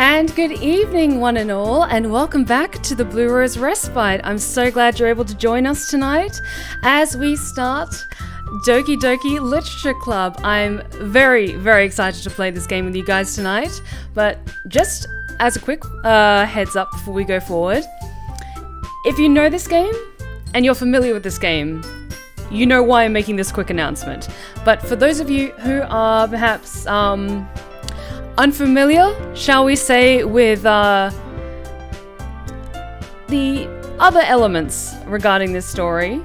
And good evening, one and all, and welcome back to the Blue Rose Respite. I'm so glad you're able to join us tonight as we start Doki Doki Literature Club. I'm very, very excited to play this game with you guys tonight, but just as a quick heads up before we go forward, if you know this game and you're familiar with this game, you know why I'm making this quick announcement. But for those of you who are perhaps unfamiliar, shall we say, with the other elements regarding this story,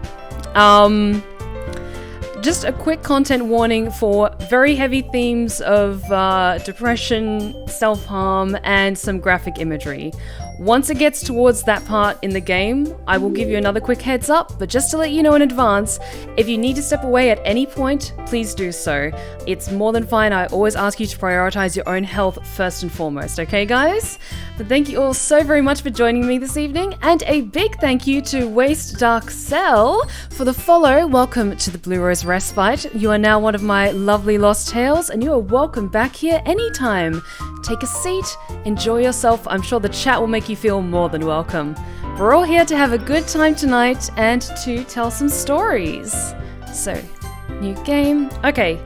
just a quick content warning for very heavy themes of depression, self-harm, and some graphic imagery. Once it gets towards that part in the game, I will give you another quick heads up, but just to let you know in advance, if you need to step away at any point, please do so. It's more than fine. I always ask you to prioritize your own health first and foremost, okay guys? But thank you all so very much for joining me this evening, and a big thank you to Waste Dark Cell for the follow. Welcome to the Blue Rose Respite. You are now one of my lovely lost tales, and you are welcome back here anytime. Take a seat, enjoy yourself. I'm sure the chat will make you feel more than welcome. We're all here to have a good time tonight and to tell some stories. So, new game. Okay,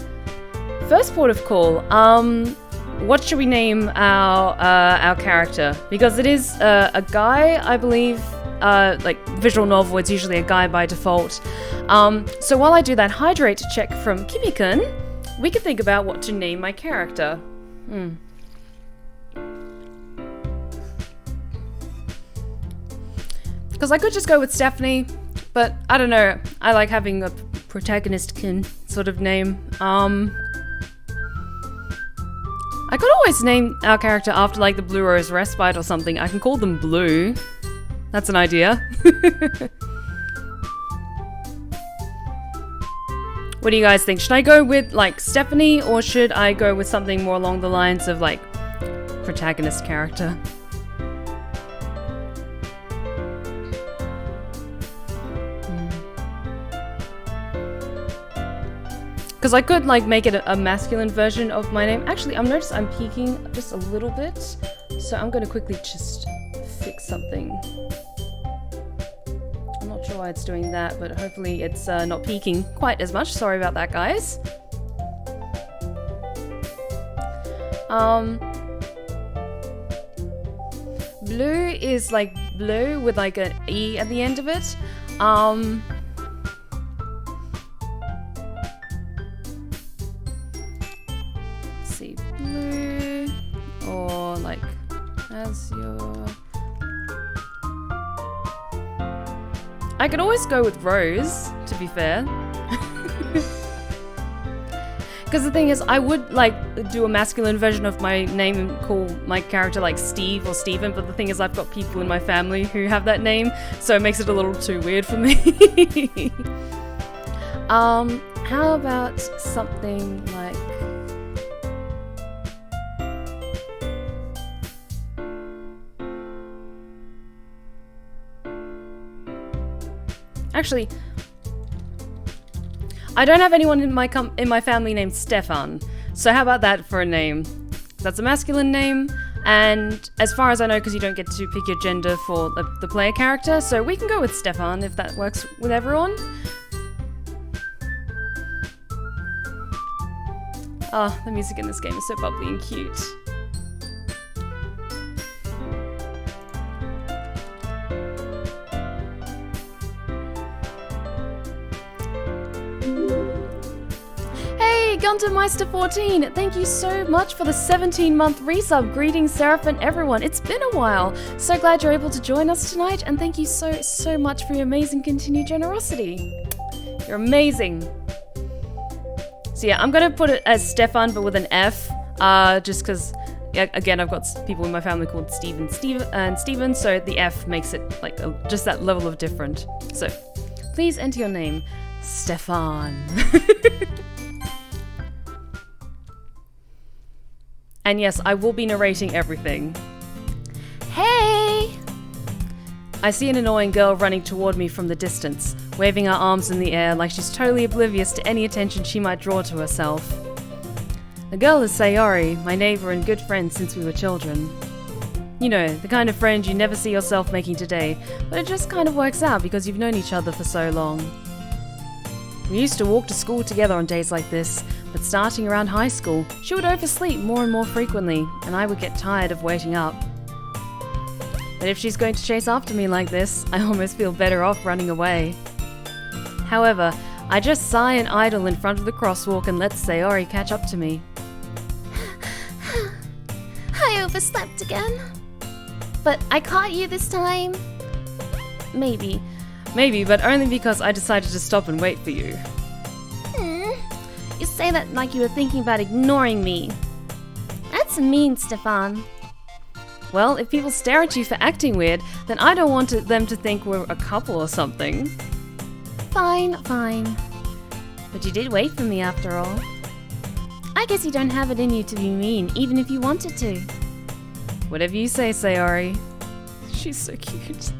first port of call. What should we name our character? Because it is a guy, I believe. Like visual novel, it's usually a guy by default. So while I do that hydrate check from Kimi-kun, we can think about what to name my character. Because I could just go with Stephanie, but I don't know. I like having a protagonist-kin sort of name. I could always name our character after like the Blue Rose Respite or something. I can call them Blue. That's an idea. What do you guys think? Should I go with like Stephanie, or should I go with something more along the lines of like protagonist character? Because I could like make it a masculine version of my name. Actually, I'm noticing I'm peeking just a little bit, so I'm going to quickly just fix something. I'm not sure why it's doing that, but hopefully it's not peeking quite as much. Sorry about that, guys. Blue is like blue with like an E at the end of it. Blue, or like azure. I could always go with Rose, to be fair. Because the thing is, I would like do a masculine version of my name and call my character like Steve or Steven, but the thing is I've got people in my family who have that name, so it makes it a little too weird for me. How about something like... Actually, I don't have anyone in my family named Stefan, so how about that for a name? That's a masculine name, and as far as I know, because you don't get to pick your gender for the player character, so we can go with Stefan if that works with everyone. Oh, the music in this game is so bubbly and cute. Guntermeister14, thank you so much for the 17-month resub. Greetings, Seraph and everyone. It's been a while. So glad you're able to join us tonight, and thank you so much for your amazing continued generosity. You're amazing. So yeah, I'm gonna put it as Stefan, but with an F, just because, again, I've got people in my family called Steve and Steven, so the F makes it like just that level of different. So please enter your name, Stefan. And yes, I will be narrating everything. Hey! I see an annoying girl running toward me from the distance, waving her arms in the air like she's totally oblivious to any attention she might draw to herself. The girl is Sayori, my neighbor and good friend since we were children. You know, the kind of friend you never see yourself making today, but it just kind of works out because you've known each other for so long. We used to walk to school together on days like this, but starting around high school, she would oversleep more and more frequently, and I would get tired of waiting up. But if she's going to chase after me like this, I almost feel better off running away. However, I just sigh and idle in front of the crosswalk and let Sayori catch up to me. I overslept again. But I caught you this time. Maybe. Maybe, but only because I decided to stop and wait for you. You say that like you were thinking about ignoring me. That's mean, Stefan. Well, if people stare at you for acting weird, then I don't want them to think we're a couple or something. Fine. But you did wait for me after all. I guess you don't have it in you to be mean, even if you wanted to. Whatever you say, Sayori. She's so cute.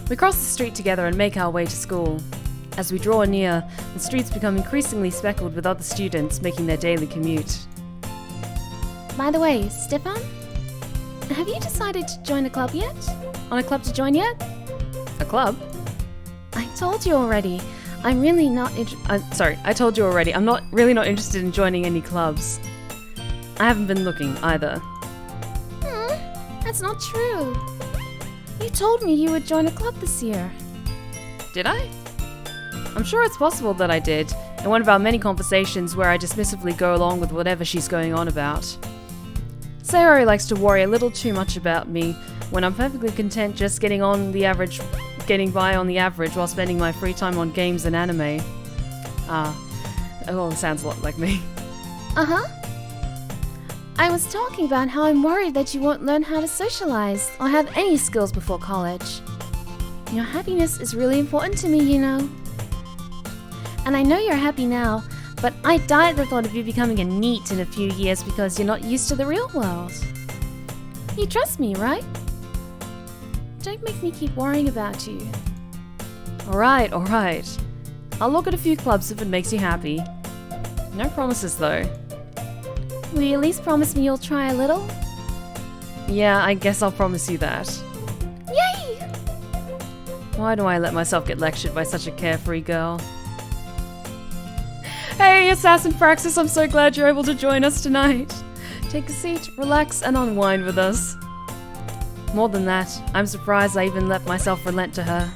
We cross the street together and make our way to school. As we draw near, the streets become increasingly speckled with other students making their daily commute. By the way, Stefan, have you decided to join a club yet? On a club to join yet? A club? I told you already. I told you already. I'm really not interested in joining any clubs. I haven't been looking either. That's not true. You told me you would join a club this year. Did I? I'm sure it's possible that I did, in one of our many conversations where I dismissively go along with whatever she's going on about. Sayori likes to worry a little too much about me, when I'm perfectly content just getting by on the average while spending my free time on games and anime. Sounds a lot like me. I was talking about how I'm worried that you won't learn how to socialize or have any skills before college. Your happiness is really important to me, you know. And I know you're happy now, but I die at the thought of you becoming a NEET in a few years because you're not used to the real world. You trust me, right? Don't make me keep worrying about you. Alright. I'll look at a few clubs if it makes you happy. No promises though. Will you at least promise me you'll try a little? Yeah, I guess I'll promise you that. Yay! Why do I let myself get lectured by such a carefree girl? Hey, Assassin Praxis, I'm so glad you're able to join us tonight. Take a seat, relax, and unwind with us. More than that, I'm surprised I even let myself relent to her.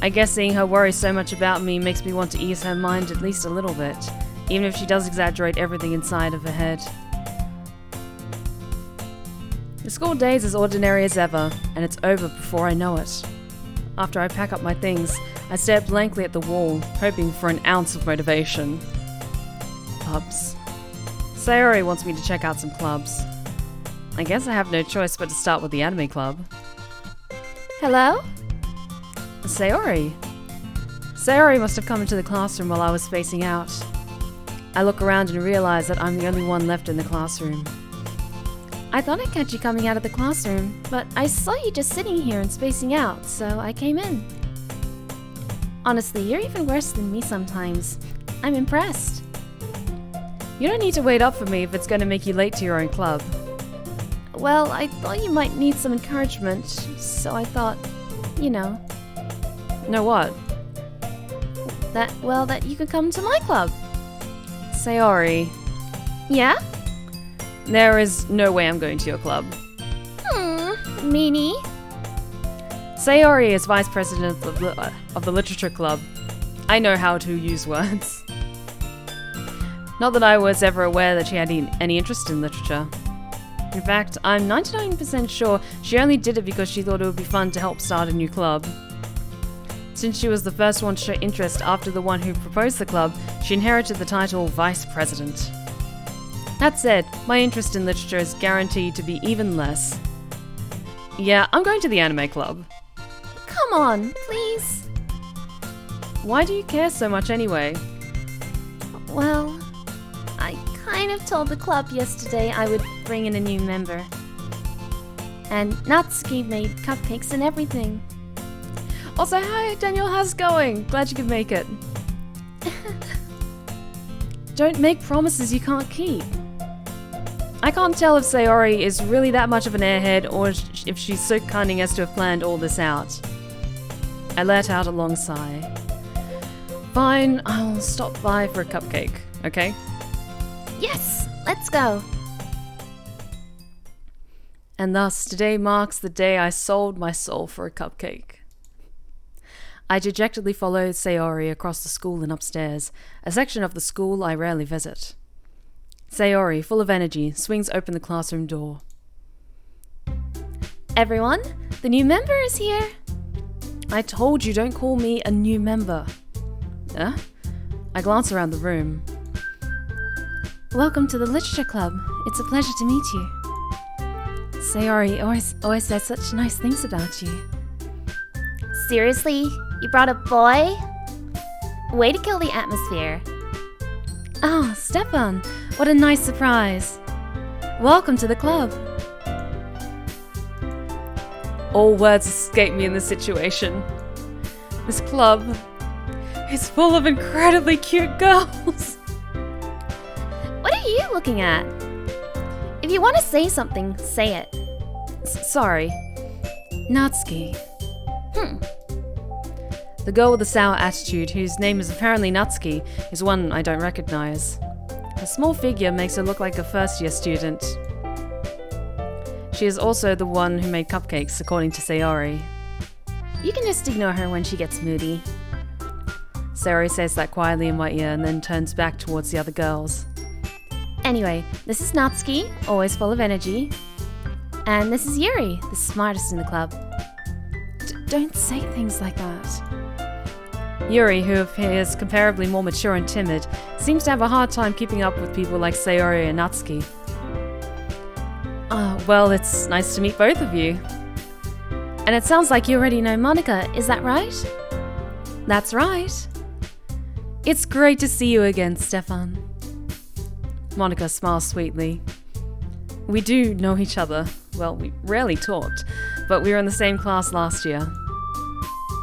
I guess seeing her worry so much about me makes me want to ease her mind at least a little bit, even if she does exaggerate everything inside of her head. The school day is as ordinary as ever, and it's over before I know it. After I pack up my things, I stare blankly at the wall, hoping for an ounce of motivation. Clubs. Sayori wants me to check out some clubs. I guess I have no choice but to start with the anime club. Hello? Sayori. Sayori must have come into the classroom while I was spacing out. I look around and realize that I'm the only one left in the classroom. I thought I'd catch you coming out of the classroom, but I saw you just sitting here and spacing out, so I came in. Honestly, you're even worse than me sometimes. I'm impressed. You don't need to wait up for me if it's going to make you late to your own club. Well, I thought you might need some encouragement, so I thought, you know. Know what? That you could come to my club. Sayori. Yeah? There is no way I'm going to your club. Meanie. Sayori is vice president of the literature club. I know how to use words. Not that I was ever aware that she had any interest in literature. In fact, I'm 99% sure she only did it because she thought it would be fun to help start a new club. Since she was the first one to show interest after the one who proposed the club, she inherited the title Vice President. That said, my interest in literature is guaranteed to be even less. Yeah, I'm going to the anime club. Come on, please. Why do you care so much anyway? Well, I kind of told the club yesterday I would bring in a new member. And Natsuki made cupcakes and everything. Also, hi Daniel, how's it going? Glad you could make it. Don't make promises you can't keep. I can't tell if Sayori is really that much of an airhead or if she's so cunning as to have planned all this out. I let out a long sigh. Fine, I'll stop by for a cupcake, okay? Yes, let's go. And thus, today marks the day I sold my soul for a cupcake. I dejectedly followed Sayori across the school and upstairs, a section of the school I rarely visit. Sayori, full of energy, swings open the classroom door. Everyone, the new member is here. I told you, don't call me a new member. I glance around the room. Welcome to the Literature Club. It's a pleasure to meet you. Sayori always says such nice things about you. Seriously? You brought a boy? Way to kill the atmosphere. Oh, Stefan, what a nice surprise. Welcome to the club. All words escape me in this situation. This club is full of incredibly cute girls. What are you looking at? If you want to say something, say it. Sorry. Natsuki. The girl with the sour attitude, whose name is apparently Natsuki, is one I don't recognize. Her small figure makes her look like a first-year student. She is also the one who made cupcakes, according to Sayori. You can just ignore her when she gets moody. Sayori says that quietly in my ear and then turns back towards the other girls. Anyway, this is Natsuki, always full of energy. And this is Yuri, the smartest in the club. Don't say things like that. Yuri, who appears comparably more mature and timid, seems to have a hard time keeping up with people like Sayori and Natsuki. Well, it's nice to meet both of you. And it sounds like you already know Monica, is that right? That's right. It's great to see you again, Stefan. Monica smiles sweetly. We do know each other. Well, we rarely talked, but we were in the same class last year.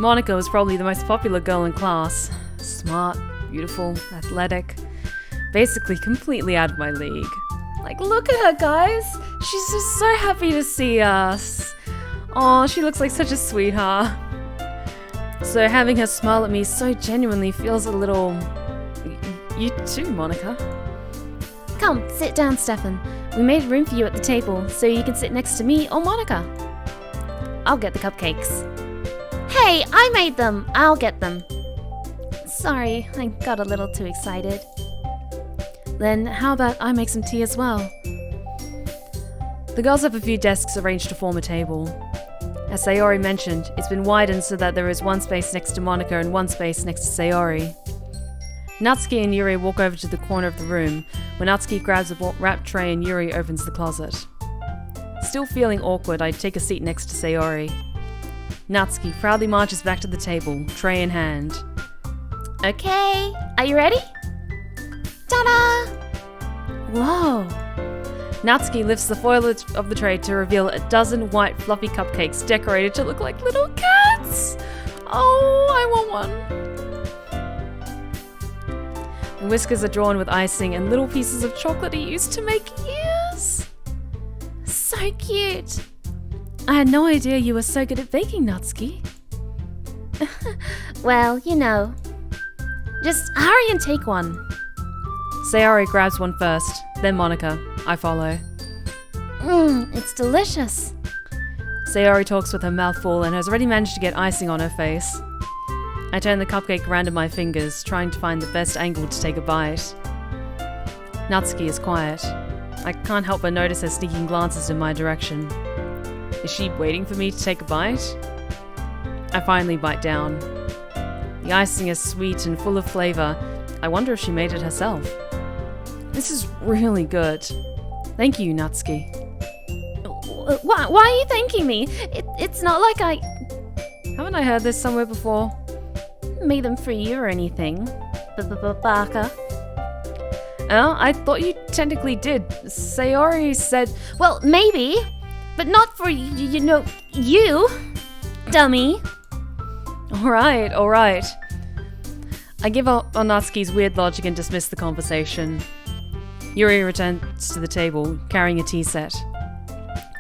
Monica was probably the most popular girl in class. Smart, beautiful, athletic. Basically completely out of my league. Like, look at her, guys! She's just so happy to see us. Oh, she looks like such a sweetheart. So having her smile at me so genuinely feels a little... You too, Monica. Come, sit down, Stefan. We made room for you at the table, so you can sit next to me or Monica. I'll get the cupcakes. Hey, I made them! I'll get them. Sorry, I got a little too excited. Then how about I make some tea as well? The girls have a few desks arranged to form a table. As Sayori mentioned, it's been widened so that there is one space next to Monica and one space next to Sayori. Natsuki and Yuri walk over to the corner of the room, where Natsuki grabs a wrapped tray and Yuri opens the closet. Still feeling awkward, I take a seat next to Sayori. Natsuki proudly marches back to the table, tray in hand. Okay, are you ready? Ta-da! Whoa! Natsuki lifts the foil of the tray to reveal a dozen white fluffy cupcakes decorated to look like little cats! Oh, I want one! The whiskers are drawn with icing and little pieces of chocolate are used to make ears. So cute! I had no idea you were so good at baking, Natsuki. Well, you know. Just hurry and take one. Sayori grabs one first, then Monica. I follow. It's delicious. Sayori talks with her mouth full and has already managed to get icing on her face. I turn the cupcake around in my fingers, trying to find the best angle to take a bite. Natsuki is quiet. I can't help but notice her sneaking glances in my direction. Is she waiting for me to take a bite? I finally bite down. The icing is sweet and full of flavor. I wonder if she made it herself. This is really good. Thank you, Natsuki. Why are you thanking me? It's not like I... Haven't I heard this somewhere before? Made them for you or anything. Parke. Oh, I thought you technically did. Sayori said... Well, maybe. But not for you. Dummy. Alright. I give up on Natsuki's weird logic and dismiss the conversation. Yuri returns to the table, carrying a tea set.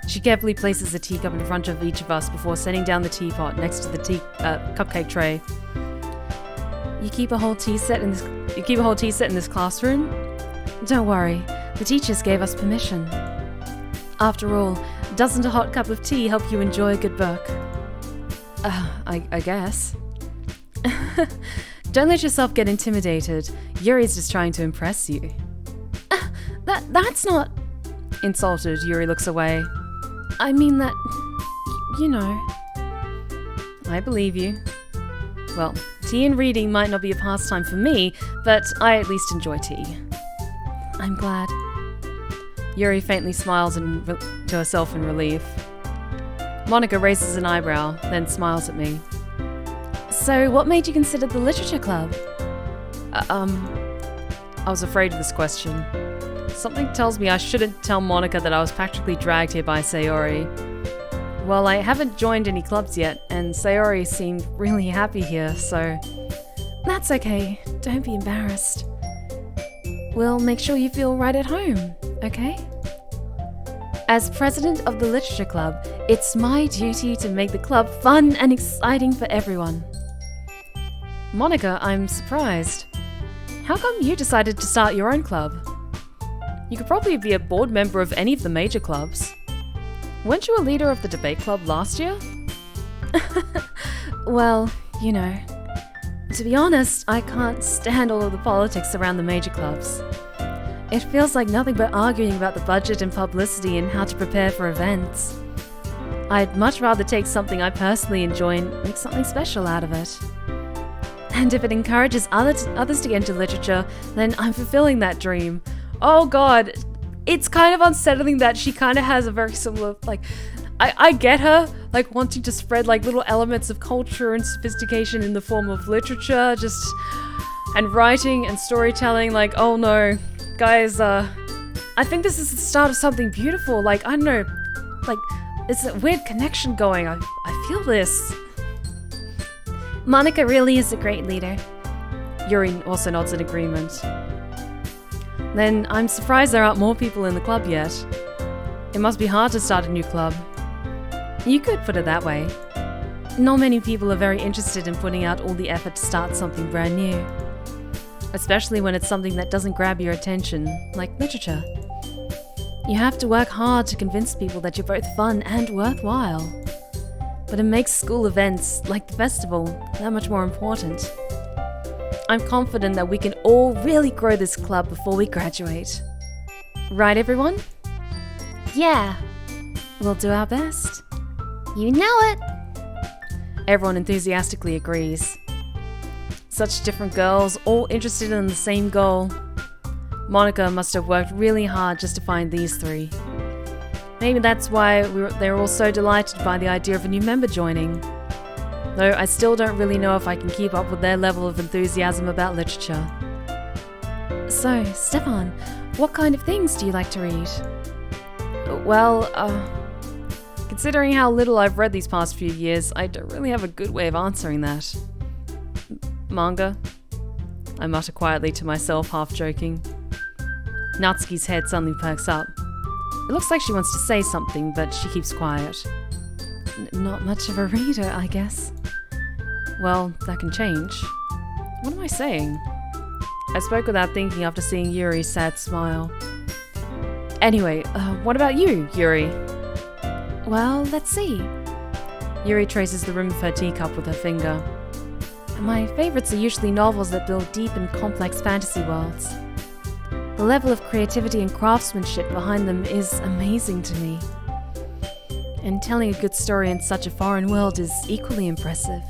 She carefully places a teacup in front of each of us before setting down the teapot next to the cupcake tray. You keep a whole tea set in this classroom? Don't worry, the teachers gave us permission. After all, doesn't a hot cup of tea help you enjoy a good book? I guess. Don't let yourself get intimidated. Yuri's just trying to impress you. That's not... Insulted, Yuri looks away. I mean that... you know... I believe you. Well, tea and reading might not be a pastime for me, but I at least enjoy tea. I'm glad. Yuri faintly smiles to herself in relief. Monica raises an eyebrow, then smiles at me. So, what made you consider the literature club? I was afraid of this question. Something tells me I shouldn't tell Monica that I was practically dragged here by Sayori. Well, I haven't joined any clubs yet, and Sayori seemed really happy here, so... That's okay. Don't be embarrassed. We'll make sure you feel right at home, okay? As president of the literature club, it's my duty to make the club fun and exciting for everyone. Monica, I'm surprised. How come you decided to start your own club? You could probably be a board member of any of the major clubs. Weren't you a leader of the debate club last year? Well, you know. To be honest, I can't stand all of the politics around the major clubs. It feels like nothing but arguing about the budget and publicity and how to prepare for events. I'd much rather take something I personally enjoy and make something special out of it. And if it encourages others to get into literature, then I'm fulfilling that dream. Oh god, it's kind of unsettling that she kind of has a very similar, I get her, wanting to spread, little elements of culture and sophistication in the form of literature, and writing and storytelling, oh no, guys, I think this is the start of something beautiful, I don't know, it's a weird connection going, I feel this. Monica really is a great leader. Yuri also nods in agreement. Then I'm surprised there aren't more people in the club yet. It must be hard to start a new club. You could put it that way. Not many people are very interested in putting out all the effort to start something brand new. Especially when it's something that doesn't grab your attention, like literature. You have to work hard to convince people that you're both fun and worthwhile. But it makes school events, like the festival, that much more important. I'm confident that we can all really grow this club before we graduate. Right, everyone? Yeah. We'll do our best. You know it. Everyone enthusiastically agrees. Such different girls, all interested in the same goal. Monica must have worked really hard just to find these three. Maybe that's why they're all so delighted by the idea of a new member joining. Though I still don't really know if I can keep up with their level of enthusiasm about literature. So, Stefan, what kind of things do you like to read? Well, considering how little I've read these past few years, I don't really have a good way of answering that. Manga? I mutter quietly to myself, half joking. Natsuki's head suddenly perks up. It looks like she wants to say something, but she keeps quiet. Not much of a reader, I guess. Well, that can change. What am I saying? I spoke without thinking after seeing Yuri's sad smile. Anyway, what about you, Yuri? Well, let's see. Yuri traces the rim of her teacup with her finger. My favourites are usually novels that build deep and complex fantasy worlds. The level of creativity and craftsmanship behind them is amazing to me. And telling a good story in such a foreign world is equally impressive.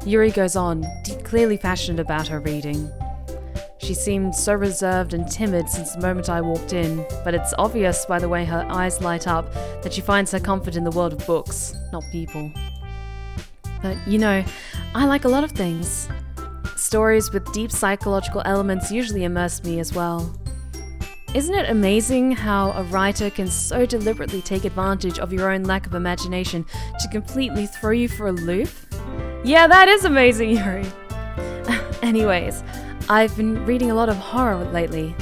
Yuri goes on, clearly passionate about her reading. She seemed so reserved and timid since the moment I walked in, but it's obvious by the way her eyes light up that she finds her comfort in the world of books, not people. But, I like a lot of things. Stories with deep psychological elements usually immerse me as well. Isn't it amazing how a writer can so deliberately take advantage of your own lack of imagination to completely throw you for a loop? Yeah, that is amazing, Yuri. Anyways, I've been reading a lot of horror lately.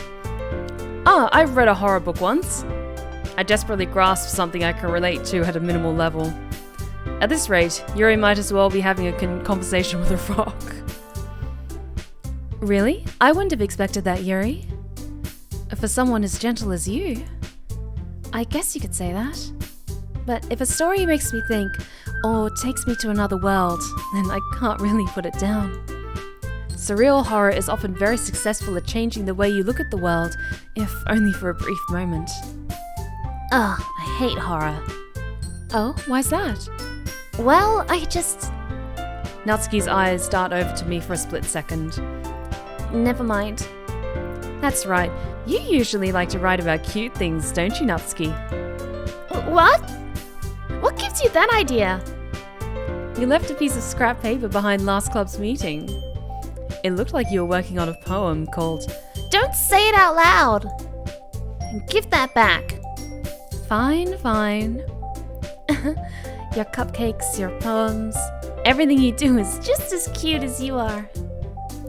I've read a horror book once. I desperately grasped something I can relate to at a minimal level. At this rate, Yuri might as well be having a conversation with a rock. Really? I wouldn't have expected that, Yuri. For someone as gentle as you. I guess you could say that. But if a story makes me think, or takes me to another world, then I can't really put it down. Surreal horror is often very successful at changing the way you look at the world, if only for a brief moment. Ugh, I hate horror. Oh, why's that? Well, I just... Natsuki's eyes dart over to me for a split second. Never mind. That's right, you usually like to write about cute things, don't you, Natsuki? What? What gives you that idea? You left a piece of scrap paper behind last club's meeting. It looked like you were working on a poem called... Don't say it out loud! Give that back. Fine. Your cupcakes, your poems, everything you do is just as cute as you are.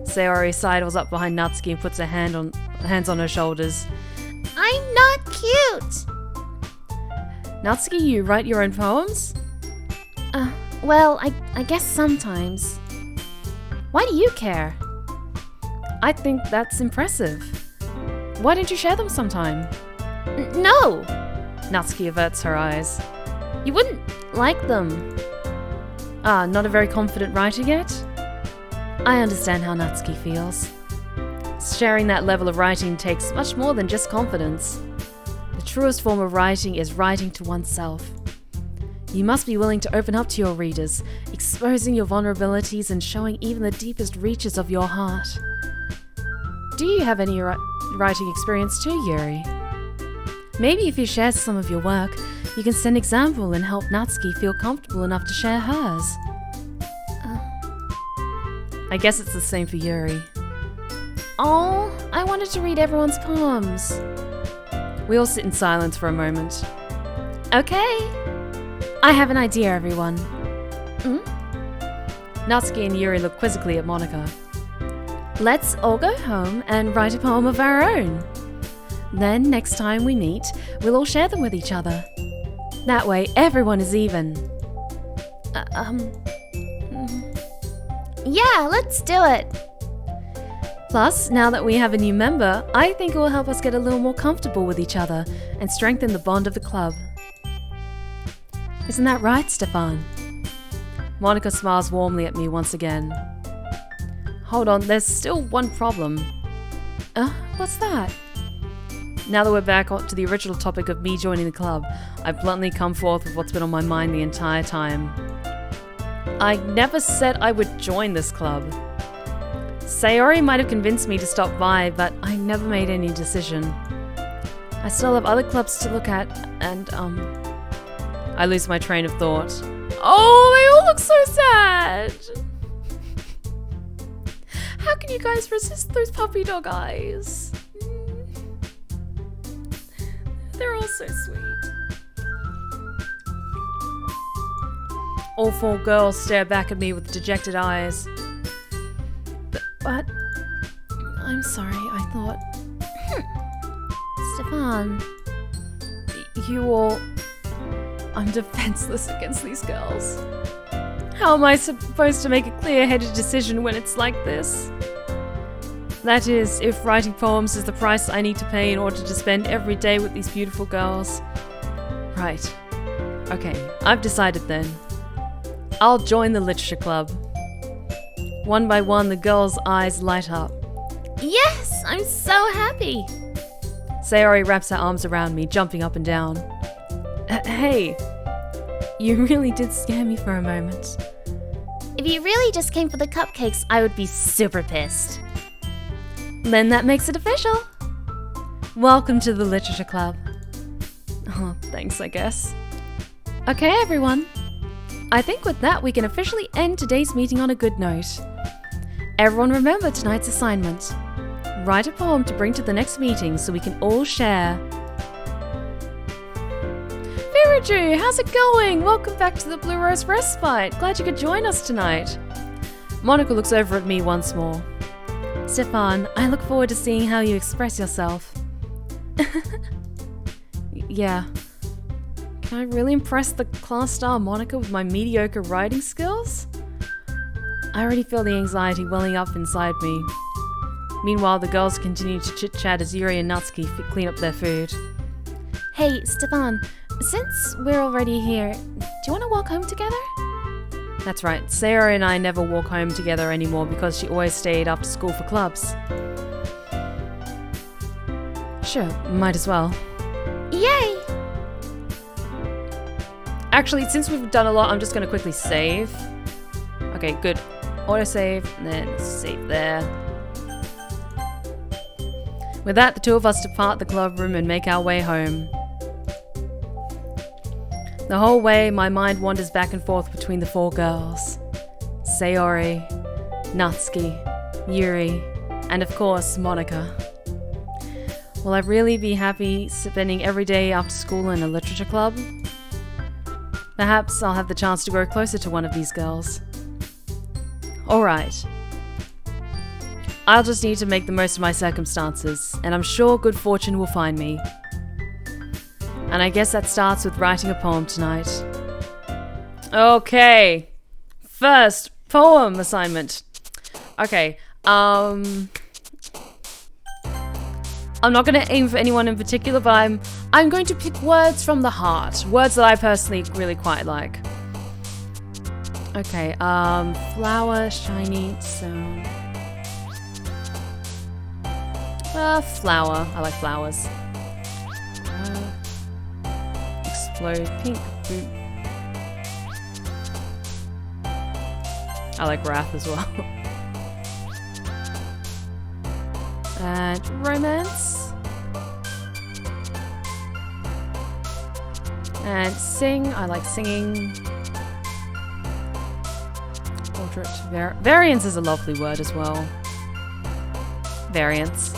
Sayori sidles up behind Natsuki and puts her hands on her shoulders. I'm not cute! Natsuki, you write your own poems? Well, I guess sometimes. Why do you care? I think that's impressive. Why don't you share them sometime? No! Natsuki averts her eyes. You wouldn't like them. Not a very confident writer yet? I understand how Natsuki feels. Sharing that level of writing takes much more than just confidence. The truest form of writing is writing to oneself. You must be willing to open up to your readers, exposing your vulnerabilities and showing even the deepest reaches of your heart. Do you have any writing experience too, Yuri? Maybe if you share some of your work, you can set an example and help Natsuki feel comfortable enough to share hers. I guess it's the same for Yuri. Oh, I wanted to read everyone's poems. We all sit in silence for a moment. Okay. I have an idea, everyone. Natsuki and Yuri look quizzically at Monica. Let's all go home and write a poem of our own. Then, next time we meet, we'll all share them with each other. That way, everyone is even. Yeah, let's do it. Plus, now that we have a new member, I think it will help us get a little more comfortable with each other and strengthen the bond of the club. Isn't that right, Stefan? Monica smiles warmly at me once again. Hold on, there's still one problem. What's that? Now that we're back to the original topic of me joining the club, I've bluntly come forth with what's been on my mind the entire time. I never said I would join this club. Sayori might have convinced me to stop by, but I never made any decision. I still have other clubs to look at, and I lose my train of thought. Oh, they all look so sad! How can you guys resist those puppy dog eyes? They're all so sweet. All four girls stare back at me with dejected eyes. But I'm sorry, I thought... Stefan... You all... I'm defenseless against these girls. How am I supposed to make a clear-headed decision when it's like this? That is, if writing poems is the price I need to pay in order to spend every day with these beautiful girls. Right. Okay, I've decided then. I'll join the literature club. One by one, the girls' eyes light up. Yes, I'm so happy. Sayori wraps her arms around me, jumping up and down. Hey, you really did scare me for a moment. If you really just came for the cupcakes, I would be super pissed. Then that makes it official. Welcome to the literature club. Oh, thanks, I guess. Okay, everyone. I think with that we can officially end today's meeting on a good note. Everyone remember tonight's assignment. Write a poem to bring to the next meeting so we can all share. Viraju, how's it going? Welcome back to the Blue Rose Respite. Glad you could join us tonight. Monica looks over at me once more. Stefan, I look forward to seeing how you express yourself. Yeah. Can I really impress the class star Monica with my mediocre writing skills? I already feel the anxiety welling up inside me. Meanwhile, the girls continue to chit-chat as Yuri and Natsuki clean up their food. Hey, Stefan, since we're already here, do you want to walk home together? That's right, Sarah and I never walk home together anymore because she always stayed after school for clubs. Sure, might as well. Yay! Actually, since we've done a lot, I'm just going to quickly save. Okay, good. Autosave, and then save there. With that, the two of us depart the club room and make our way home. The whole way, my mind wanders back and forth between the four girls. Sayori, Natsuki, Yuri, and of course, Monica. Will I really be happy spending every day after school in a literature club? Perhaps I'll have the chance to grow closer to one of these girls. Alright. I'll just need to make the most of my circumstances, and I'm sure good fortune will find me. And I guess that starts with writing a poem tonight. Okay. First, poem assignment. Okay, I'm not going to aim for anyone in particular, but I'm going to pick words from the heart. Words that I personally really quite like. Okay, flower, shiny, so... flower. I like flowers. Explode, pink, boot. I like wrath as well. And romance. And sing. I like singing. Portrait. Variance is a lovely word as well. Variance.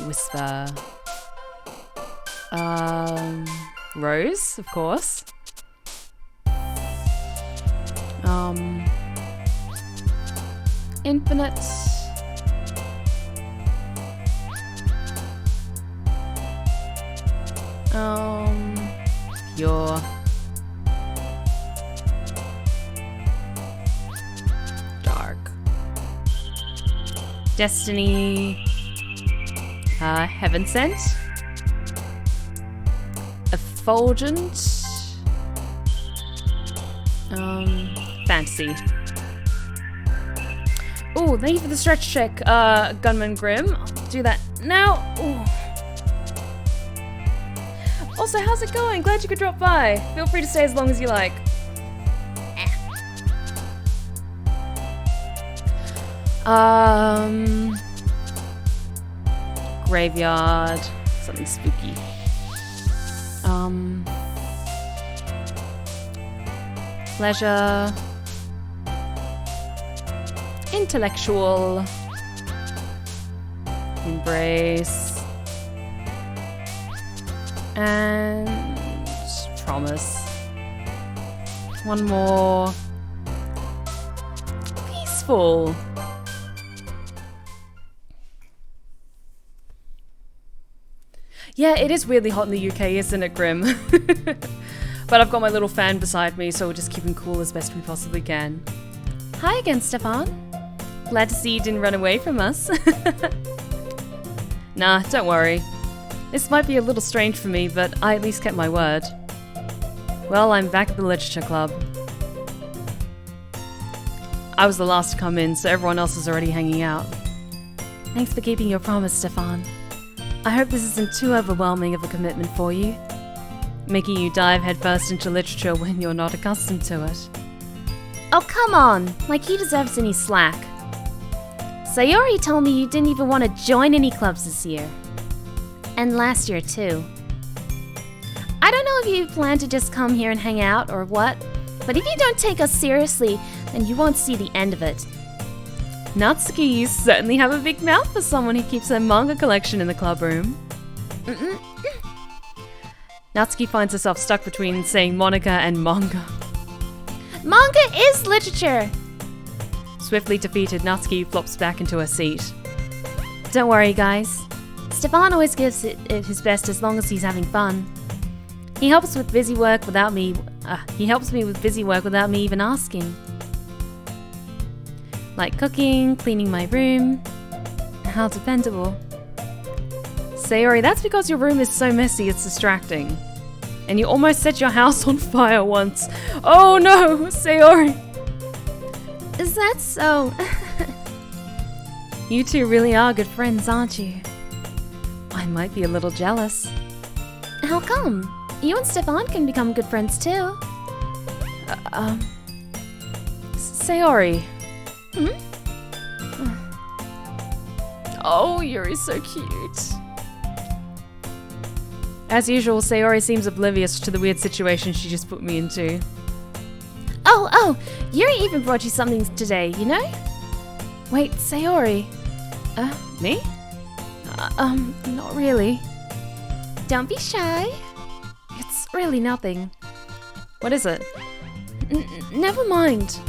Whisper. Rose, of course. Infinite. Pure. Dark. Destiny. Heaven sent. Effulgent. Fantasy. Ooh, thank you for the stretch check, Gunman Grim. I'll do that now. Ooh. Also, how's it going? Glad you could drop by. Feel free to stay as long as you like. Graveyard. Something spooky. Pleasure. Intellectual. Embrace. And promise. One more. Peaceful. Yeah, it is weirdly hot in the UK, isn't it, Grim? But I've got my little fan beside me, so we'll just keep him cool as best we possibly can. Hi again, Stefan. Glad to see you didn't run away from us. Nah, don't worry. This might be a little strange for me, but I at least kept my word. Well, I'm back at the literature club. I was the last to come in, so everyone else is already hanging out. Thanks for keeping your promise, Stefan. I hope this isn't too overwhelming of a commitment for you, making you dive headfirst into literature when you're not accustomed to it. Oh, come on! Like he deserves any slack. Sayori told me you didn't even want to join any clubs this year. And last year, too. I don't know if you plan to just come here and hang out or what, but if you don't take us seriously, then you won't see the end of it. Natsuki, you certainly have a big mouth for someone who keeps her manga collection in the club room. Natsuki finds herself stuck between saying Monica and manga. Manga is literature! Swiftly defeated, Natsuki flops back into her seat. Don't worry, guys. Stefan always gives it his best as long as he's having fun. He helps with busy work without me. He helps me with busy work without me even asking. Like cooking, cleaning my room. How dependable. Sayori, that's because your room is so messy it's distracting. And you almost set your house on fire once. Oh no, Sayori! Is that so? You two really are good friends, aren't you? I might be a little jealous. How come? You and Stefan can become good friends too. Sayori. Hmm? Oh, Yuri's so cute. As usual, Sayori seems oblivious to the weird situation she just put me into. Oh, Yuri even brought you something today, you know? Wait, Sayori. Me? Not really. Don't be shy. It's really nothing. What is it? Never mind.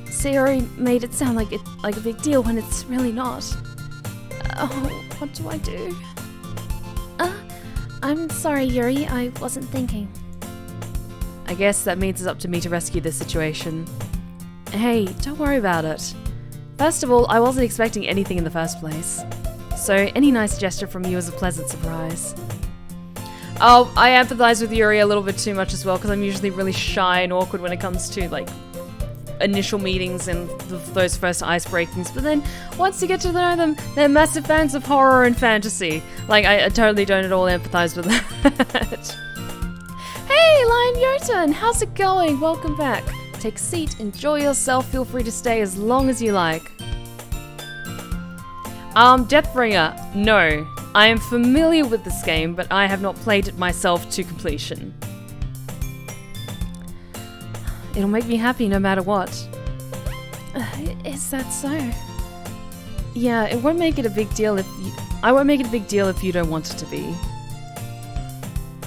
Sayori made it sound like a big deal when it's really not. Oh, what do I do? I'm sorry, Yuri. I wasn't thinking. I guess that means it's up to me to rescue this situation. Hey, don't worry about it. First of all, I wasn't expecting anything in the first place. So any nice gesture from you is a pleasant surprise. Oh, I empathize with Yuri a little bit too much as well because I'm usually really shy and awkward when it comes to like initial meetings and those first ice breakings, but then once you get to know them, they're massive fans of horror and fantasy. Like, I totally don't at all empathize with that. Hey, Lion Jotun, how's it going? Welcome back. Take a seat, enjoy yourself, feel free to stay as long as you like. Deathbringer, no. I am familiar with this game, but I have not played it myself to completion. It'll make me happy no matter what. Is that so? Yeah, it won't make it a big deal if you... I won't make it a big deal if you don't want it to be.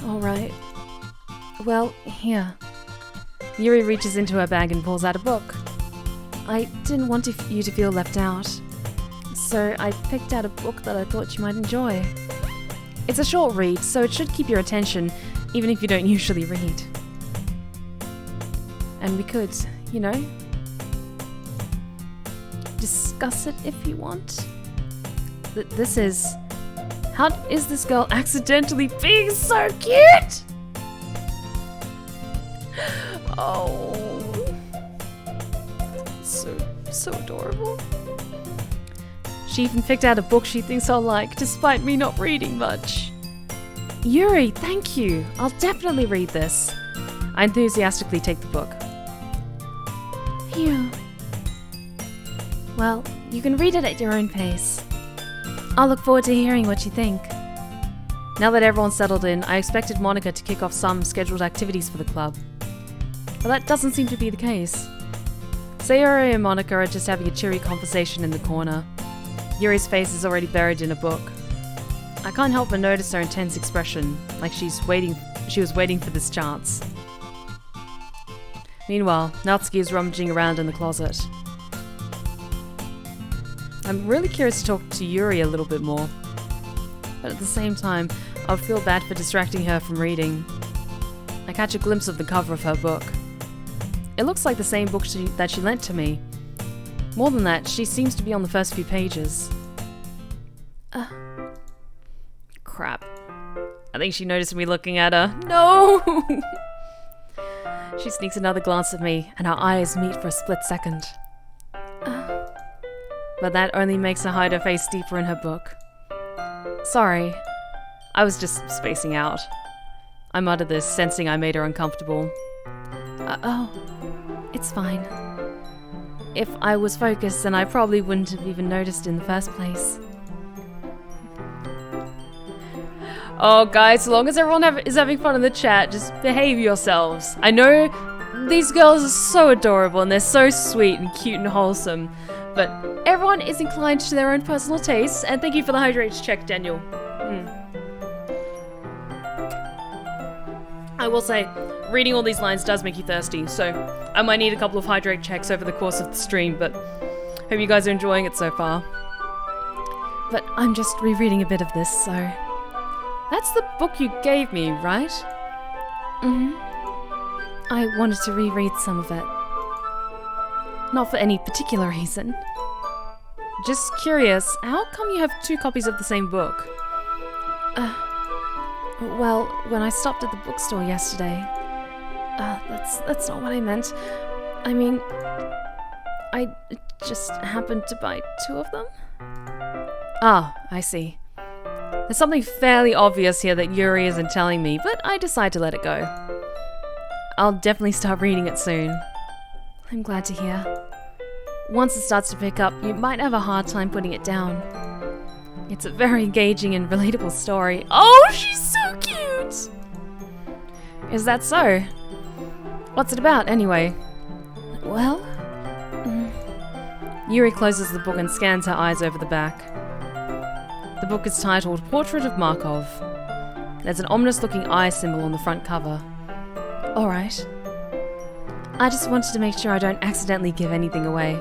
Alright. Well, here. Yuri reaches into her bag and pulls out a book. I didn't want you to feel left out. So I picked out a book that I thought you might enjoy. It's a short read, so it should keep your attention, even if you don't usually read. And we could, you know, discuss it if you want. This is... How is this girl accidentally being so cute? Oh. So adorable. She even picked out a book she thinks I'll like, despite me not reading much. Yuri, thank you. I'll definitely read this. I enthusiastically take the book. Phew. Well, you can read it at your own pace. I'll look forward to hearing what you think. Now that everyone's settled in, I expected Monica to kick off some scheduled activities for the club. But that doesn't seem to be the case. Sayori and Monica are just having a cheery conversation in the corner. Yuri's face is already buried in a book. I can't help but notice her intense expression, like she was waiting for this chance. Meanwhile, Natsuki is rummaging around in the closet. I'm really curious to talk to Yuri a little bit more. But at the same time, I would feel bad for distracting her from reading. I catch a glimpse of the cover of her book. It looks like the same book that she lent to me. More than that, she seems to be on the first few pages. Crap. I think she noticed me looking at her. No! She sneaks another glance at me, and our eyes meet for a split second. But that only makes her hide her face deeper in her book. Sorry. I was just spacing out. I muttered this, sensing I made her uncomfortable. Oh, it's fine. If I was focused, then I probably wouldn't have even noticed in the first place. Oh, guys, so long as everyone is having fun in the chat, just behave yourselves. I know these girls are so adorable and they're so sweet and cute and wholesome, but everyone is inclined to their own personal tastes, and thank you for the hydrates check, Daniel. I will say, reading all these lines does make you thirsty, so I might need a couple of hydrate checks over the course of the stream, but hope you guys are enjoying it so far. but I'm just rereading a bit of this, so... That's the book you gave me, right? Mm-hmm. I wanted to reread some of it. Not for any particular reason. Just curious, how come you have 2 copies of the same book? Well, when I stopped at the bookstore yesterday... that's not what I meant. I mean... I just happened to buy 2 of them. Ah, I see. There's something fairly obvious here that Yuri isn't telling me, but I decide to let it go. I'll definitely start reading it soon. I'm glad to hear. Once it starts to pick up, you might have a hard time putting it down. It's a very engaging and relatable story. Oh, she's so cute! Is that so? What's it about, anyway? Well... Yuri closes the book and scans her eyes over the back. The book is titled Portrait of Markov. There's an ominous-looking eye symbol on the front cover. Alright. I just wanted to make sure I don't accidentally give anything away.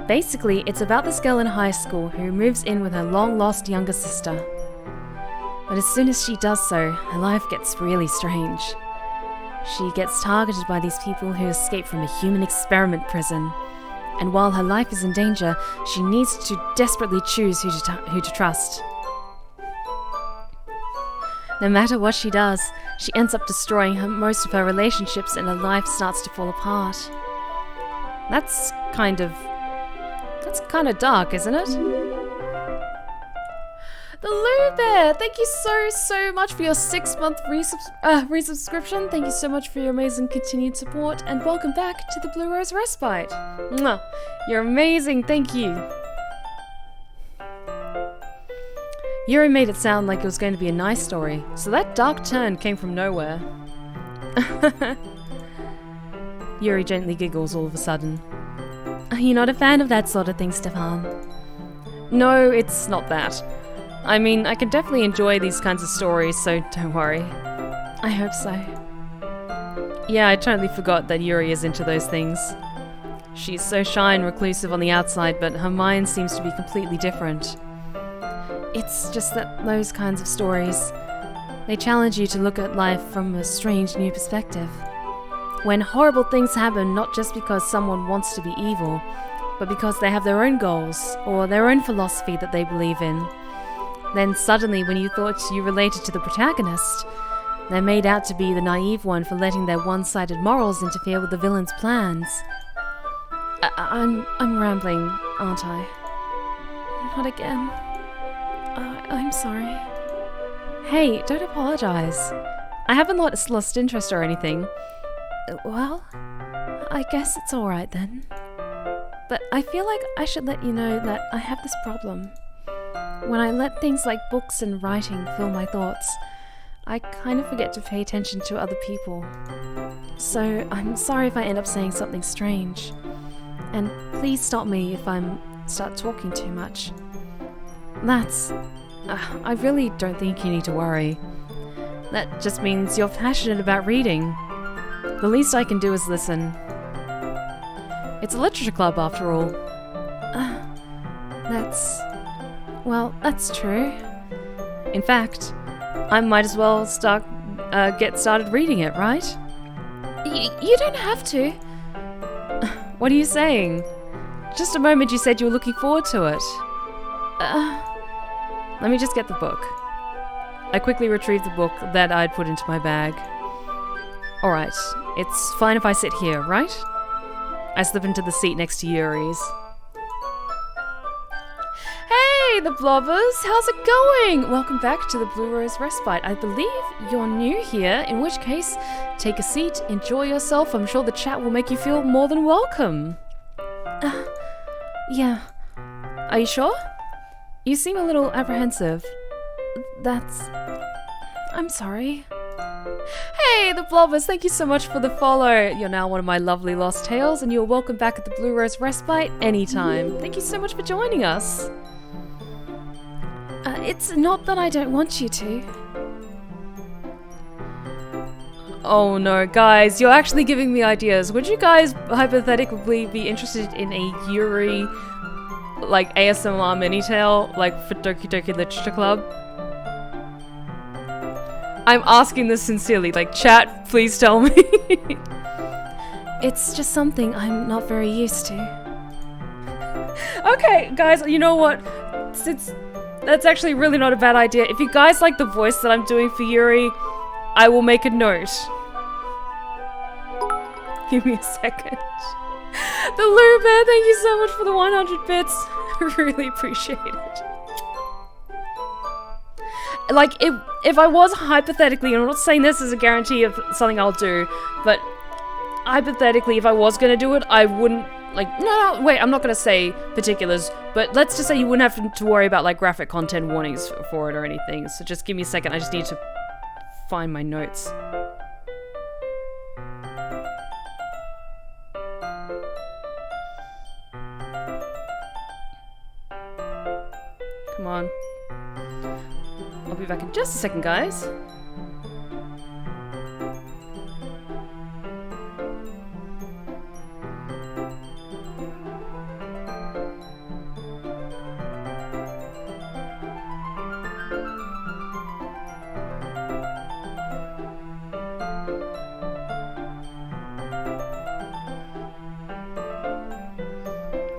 Basically, it's about this girl in high school who moves in with her long-lost younger sister. But as soon as she does so, her life gets really strange. She gets targeted by these people who escape from a human experiment prison. And while her life is in danger, she needs to desperately choose who to trust. No matter what she does, she ends up destroying most of her relationships and her life starts to fall apart. That's kind of dark, isn't it? The Lou Bear! Thank you so much for your 6-month resubscription. Thank you so much for your amazing continued support, and welcome back to the Blue Rose Respite. Mwah. You're amazing, thank you. Yuri made it sound like it was going to be a nice story, so that dark turn came from nowhere. Yuri gently giggles all of a sudden. Are you not a fan of that sort of thing, Stefan? No, it's not that. I mean, I can definitely enjoy these kinds of stories, so don't worry. I hope so. Yeah, I totally forgot that Yuri is into those things. She's so shy and reclusive on the outside, but her mind seems to be completely different. It's just that those kinds of stories, they challenge you to look at life from a strange new perspective. When horrible things happen not just because someone wants to be evil, but because they have their own goals, or their own philosophy that they believe in. Then suddenly, when you thought you related to the protagonist, they're made out to be the naive one for letting their one-sided morals interfere with the villain's plans. I'm rambling, aren't I? Not again. I'm sorry. Hey, don't apologize. I haven't lost interest or anything. Well, I guess it's alright then. But I feel like I should let you know that I have this problem. When I let things like books and writing fill my thoughts, I kind of forget to pay attention to other people. So I'm sorry if I end up saying something strange. And please stop me if I start talking too much. I really don't think you need to worry. That just means you're passionate about reading. The least I can do is listen. It's a literature club after all. That's true. In fact, I might as well get started reading it, right? You don't have to. What are you saying? Just a moment you said you were looking forward to it. Let me just get the book. I quickly retrieved the book that I'd put into my bag. Alright, it's fine if I sit here, right? I slip into the seat next to Yuri's. Hey, the Blobbers! How's it going? Welcome back to the Blue Rose Respite. I believe you're new here, in which case, take a seat, enjoy yourself. I'm sure the chat will make you feel more than welcome. Yeah. Are you sure? You seem a little apprehensive. I'm sorry. Hey, the Blobbers, thank you so much for the follow. You're now one of my lovely lost tales, and you're welcome back at the Blue Rose Respite anytime. Thank you so much for joining us. It's not that I don't want you to. Oh no, guys, you're actually giving me ideas. Would you guys hypothetically be interested in a Yuri like ASMR mini tale, like for Doki Doki Literature Club? I'm asking this sincerely, like chat, please tell me. It's just something I'm not very used to. Okay, guys, you know what? That's actually really not a bad idea. If you guys like the voice that I'm doing for Yuri, I will make a note. Give me a second. The Lou Bear, thank you so much for the 100 bits. I really appreciate it. Like, if I was hypothetically, and I'm not saying this as a guarantee of something I'll do, but hypothetically, if I was gonna do it, I wouldn't, like, no, wait, I'm not gonna say particulars, but let's just say you wouldn't have to worry about, like, graphic content warnings for it or anything, so just give me a second, I just need to find my notes. Come on. I'll be back in just a second, guys.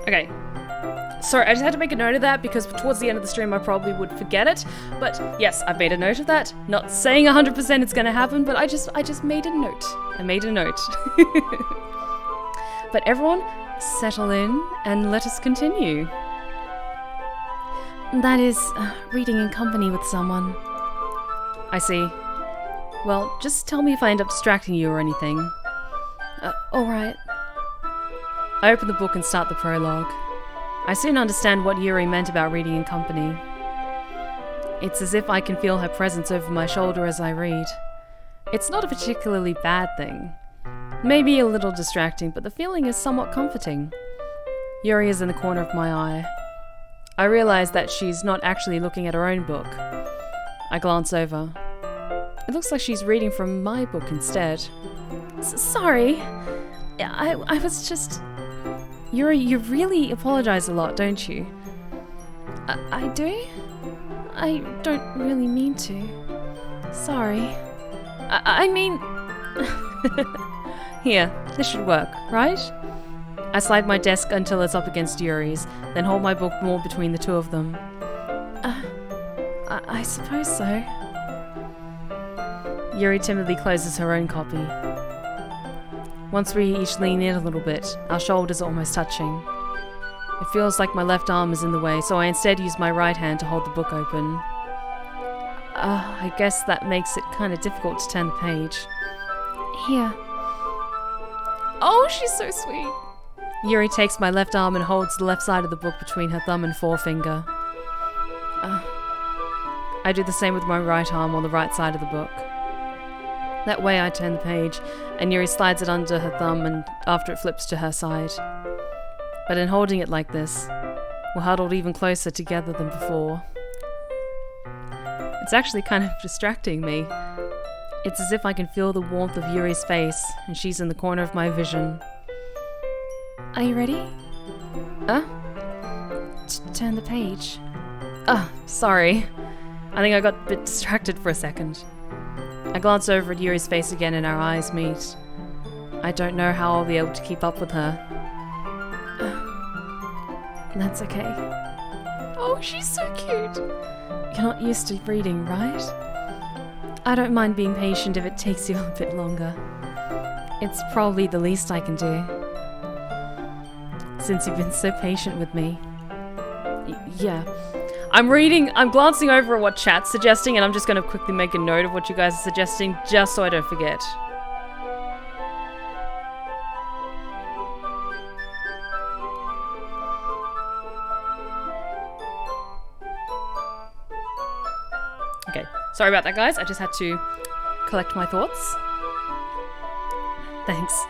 Okay. Sorry, I just had to make a note of that because towards the end of the stream I probably would forget it. But yes, I've made a note of that. Not saying 100% it's gonna happen, but I just made a note. I made a note. But everyone, settle in and let us continue. That is, reading in company with someone. I see. Well, just tell me if I end up distracting you or anything. Alright. I open the book and start the prologue. I soon understand what Yuri meant about reading in company. It's as if I can feel her presence over my shoulder as I read. It's not a particularly bad thing. Maybe a little distracting, but the feeling is somewhat comforting. Yuri is in the corner of my eye. I realize that she's not actually looking at her own book. I glance over. It looks like she's reading from my book instead. Sorry. I was just... Yuri, you really apologize a lot, don't you? I do? I don't really mean to. Sorry. I mean... Here, this should work, right? I slide my desk until it's up against Yuri's, then hold my book more between the two of them. I suppose so. Yuri timidly closes her own copy. Once we each lean in a little bit, our shoulders are almost touching. It feels like my left arm is in the way, so I instead use my right hand to hold the book open. I guess that makes it kind of difficult to turn the page. Here. Oh, she's so sweet. Yuri takes my left arm and holds the left side of the book between her thumb and forefinger. I do the same with my right arm on the right side of the book. That way I turn the page, and Yuri slides it under her thumb and after it flips to her side. But in holding it like this, we're huddled even closer together than before. It's actually kind of distracting me. It's as if I can feel the warmth of Yuri's face, and she's in the corner of my vision. Are you ready? Turn the page. Sorry. I think I got a bit distracted for a second. I glance over at Yuri's face again and our eyes meet. I don't know how I'll be able to keep up with her. That's okay. Oh, she's so cute. You're not used to reading, right? I don't mind being patient if it takes you a bit longer. It's probably the least I can do. Since you've been so patient with me. Yeah. I'm glancing over at what chat's suggesting, and I'm just going to quickly make a note of what you guys are suggesting, just so I don't forget. Okay, sorry about that, guys. I just had to collect my thoughts. Thanks.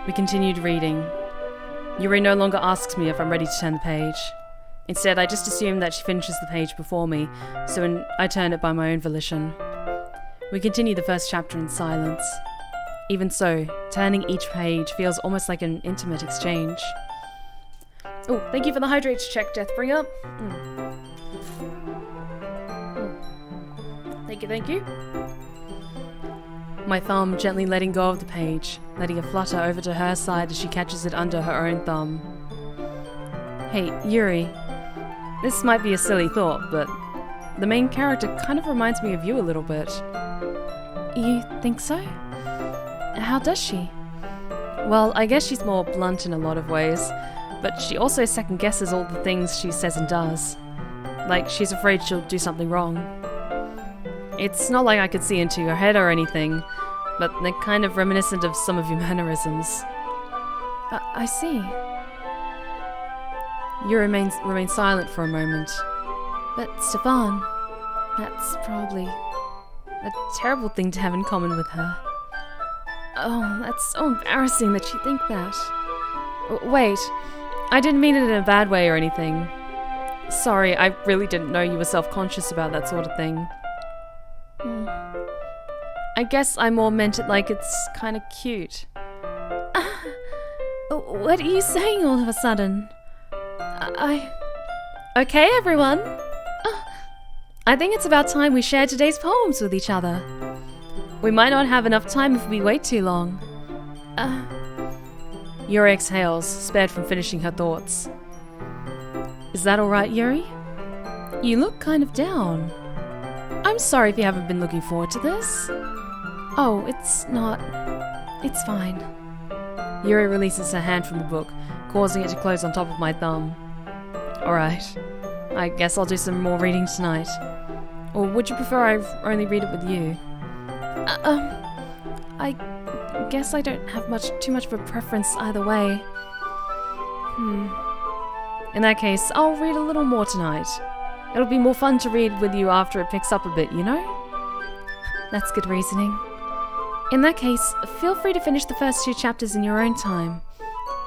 We continued reading. Yuri no longer asks me if I'm ready to turn the page. Instead, I just assume that she finishes the page before me, so I turn it by my own volition. We continue the first chapter in silence. Even so, turning each page feels almost like an intimate exchange. Oh, thank you for the hydrates check, Deathbringer. Thank you. My thumb gently letting go of the page, letting it flutter over to her side as she catches it under her own thumb. Hey, Yuri. This might be a silly thought, but the main character kind of reminds me of you a little bit. You think so? How does she? Well, I guess she's more blunt in a lot of ways, but she also second guesses all the things she says and does. Like, she's afraid she'll do something wrong. It's not like I could see into her head or anything, but they're kind of reminiscent of some of your mannerisms. I see. You remain silent for a moment. But Stefan, That's probably a terrible thing to have in common with her. oh, that's so embarrassing that you think that. Wait, I didn't mean it in a bad way or anything. Sorry, I really didn't know you were self-conscious about that sort of thing. I guess I more meant it like it's kind of cute. What are you saying all of a sudden? Okay, everyone. I think it's about time we share today's poems with each other. We might not have enough time if we wait too long. Yuri exhales, spared from finishing her thoughts. Is that alright, Yuri? You look kind of down. I'm sorry if you haven't been looking forward to this. Oh, it's not. It's fine. Yuri releases her hand from the book, causing it to close on top of my thumb. Alright. I guess I'll do some more reading tonight. Or would you prefer I only read it with you? I guess I don't have too much of a preference either way. In that case, I'll read a little more tonight. It'll be more fun to read with you after it picks up a bit, you know? That's good reasoning. In that case, feel free to finish the first 2 chapters in your own time.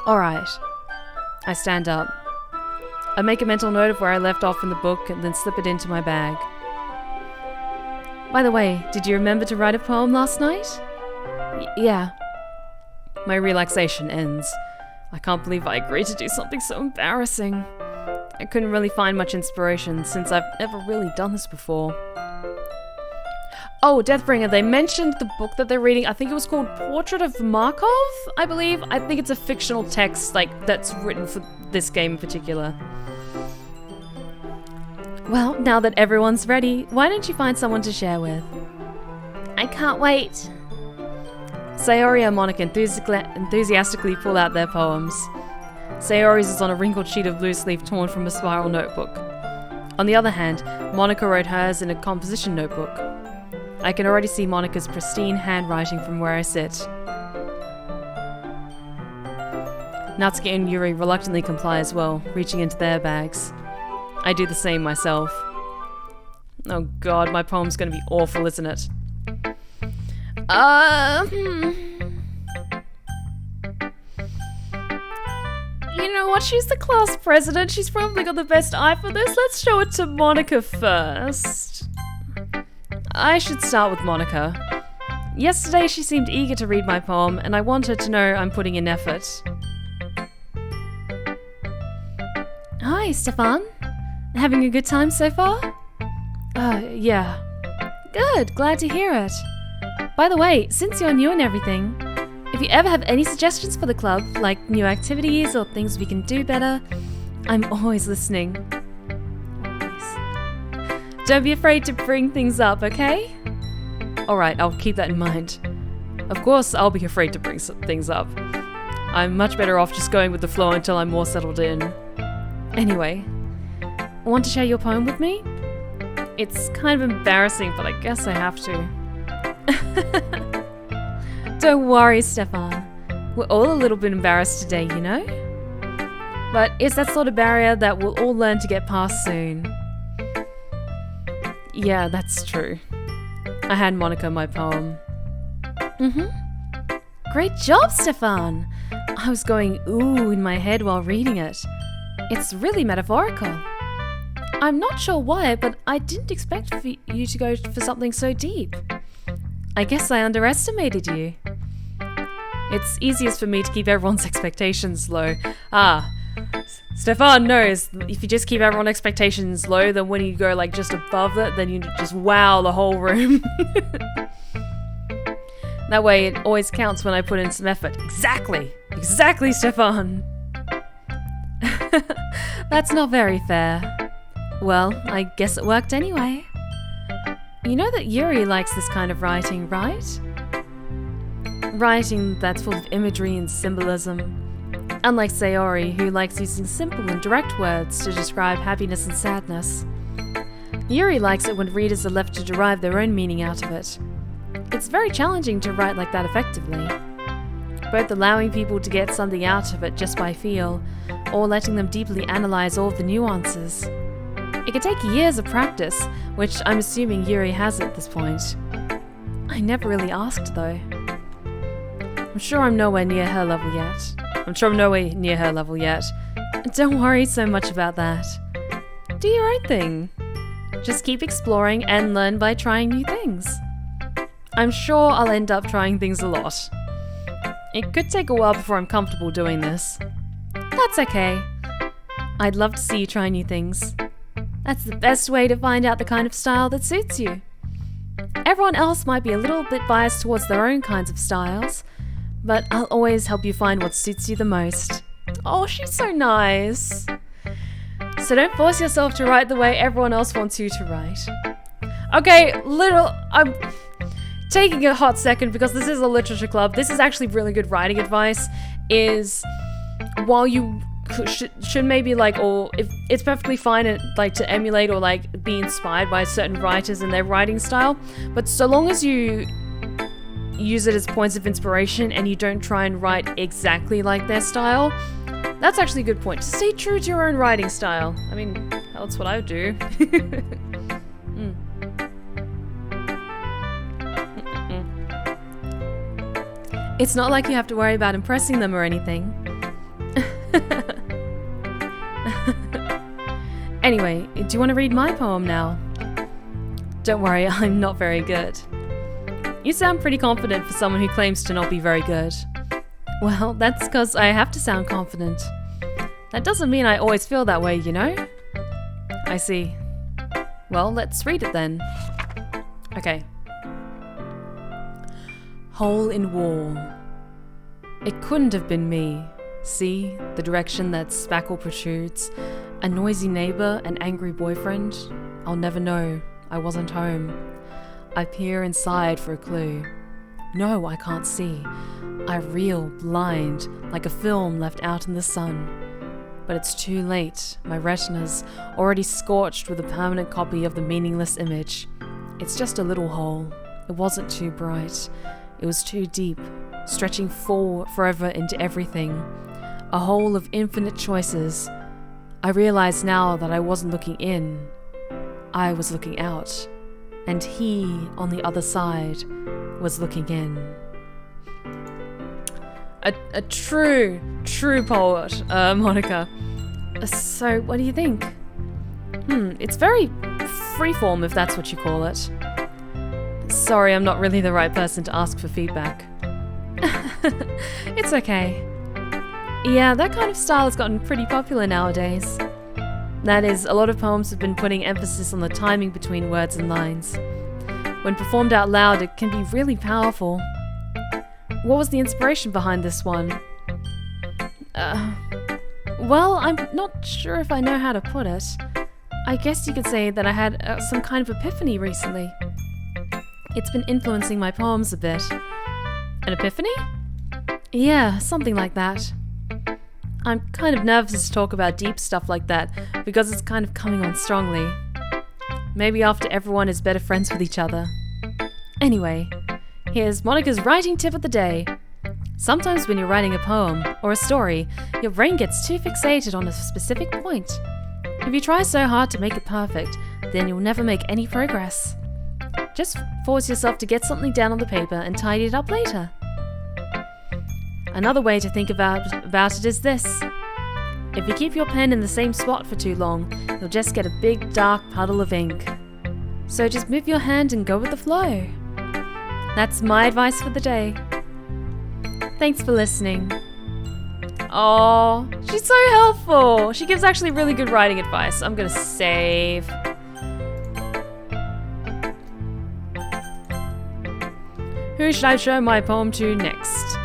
Alright. I stand up. I make a mental note of where I left off in the book and then slip it into my bag. By the way, did you remember to write a poem last night? Yeah. My relaxation ends. I can't believe I agreed to do something so embarrassing. I couldn't really find much inspiration since I've never really done this before. Oh, Deathbringer, they mentioned the book that they're reading. I think it was called Portrait of Markov, I believe. I think it's a fictional text, that's written for this game in particular. Well, now that everyone's ready, why don't you find someone to share with? I can't wait. Sayori and Monica enthusiastically pull out their poems. Sayori's is on a wrinkled sheet of loose leaf torn from a spiral notebook. On the other hand, Monica wrote hers in a composition notebook. I can already see Monica's pristine handwriting from where I sit. Natsuki and Yuri reluctantly comply as well, reaching into their bags. I do the same myself. Oh god, my poem's gonna be awful, isn't it? You know what? She's the class president. She's probably got the best eye for this. Let's show it to Monica first. I should start with Monica. Yesterday she seemed eager to read my poem, and I want her to know I'm putting in effort. Hi, Stefan. Having a good time so far? Yeah. Good, glad to hear it. By the way, since you're new and everything, if you ever have any suggestions for the club, like new activities or things we can do better, I'm always listening. Always. Don't be afraid to bring things up, okay? Alright, I'll keep that in mind. Of course, I'll be afraid to bring some things up. I'm much better off just going with the flow until I'm more settled in. Anyway, want to share your poem with me? It's kind of embarrassing, but I guess I have to. Don't worry, Stefan. We're all a little bit embarrassed today, you know? But it's that sort of barrier that we'll all learn to get past soon. Yeah, that's true. I hand Monica my poem. Great job, Stefan! I was going ooh in my head while reading it. It's really metaphorical. I'm not sure why, but I didn't expect for you to go for something so deep. I guess I underestimated you. It's easiest for me to keep everyone's expectations low. Stefan knows if you just keep everyone's expectations low, then when you go like just above it, then you just wow the whole room. That way it always counts when I put in some effort. Exactly, Stefan. That's not very fair. Well, I guess it worked anyway. You know that Yuri likes this kind of writing, right? Writing that's full of imagery and symbolism. Unlike Sayori, who likes using simple and direct words to describe happiness and sadness. Yuri likes it when readers are left to derive their own meaning out of it. It's very challenging to write like that effectively, both allowing people to get something out of it just by feel, or letting them deeply analyze all of the nuances. It could take years of practice, which I'm assuming Yuri has at this point. I never really asked though. I'm sure I'm nowhere near her level yet. Don't worry so much about that. Do your own thing. Just keep exploring and learn by trying new things. I'm sure I'll end up trying things a lot. It could take a while before I'm comfortable doing this. That's okay. I'd love to see you try new things. That's the best way to find out the kind of style that suits you. Everyone else might be a little bit biased towards their own kinds of styles, but I'll always help you find what suits you the most. Oh, she's so nice. So don't force yourself to write the way everyone else wants you to write. Okay, I'm taking a hot second because this is a literature club. This is actually really good writing advice. Is while you should maybe like, or if it's perfectly fine like to emulate or like be inspired by certain writers and their writing style, but so long as you use it as points of inspiration and you don't try and write exactly like their style, that's actually a good point. To stay true to your own writing style. I mean, that's what I would do. It's not like you have to worry about impressing them or anything. Anyway, do you want to read my poem now? Don't worry, I'm not very good. You sound pretty confident for someone who claims to not be very good. Well, that's because I have to sound confident. That doesn't mean I always feel that way, you know? I see. Well, let's read it then. Okay. Hole in wall. It couldn't have been me. See, the direction that spackle protrudes. A noisy neighbor, an angry boyfriend. I'll never know. I wasn't home. I peer inside for a clue. No, I can't see. I reel, blind, like a film left out in the sun. But it's too late. My retina's already scorched with a permanent copy of the meaningless image. It's just a little hole. It wasn't too bright. It was too deep, stretching forever into everything. A hole of infinite choices. I realize now that I wasn't looking in. I was looking out. And he, on the other side, was looking in. A true poet, Monica. So, what do you think? It's very freeform, if that's what you call it. Sorry, I'm not really the right person to ask for feedback. It's okay. Yeah, that kind of style has gotten pretty popular nowadays. That is, a lot of poems have been putting emphasis on the timing between words and lines. When performed out loud, it can be really powerful. What was the inspiration behind this one? Well, I'm not sure if I know how to put it. I guess you could say that I had some kind of epiphany recently. It's been influencing my poems a bit. An epiphany? Yeah, something like that. I'm kind of nervous to talk about deep stuff like that because it's kind of coming on strongly. Maybe after everyone is better friends with each other. Anyway, here's Monica's writing tip of the day. Sometimes when you're writing a poem or a story, your brain gets too fixated on a specific point. If you try so hard to make it perfect, then you'll never make any progress. Just force yourself to get something down on the paper and tidy it up later. Another way to think about it is this. If you keep your pen in the same spot for too long, you'll just get a big dark puddle of ink. So just move your hand and go with the flow. That's my advice for the day. Thanks for listening. Oh, She's so helpful. She gives actually really good writing advice. I'm gonna save. Who should I show my poem to next?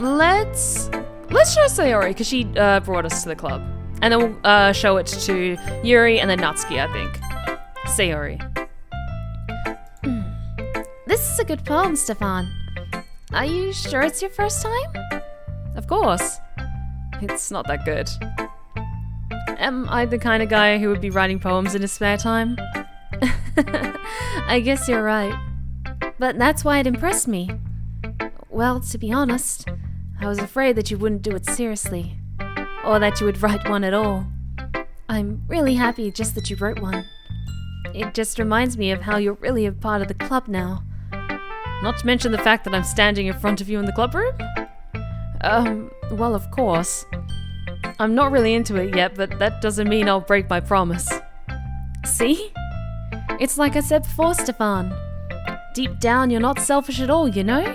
Let's show Sayori, because she brought us to the club. And then we'll show it to Yuri and then Natsuki, I think. Sayori. This is a good poem, Stefan. Are you sure it's your first time? Of course. It's not that good. Am I the kind of guy who would be writing poems in his spare time? I guess you're right. But that's why it impressed me. Well, to be honest, I was afraid that you wouldn't do it seriously. Or that you would write one at all. I'm really happy just that you wrote one. It just reminds me of how you're really a part of the club now. Not to mention the fact that I'm standing in front of you in the club room? Well, of course. I'm not really into it yet, but that doesn't mean I'll break my promise. See? It's like I said before, Stefan. Deep down, you're not selfish at all, you know?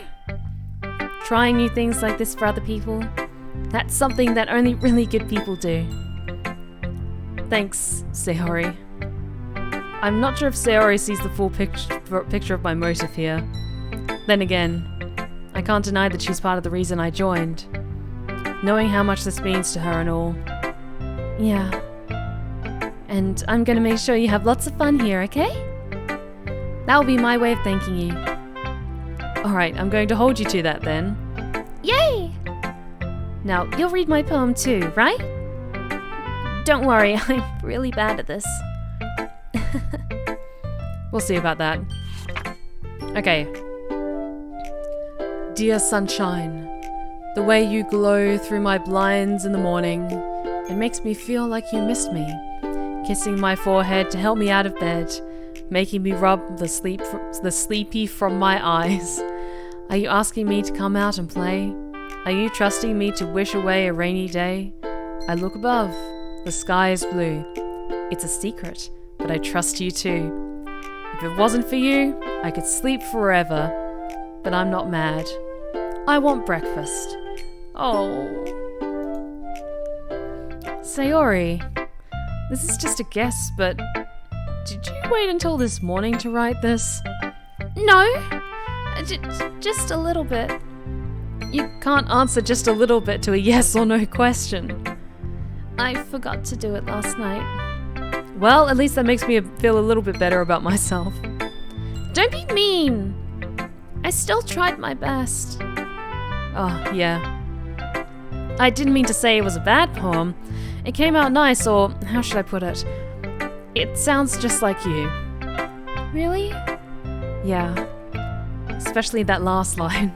Trying new things like this for other people, that's something that only really good people do. Thanks, Sayori. I'm not sure if Sayori sees the full picture of my motive here. Then again, I can't deny that she's part of the reason I joined. Knowing how much this means to her and all. Yeah. And I'm gonna make sure you have lots of fun here, okay? That'll be my way of thanking you. Alright, I'm going to hold you to that then. Yay! Now, you'll read my poem too, right? Don't worry, I'm really bad at this. We'll see about that. Okay. Dear sunshine, the way you glow through my blinds in the morning, it makes me feel like you missed me. Kissing my forehead to help me out of bed, making me rub the sleepy from my eyes. Are you asking me to come out and play? Are you trusting me to wish away a rainy day? I look above. The sky is blue. It's a secret, but I trust you too. If it wasn't for you, I could sleep forever. But I'm not mad. I want breakfast. Oh. Sayori, this is just a guess, but did you wait until this morning to write this? No, just a little bit. You can't answer just a little bit to a yes or no question. I forgot to do it last night. Well, at least that makes me feel a little bit better about myself. Don't be mean. I still tried my best. Oh, yeah. I didn't mean to say it was a bad poem. It came out nice, or how should I put it? It sounds just like you. Really? Yeah. Especially that last line.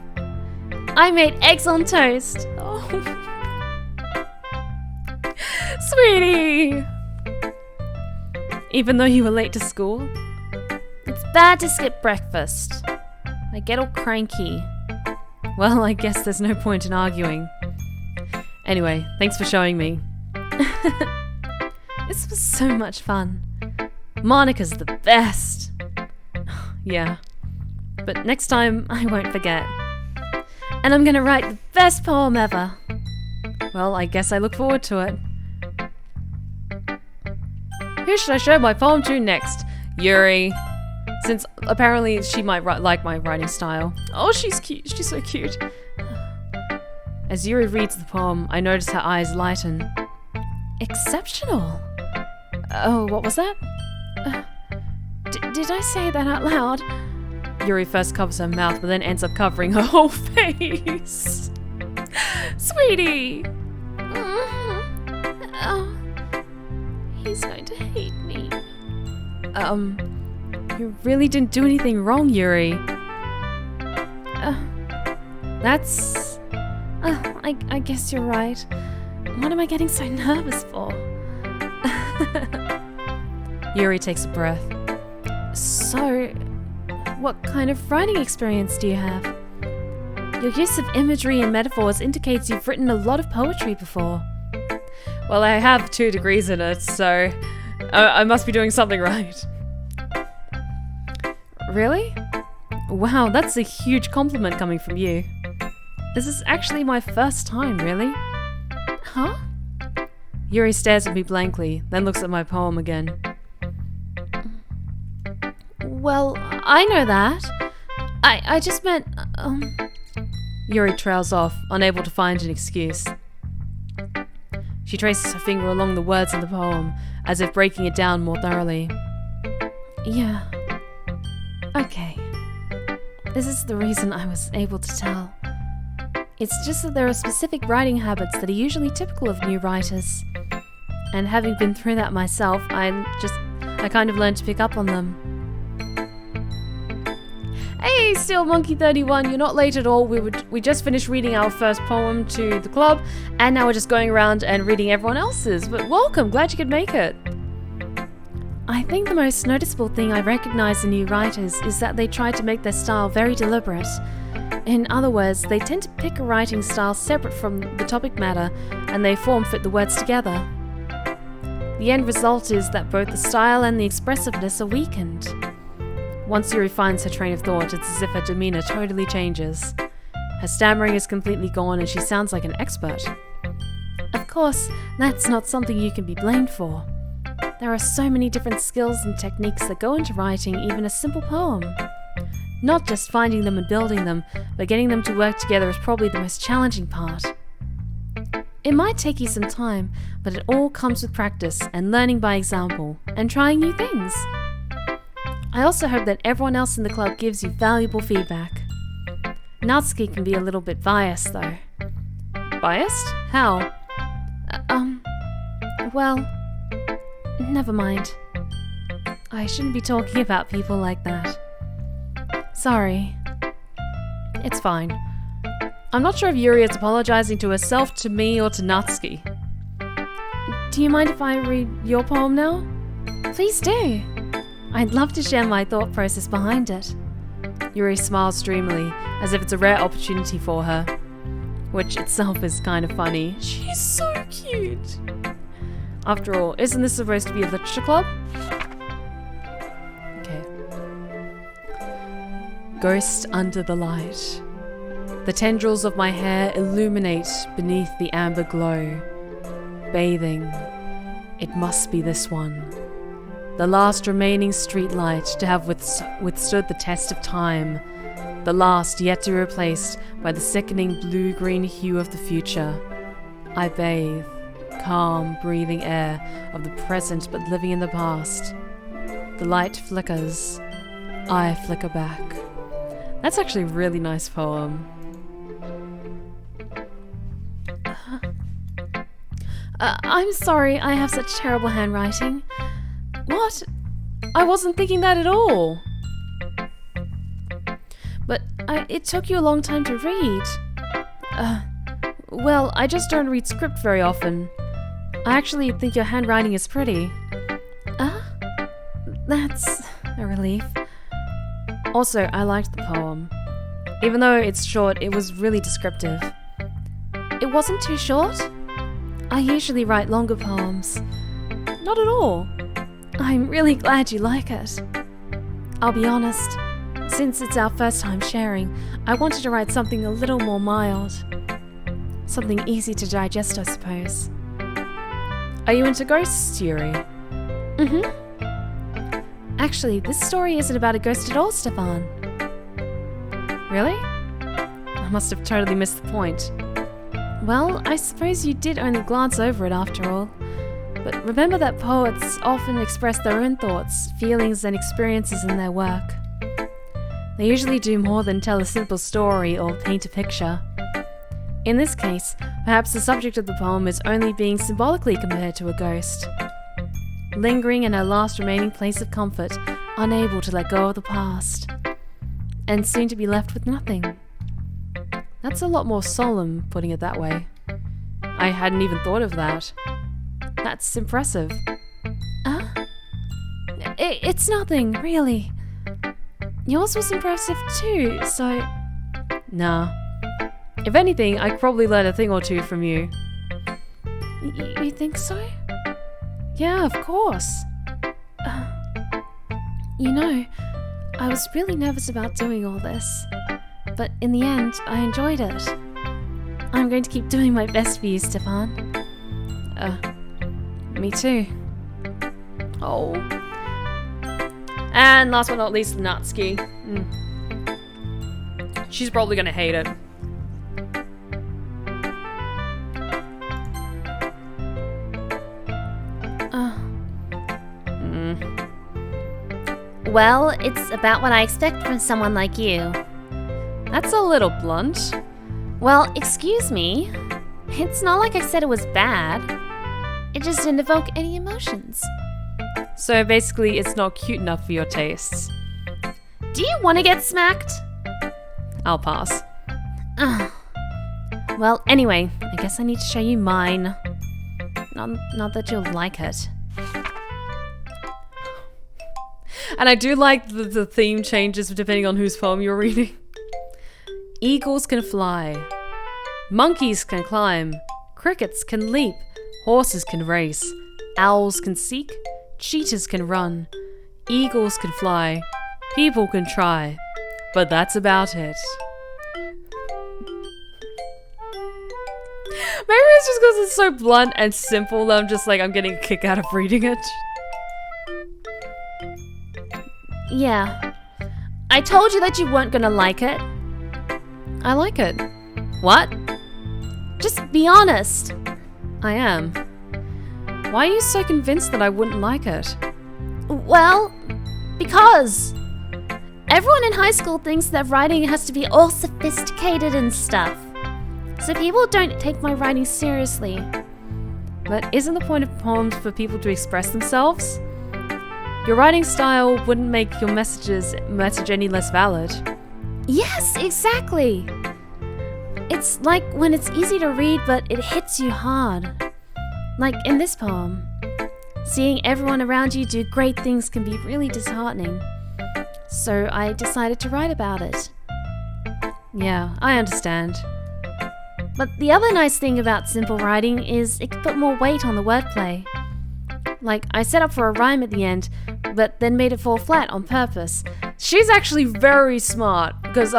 I made eggs on toast. Oh. Sweetie! Even though you were late to school? It's bad to skip breakfast. I get all cranky. Well, I guess there's no point in arguing. Anyway, thanks for showing me. This was so much fun. Monica's the best. Yeah. But next time, I won't forget. And I'm gonna write the best poem ever. Well, I guess I look forward to it. Who should I show my poem to next? Yuri. Since apparently she might like my writing style. Oh, she's cute. She's so cute. As Yuri reads the poem, I notice her eyes lighten. Exceptional. Oh, what was that? Did I say that out loud? Yuri first covers her mouth, but then ends up covering her whole face. Sweetie! Oh, he's going to hate me. You really didn't do anything wrong, Yuri. That's... I guess you're right. What am I getting so nervous for? Yuri takes a breath. So, what kind of writing experience do you have? Your use of imagery and metaphors indicates you've written a lot of poetry before. Well, I have 2 degrees in it, so I must be doing something right. Really? Wow, that's a huge compliment coming from you. This is actually my first time, really. Huh? Yuri stares at me blankly, then looks at my poem again. Well, I know that. I just meant, Yuri trails off, unable to find an excuse. She traces her finger along the words in the poem, as if breaking it down more thoroughly. Yeah. Okay. This is the reason I was able to tell. It's just that there are specific writing habits that are usually typical of new writers. And having been through that myself, I kind of learned to pick up on them. Hey, Steel Monkey 31, you're not late at all. We just finished reading our first poem to the club, and now we're just going around and reading everyone else's. But welcome, glad you could make it. I think the most noticeable thing I recognize in new writers is that they try to make their style very deliberate. In other words, they tend to pick a writing style separate from the topic matter, and they form-fit the words together. The end result is that both the style and the expressiveness are weakened. Once Yuri finds her train of thought, it's as if her demeanor totally changes. Her stammering is completely gone and she sounds like an expert. Of course, that's not something you can be blamed for. There are so many different skills and techniques that go into writing even a simple poem. Not just finding them and building them, but getting them to work together is probably the most challenging part. It might take you some time, but it all comes with practice and learning by example, and trying new things. I also hope that everyone else in the club gives you valuable feedback. Natsuki can be a little bit biased, though. Biased? How? Well, never mind. I shouldn't be talking about people like that. Sorry. It's fine. I'm not sure if Yuri is apologizing to herself, to me, or to Natsuki. Do you mind if I read your poem now? Please do. I'd love to share my thought process behind it. Yuri smiles dreamily, as if it's a rare opportunity for her. Which itself is kind of funny. She's so cute! After all, isn't this supposed to be a literature club? Okay. Ghost under the light. The tendrils of my hair illuminate beneath the amber glow. Bathing. It must be this one. The last remaining streetlight to have withstood the test of time. The last yet to be replaced by the sickening blue-green hue of the future. I bathe, calm, breathing air of the present but living in the past. The light flickers. I flicker back. That's actually a really nice poem. I'm sorry I have such terrible handwriting. What? I wasn't thinking that at all. But it took you a long time to read. Well, I just don't read script very often. I actually think your handwriting is pretty. That's a relief. Also, I liked the poem. Even though it's short, it was really descriptive. It wasn't too short? I usually write longer poems. Not at all. I'm really glad you like it. I'll be honest, since it's our first time sharing, I wanted to write something a little more mild. Something easy to digest, I suppose. Are you into ghosts, Yuri? Mm-hmm. Actually, this story isn't about a ghost at all, Stefan. Really? I must have totally missed the point. Well, I suppose you did only glance over it after all. But remember that poets often express their own thoughts, feelings, and experiences in their work. They usually do more than tell a simple story or paint a picture. In this case, perhaps the subject of the poem is only being symbolically compared to a ghost. Lingering in her last remaining place of comfort, unable to let go of the past. And soon to be left with nothing. That's a lot more solemn, putting it that way. I hadn't even thought of that. That's impressive. It's nothing, really. Yours was impressive too, so... Nah. If anything, I could probably learn a thing or two from you. You think so? Yeah, of course. You know, I was really nervous about doing all this. But in the end, I enjoyed it. I'm going to keep doing my best for you, Stefan. Me too. Oh. And last but not least, Natsuki. She's probably gonna hate it. Well, it's about what I expect from someone like you. That's a little blunt. Well, excuse me. It's not like I said it was bad. It just didn't evoke any emotions. So basically, it's not cute enough for your tastes. Do you want to get smacked? I'll pass. Well, anyway, I guess I need to show you mine. Not that you'll like it. And I do like the theme changes depending on whose poem you're reading. Eagles can fly. Monkeys can climb. Crickets can leap. Horses can race. Owls can seek. Cheetahs can run. Eagles can fly. People can try. But that's about it. Maybe it's just because it's so blunt and simple that I'm just like, I'm getting a kick out of reading it. Yeah. I told you that you weren't gonna like it. I like it. What? Just be honest. I am. Why are you so convinced that I wouldn't like it? Well, because everyone in high school thinks that writing has to be all sophisticated and stuff. So people don't take my writing seriously. But isn't the point of poems for people to express themselves? Your writing style wouldn't make your message any less valid. Yes, exactly. It's like when it's easy to read, but it hits you hard. Like in this poem. Seeing everyone around you do great things can be really disheartening. So I decided to write about it. Yeah, I understand. But the other nice thing about simple writing is it can put more weight on the wordplay. Like, I set up for a rhyme at the end, but then made it fall flat on purpose. She's actually very smart, because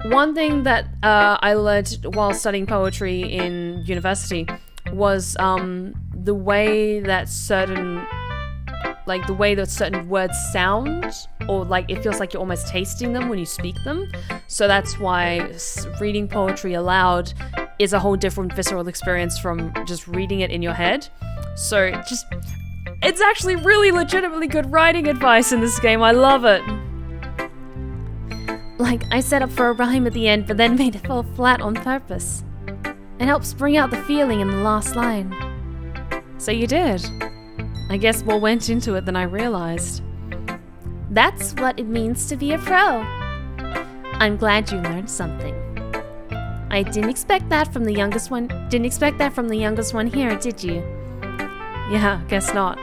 one thing that I learned while studying poetry in university was the way that certain words sound, or like it feels like you're almost tasting them when you speak them. So that's why reading poetry aloud is a whole different visceral experience from just reading it in your head. So it's actually really legitimately good writing advice in this game. I love it. Like, I set up for a rhyme at the end, but then made it fall flat on purpose. It helps bring out the feeling in the last line. So you did. I guess more went into it than I realized. That's what it means to be a pro. I'm glad you learned something. I didn't expect that from the youngest one. Didn't expect that from the youngest one here, did you? Yeah, guess not.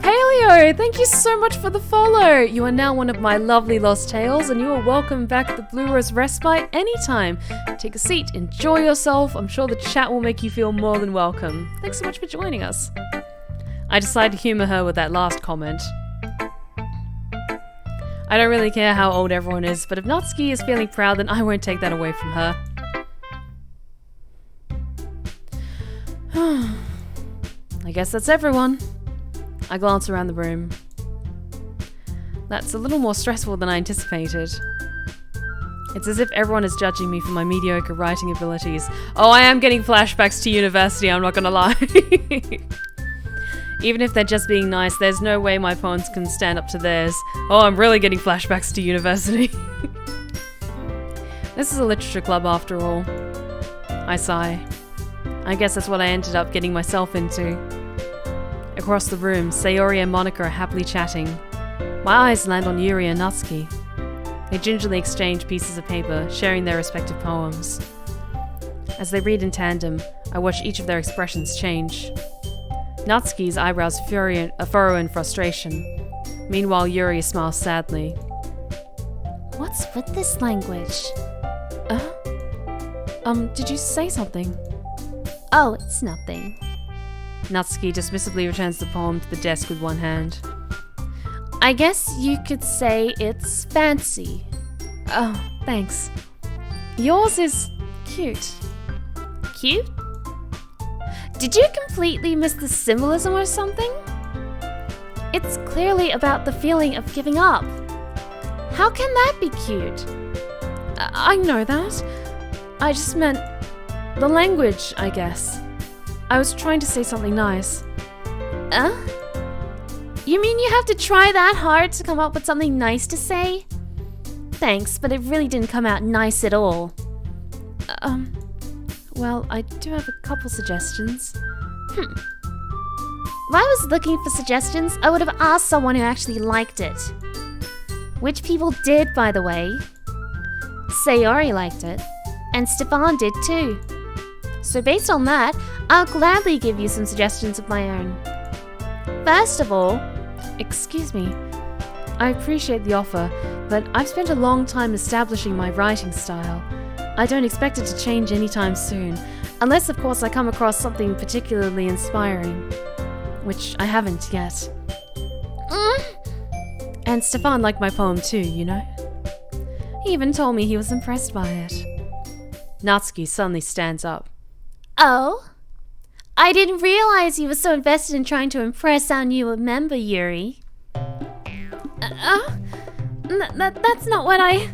Paleo, thank you so much for the follow. You are now one of my lovely lost tales, and you are welcome back at the Blue Rose Respite anytime. Take a seat, enjoy yourself. I'm sure the chat will make you feel more than welcome. Thanks so much for joining us. I decided to humor her with that last comment. I don't really care how old everyone is, but if Natsuki is feeling proud, then I won't take that away from her. I guess that's everyone. I glance around the room. That's a little more stressful than I anticipated. It's as if everyone is judging me for my mediocre writing abilities. Oh, I am getting flashbacks to university, I'm not gonna lie. Even if they're just being nice, there's no way my poems can stand up to theirs. Oh, I'm really getting flashbacks to university. This is a literature club after all. I sigh. I guess that's what I ended up getting myself into. Across the room, Sayori and Monica are happily chatting. My eyes land on Yuri and Natsuki. They gingerly exchange pieces of paper, sharing their respective poems. As they read in tandem, I watch each of their expressions change. Natsuki's eyebrows furrow in frustration. Meanwhile, Yuri smiles sadly. What's with this language? Did you say something? Oh, it's nothing. Natsuki dismissively returns the poem to the desk with one hand. I guess you could say it's fancy. Oh, thanks. Yours is cute. Cute? Did you completely miss the symbolism or something? It's clearly about the feeling of giving up. How can that be cute? I know that. I just meant the language, I guess. I was trying to say something nice. You mean you have to try that hard to come up with something nice to say? Thanks, but it really didn't come out nice at all. Well, I do have a couple suggestions. If I was looking for suggestions, I would have asked someone who actually liked it. Which people did, by the way. Sayori liked it, and Stefan did too. So based on that, I'll gladly give you some suggestions of my own. First of all, excuse me. I appreciate the offer, but I've spent a long time establishing my writing style. I don't expect it to change anytime soon, unless of course I come across something particularly inspiring, which I haven't yet. And Stefan liked my poem too, you know? He even told me he was impressed by it. Natsuki suddenly stands up. Oh? I didn't realize you were so invested in trying to impress our new member, Yuri. That's not what I...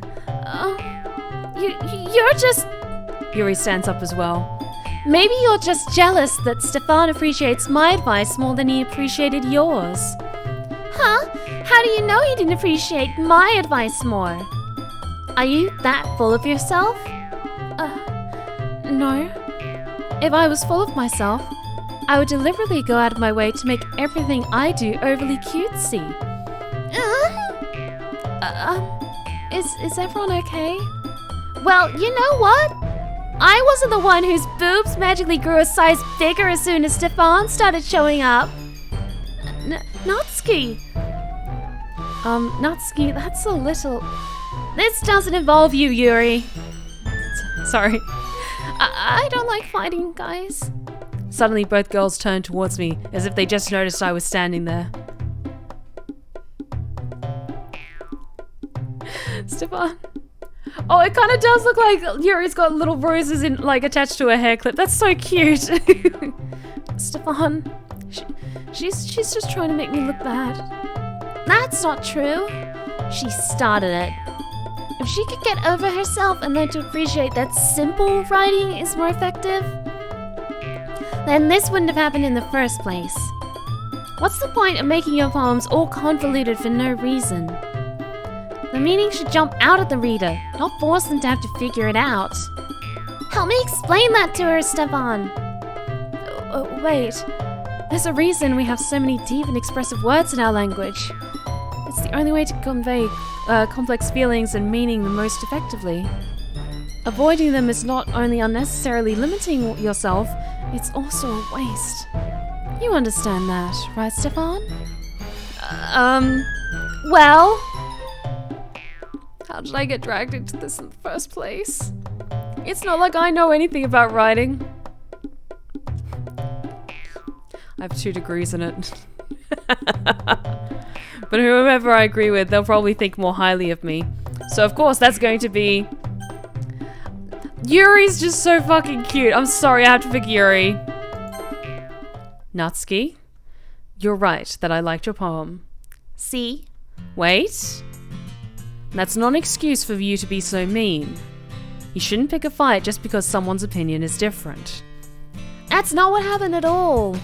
You're just... Yuri stands up as well. Maybe you're just jealous that Stefan appreciates my advice more than he appreciated yours. Huh? How do you know he didn't appreciate my advice more? Are you that full of yourself? No. If I was full of myself, I would deliberately go out of my way to make everything I do overly cutesy. Is everyone okay? Well, you know what? I wasn't the one whose boobs magically grew a size bigger as soon as Stefan started showing up. Natsuki! Natsuki, that's a little... This doesn't involve you, Yuri. Sorry. I don't like fighting, guys. Suddenly, both girls turned towards me, as if they just noticed I was standing there. Stefan. Oh, it kind of does look like Yuri's got little roses in, like, attached to her hair clip. That's so cute. Stefan, she's just trying to make me look bad. That's not true. She started it. If she could get over herself and learn to appreciate that simple writing is more effective, then this wouldn't have happened in the first place. What's the point of making your poems all convoluted for no reason? The meaning should jump out at the reader, not force them to have to figure it out. Help me explain that to her, Stefan. Wait. There's a reason we have so many deep and expressive words in our language. It's the only way to convey complex feelings and meaning the most effectively. Avoiding them is not only unnecessarily limiting yourself, it's also a waste. You understand that, right, Stefan? Well... How did I get dragged into this in the first place? It's not like I know anything about writing. I have 2 degrees in it. But whoever I agree with, they'll probably think more highly of me. So of course that's going to be... Yuri's just so fucking cute. I'm sorry, I have to pick Yuri. Natsuki, you're right that I liked your poem. See? Wait. That's not an excuse for you to be so mean. You shouldn't pick a fight just because someone's opinion is different. That's not what happened at all.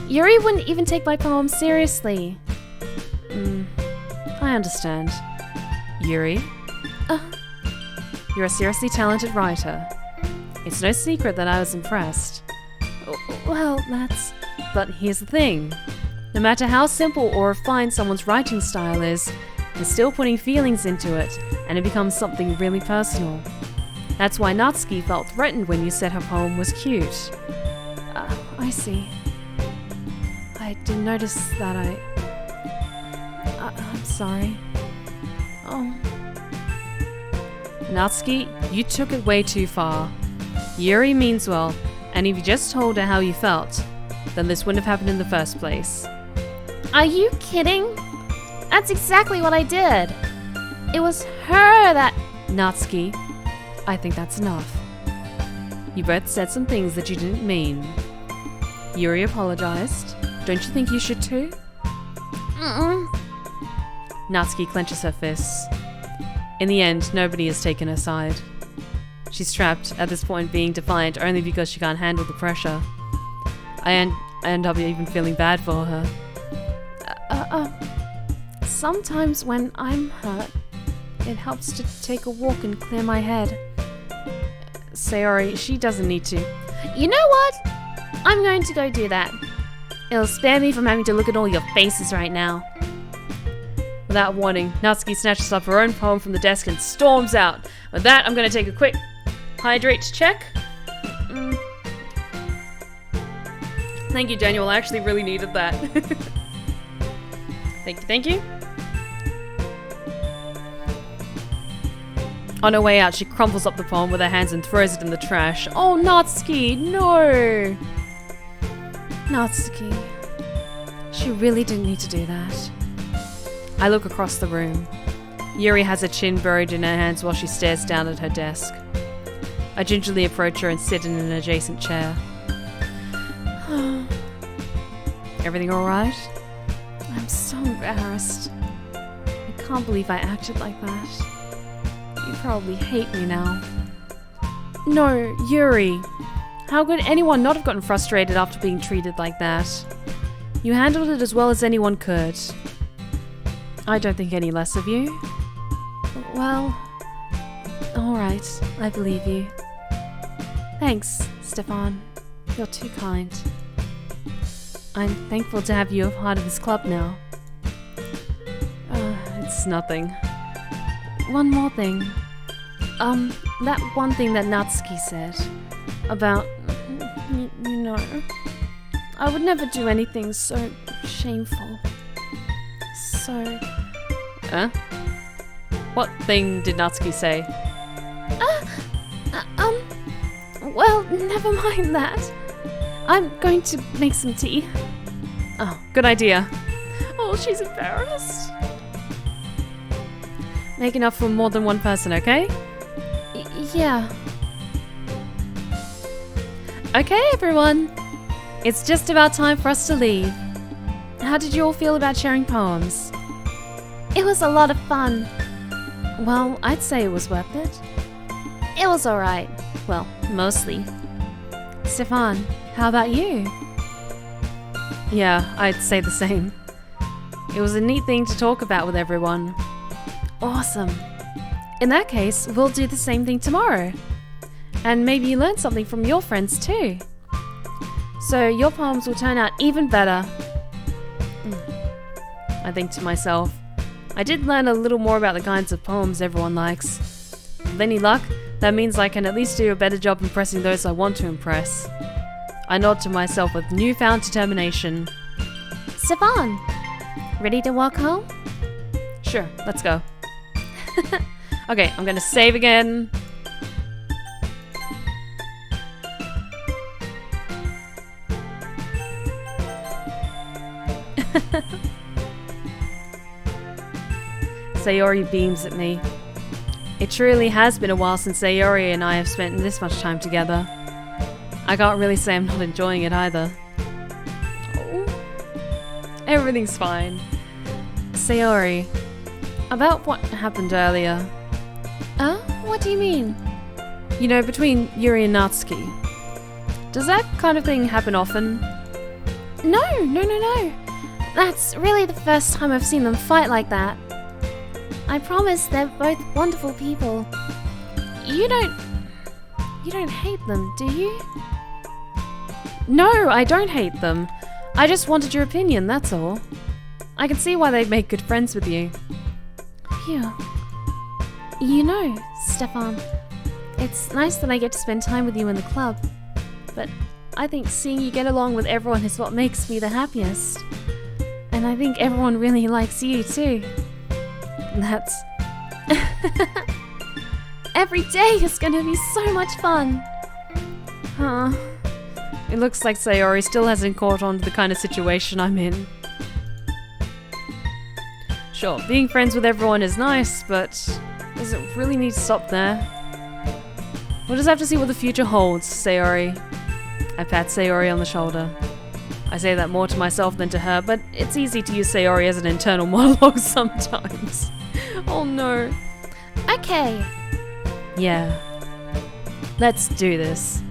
Yuri wouldn't even take my poem seriously. I understand. Yuri? You're a seriously talented writer. It's no secret that I was impressed. Well, that's... But here's the thing. No matter how simple or refined someone's writing style is, you're still putting feelings into it, and it becomes something really personal. That's why Natsuki felt threatened when you said her poem was cute. I see. I didn't notice that I'm sorry. Oh. Natsuki, you took it way too far. Yuri means well, and if you just told her how you felt, then this wouldn't have happened in the first place. Are you kidding? That's exactly what I did. It was her that... Natsuki, I think that's enough. You both said some things that you didn't mean. Yuri apologized. Don't you think you should too? Natsuki clenches her fists. In the end, nobody has taken her side. She's trapped, at this point being defiant only because she can't handle the pressure. I end up even feeling bad for her. Sometimes when I'm hurt, it helps to take a walk and clear my head. Sayori, she doesn't need to. You know what? I'm going to go do that. It'll spare me from having to look at all your faces right now. Without warning, Natsuki snatches up her own poem from the desk and storms out. With that, I'm going to take a quick hydrate check. Thank you, Daniel. I actually really needed that. Thank you. On her way out, she crumples up the poem with her hands and throws it in the trash. Oh, Natsuki, no! Natsuki, she really didn't need to do that. I look across the room. Yuri has her chin buried in her hands while she stares down at her desk. I gingerly approach her and sit in an adjacent chair. Everything alright? I'm so embarrassed. I can't believe I acted like that. You probably hate me now. No, Yuri. How could anyone not have gotten frustrated after being treated like that? You handled it as well as anyone could. I don't think any less of you. Well, alright, I believe you. Thanks, Stefan. You're too kind. I'm thankful to have you a part of this club now. It's nothing. One more thing. That one thing that Natsuki said about, you know, I would never do anything so shameful. So... What thing did Natsuki say? Well, never mind that. I'm going to make some tea. Oh, good idea. Oh, she's embarrassed. Make enough for more than one person, okay? Yeah. Okay, everyone. It's just about time for us to leave. How did you all feel about sharing poems? It was a lot of fun. Well, I'd say it was worth it. It was alright. Well, mostly. Stefan, how about you? Yeah, I'd say the same. It was a neat thing to talk about with everyone. Awesome. In that case, we'll do the same thing tomorrow. And maybe you learn something from your friends too. So your poems will turn out even better. I think to myself, I did learn a little more about the kinds of poems everyone likes. With any luck, that means I can at least do a better job impressing those I want to impress. I nod to myself with newfound determination. Stefan, ready to walk home? Sure, let's go. Okay, I'm gonna save again. Sayori beams at me. It truly has been a while since Sayori and I have spent this much time together. I can't really say I'm not enjoying it either. Oh, everything's fine. Sayori, about what happened earlier. What do you mean? You know, between Yuri and Natsuki. Does that kind of thing happen often? No. That's really the first time I've seen them fight like that. I promise they're both wonderful people. You don't hate them, do you? No, I don't hate them. I just wanted your opinion, that's all. I can see why they'd make good friends with you. Phew. You know, Stefan, it's nice that I get to spend time with you in the club, but I think seeing you get along with everyone is what makes me the happiest. And I think everyone really likes you too. That's... Every day is gonna be so much fun. Huh. It looks like Sayori still hasn't caught on to the kind of situation I'm in. Sure, being friends with everyone is nice, but does it really need to stop there? We'll just have to see what the future holds, Sayori. I pat Sayori on the shoulder. I say that more to myself than to her, but it's easy to use Sayori as an internal monologue sometimes. Oh no. Okay. Yeah. Let's do this.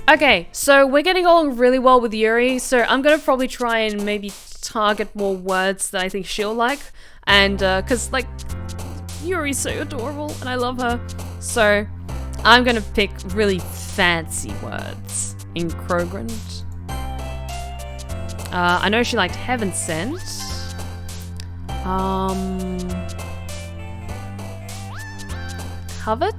Okay, so we're getting along really well with Yuri, so I'm gonna probably try and maybe target more words that I think she'll like. And, cause like, Yuri's so adorable and I love her. So, I'm gonna pick really fancy words. Incrogrant. I know she liked Heaven Sent. Covet.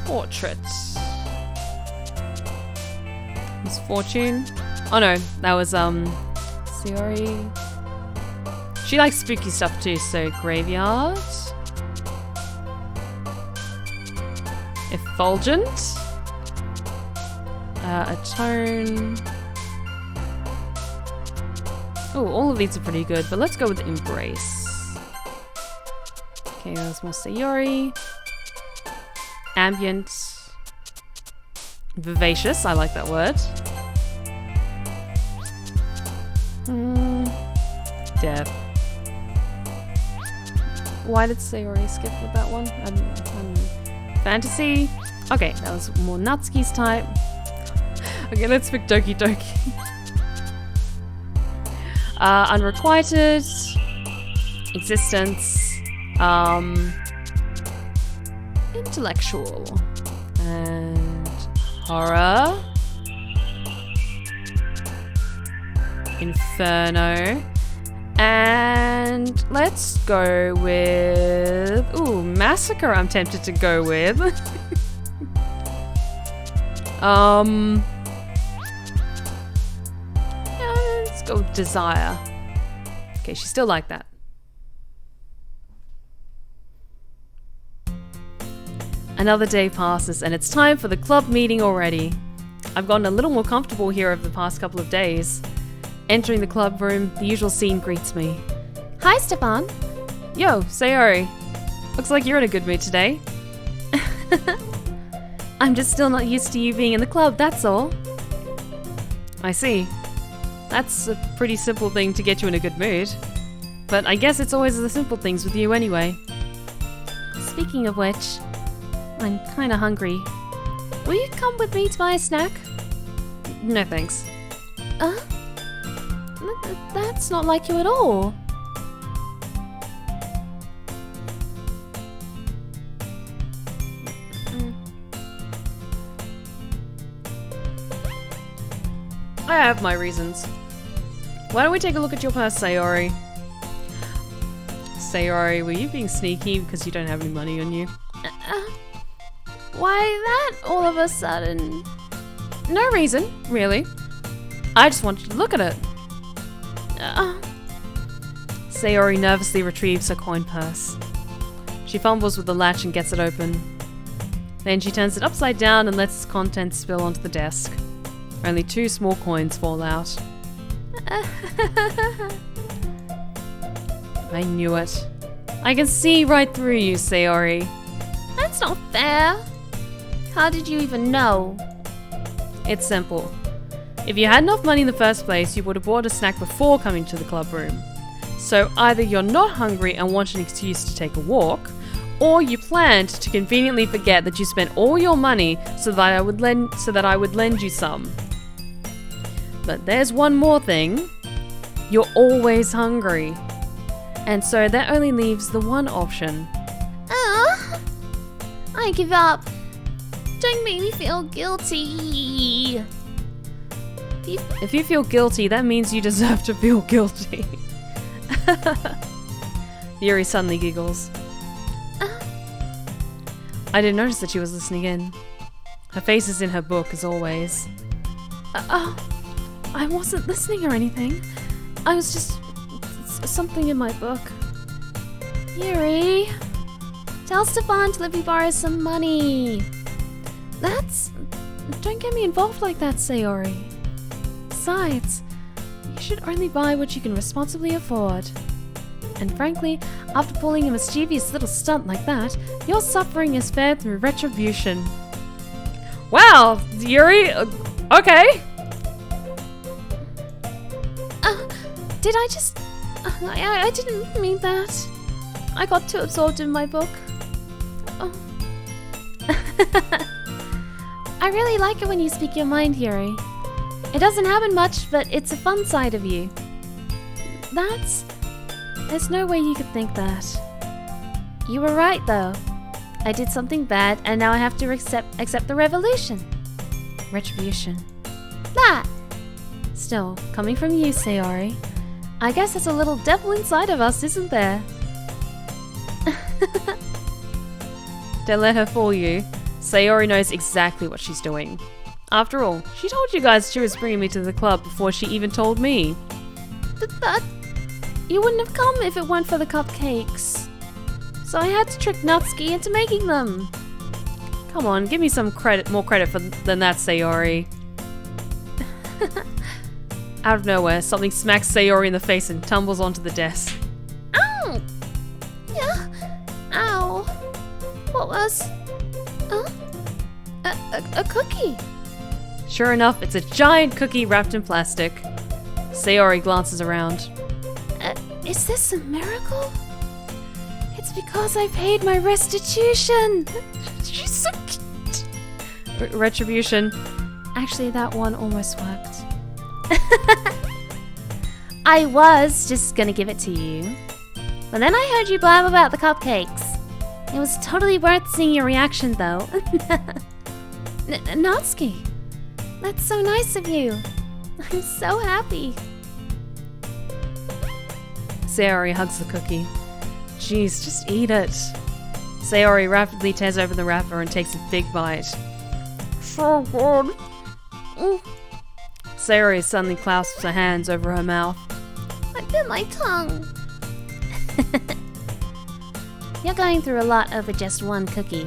Portrait. Misfortune. Oh no, that was Sayori. She likes spooky stuff too, so graveyard. Effulgent. Atone. Oh, all of these are pretty good, but let's go with embrace. Okay, there's more Sayori. Ambient. Vivacious, I like that word. Death. Why did Sayori skip with that one? Fantasy. Okay, that was more Natsuki's type. Okay, let's pick Doki Doki. Unrequited. Existence. Intellectual. And horror. Inferno. And let's go with... Ooh, Massacre I'm tempted to go with. Yeah, let's go with Desire. Okay, she's still like that. Another day passes and it's time for the club meeting already. I've gotten a little more comfortable here over the past couple of days. Entering the club room, the usual scene greets me. Hi, Stefan. Yo, Sayori. Looks like you're in a good mood today. I'm just still not used to you being in the club, that's all. I see. That's a pretty simple thing to get you in a good mood. But I guess it's always the simple things with you anyway. Speaking of which, I'm kinda hungry. Will you come with me to buy a snack? No thanks. That's not like you at all. I have my reasons. Why don't we take a look at your purse, Sayori? Sayori, were you being sneaky because you don't have any money on you? Why that all of a sudden? No reason, really. I just wanted to look at it. Sayori nervously retrieves her coin purse. She fumbles with the latch and gets it open. Then she turns it upside down and lets its contents spill onto the desk. Only 2 small coins fall out. I knew it. I can see right through you, Sayori. That's not fair. How did you even know? It's simple. If you had enough money in the first place, you would have bought a snack before coming to the club room. So either you're not hungry and want an excuse to take a walk, or you planned to conveniently forget that you spent all your money so that I would lend you some. But there's one more thing. You're always hungry. And so that only leaves the one option. I give up. Don't make me feel guilty. If you feel guilty, that means you deserve to feel guilty. Yuri suddenly giggles. I didn't notice that she was listening in. Her face is in her book, as always. I wasn't listening or anything. I was just... something in my book. Yuri, tell Stefan to let me borrow some money. Don't get me involved like that, Sayori. Besides, you should only buy what you can responsibly afford. And frankly, after pulling a mischievous little stunt like that, your suffering is fair through retribution. Wow, Yuri, okay. Did I just... I didn't mean that. I got too absorbed in my book. Oh. I really like it when you speak your mind, Yuri. It doesn't happen much, but it's a fun side of you. There's no way you could think that. You were right, though. I did something bad, and now I have to accept the revolution. Retribution. That! Still, coming from you, Sayori, I guess there's a little devil inside of us, isn't there? Don't let her fool you. Sayori knows exactly what she's doing. After all, she told you guys she was bringing me to the club before she even told me. But you wouldn't have come if it weren't for the cupcakes. So I had to trick Natsuki into making them. Come on, give me some credit, more credit than that, Sayori. Out of nowhere, something smacks Sayori in the face and tumbles onto the desk. Ow! Yeah. Ow. What was... A cookie. Sure enough, it's a giant cookie wrapped in plastic. Sayori glances around. Is this a miracle? It's because I paid my restitution. She's so cute. Retribution. Actually, that one almost worked. I was just gonna give it to you. But then I heard you blab about the cupcakes. It was totally worth seeing your reaction, though. Natsuki, that's so nice of you. I'm so happy. Sayori hugs the cookie. Jeez, just eat it. Sayori rapidly tears open the wrapper and takes a big bite. So good. Sayori suddenly clasps her hands over her mouth. I bit my tongue. You're going through a lot over just one cookie.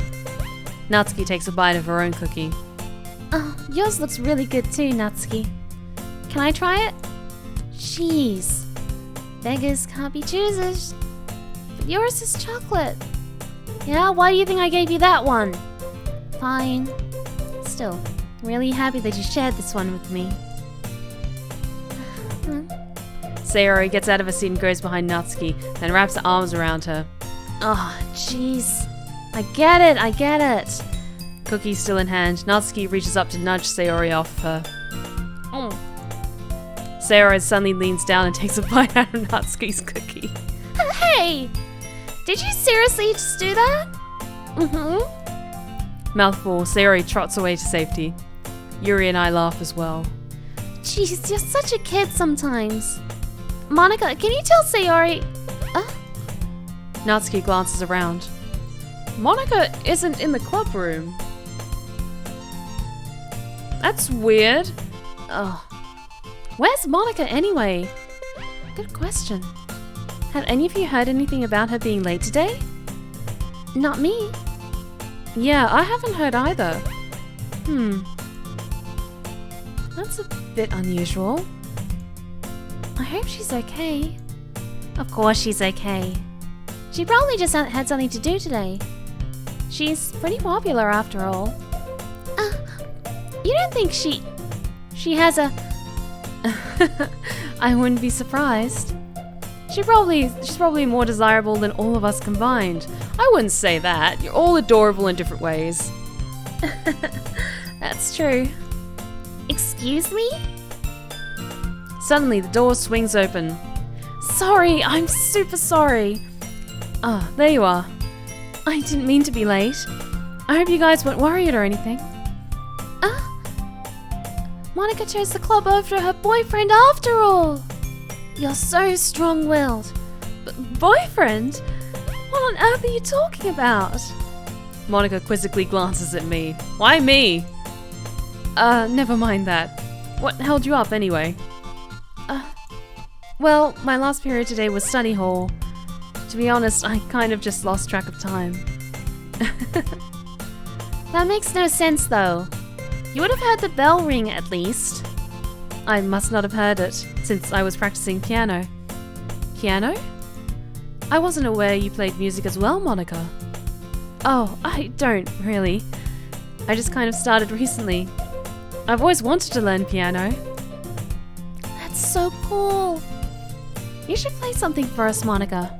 Natsuki takes a bite of her own cookie. Oh, yours looks really good too, Natsuki. Can I try it? Jeez. Beggars can't be choosers. But yours is chocolate. Yeah, why do you think I gave you that one? Fine. Still, really happy that you shared this one with me. Sayori gets out of her seat and goes behind Natsuki, then wraps her arms around her. Oh, jeez. I get it. Cookie still in hand, Natsuki reaches up to nudge Sayori off of her. Sayori suddenly leans down and takes a bite out of Natsuki's cookie. Hey! Did you seriously just do that? Mouthful, Sayori trots away to safety. Yuri and I laugh as well. Jeez, you're such a kid sometimes. Monica, can you tell Sayori... Natsuki glances around. Monica isn't in the club room. That's weird. Oh. Where's Monica anyway? Good question. Have any of you heard anything about her being late today? Not me. Yeah, I haven't heard either. That's a bit unusual. I hope she's okay. Of course she's okay. She probably just had something to do today. She's pretty popular after all. You don't think she has a... I wouldn't be surprised. She's probably more desirable than all of us combined. I wouldn't say that. You're all adorable in different ways. That's true. Excuse me? Suddenly, the door swings open. Sorry, I'm super sorry. Ah, there you are. I didn't mean to be late. I hope you guys weren't worried or anything. Monica chose the club over her boyfriend after all. You're so strong-willed. Boyfriend? What on earth are you talking about? Monica quizzically glances at me. Why me? Never mind that. What held you up anyway? Well, my last period today was study hall. To be honest, I kind of just lost track of time. That makes no sense, though. You would have heard the bell ring, at least. I must not have heard it, since I was practicing piano. Piano? I wasn't aware you played music as well, Monica. Oh, I don't, really. I just kind of started recently. I've always wanted to learn piano. That's so cool. You should play something for us, Monica.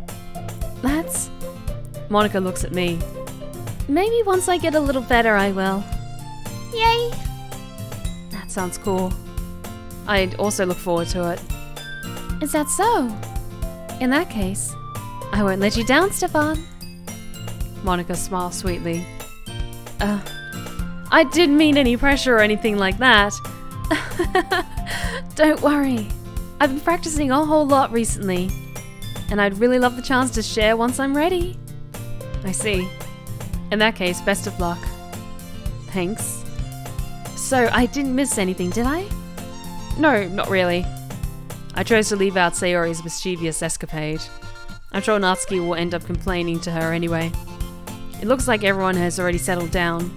Monica looks at me. Maybe once I get a little better, I will. Yay! That sounds cool. I'd also look forward to it. Is that so? In that case, I won't let you down, Stefan. Monica smiles sweetly. I didn't mean any pressure or anything like that. Don't worry. I've been practicing a whole lot recently, and I'd really love the chance to share once I'm ready. I see. In that case, best of luck. Thanks. So, I didn't miss anything, did I? No, not really. I chose to leave out Sayori's mischievous escapade. I'm sure Natsuki will end up complaining to her anyway. It looks like everyone has already settled down.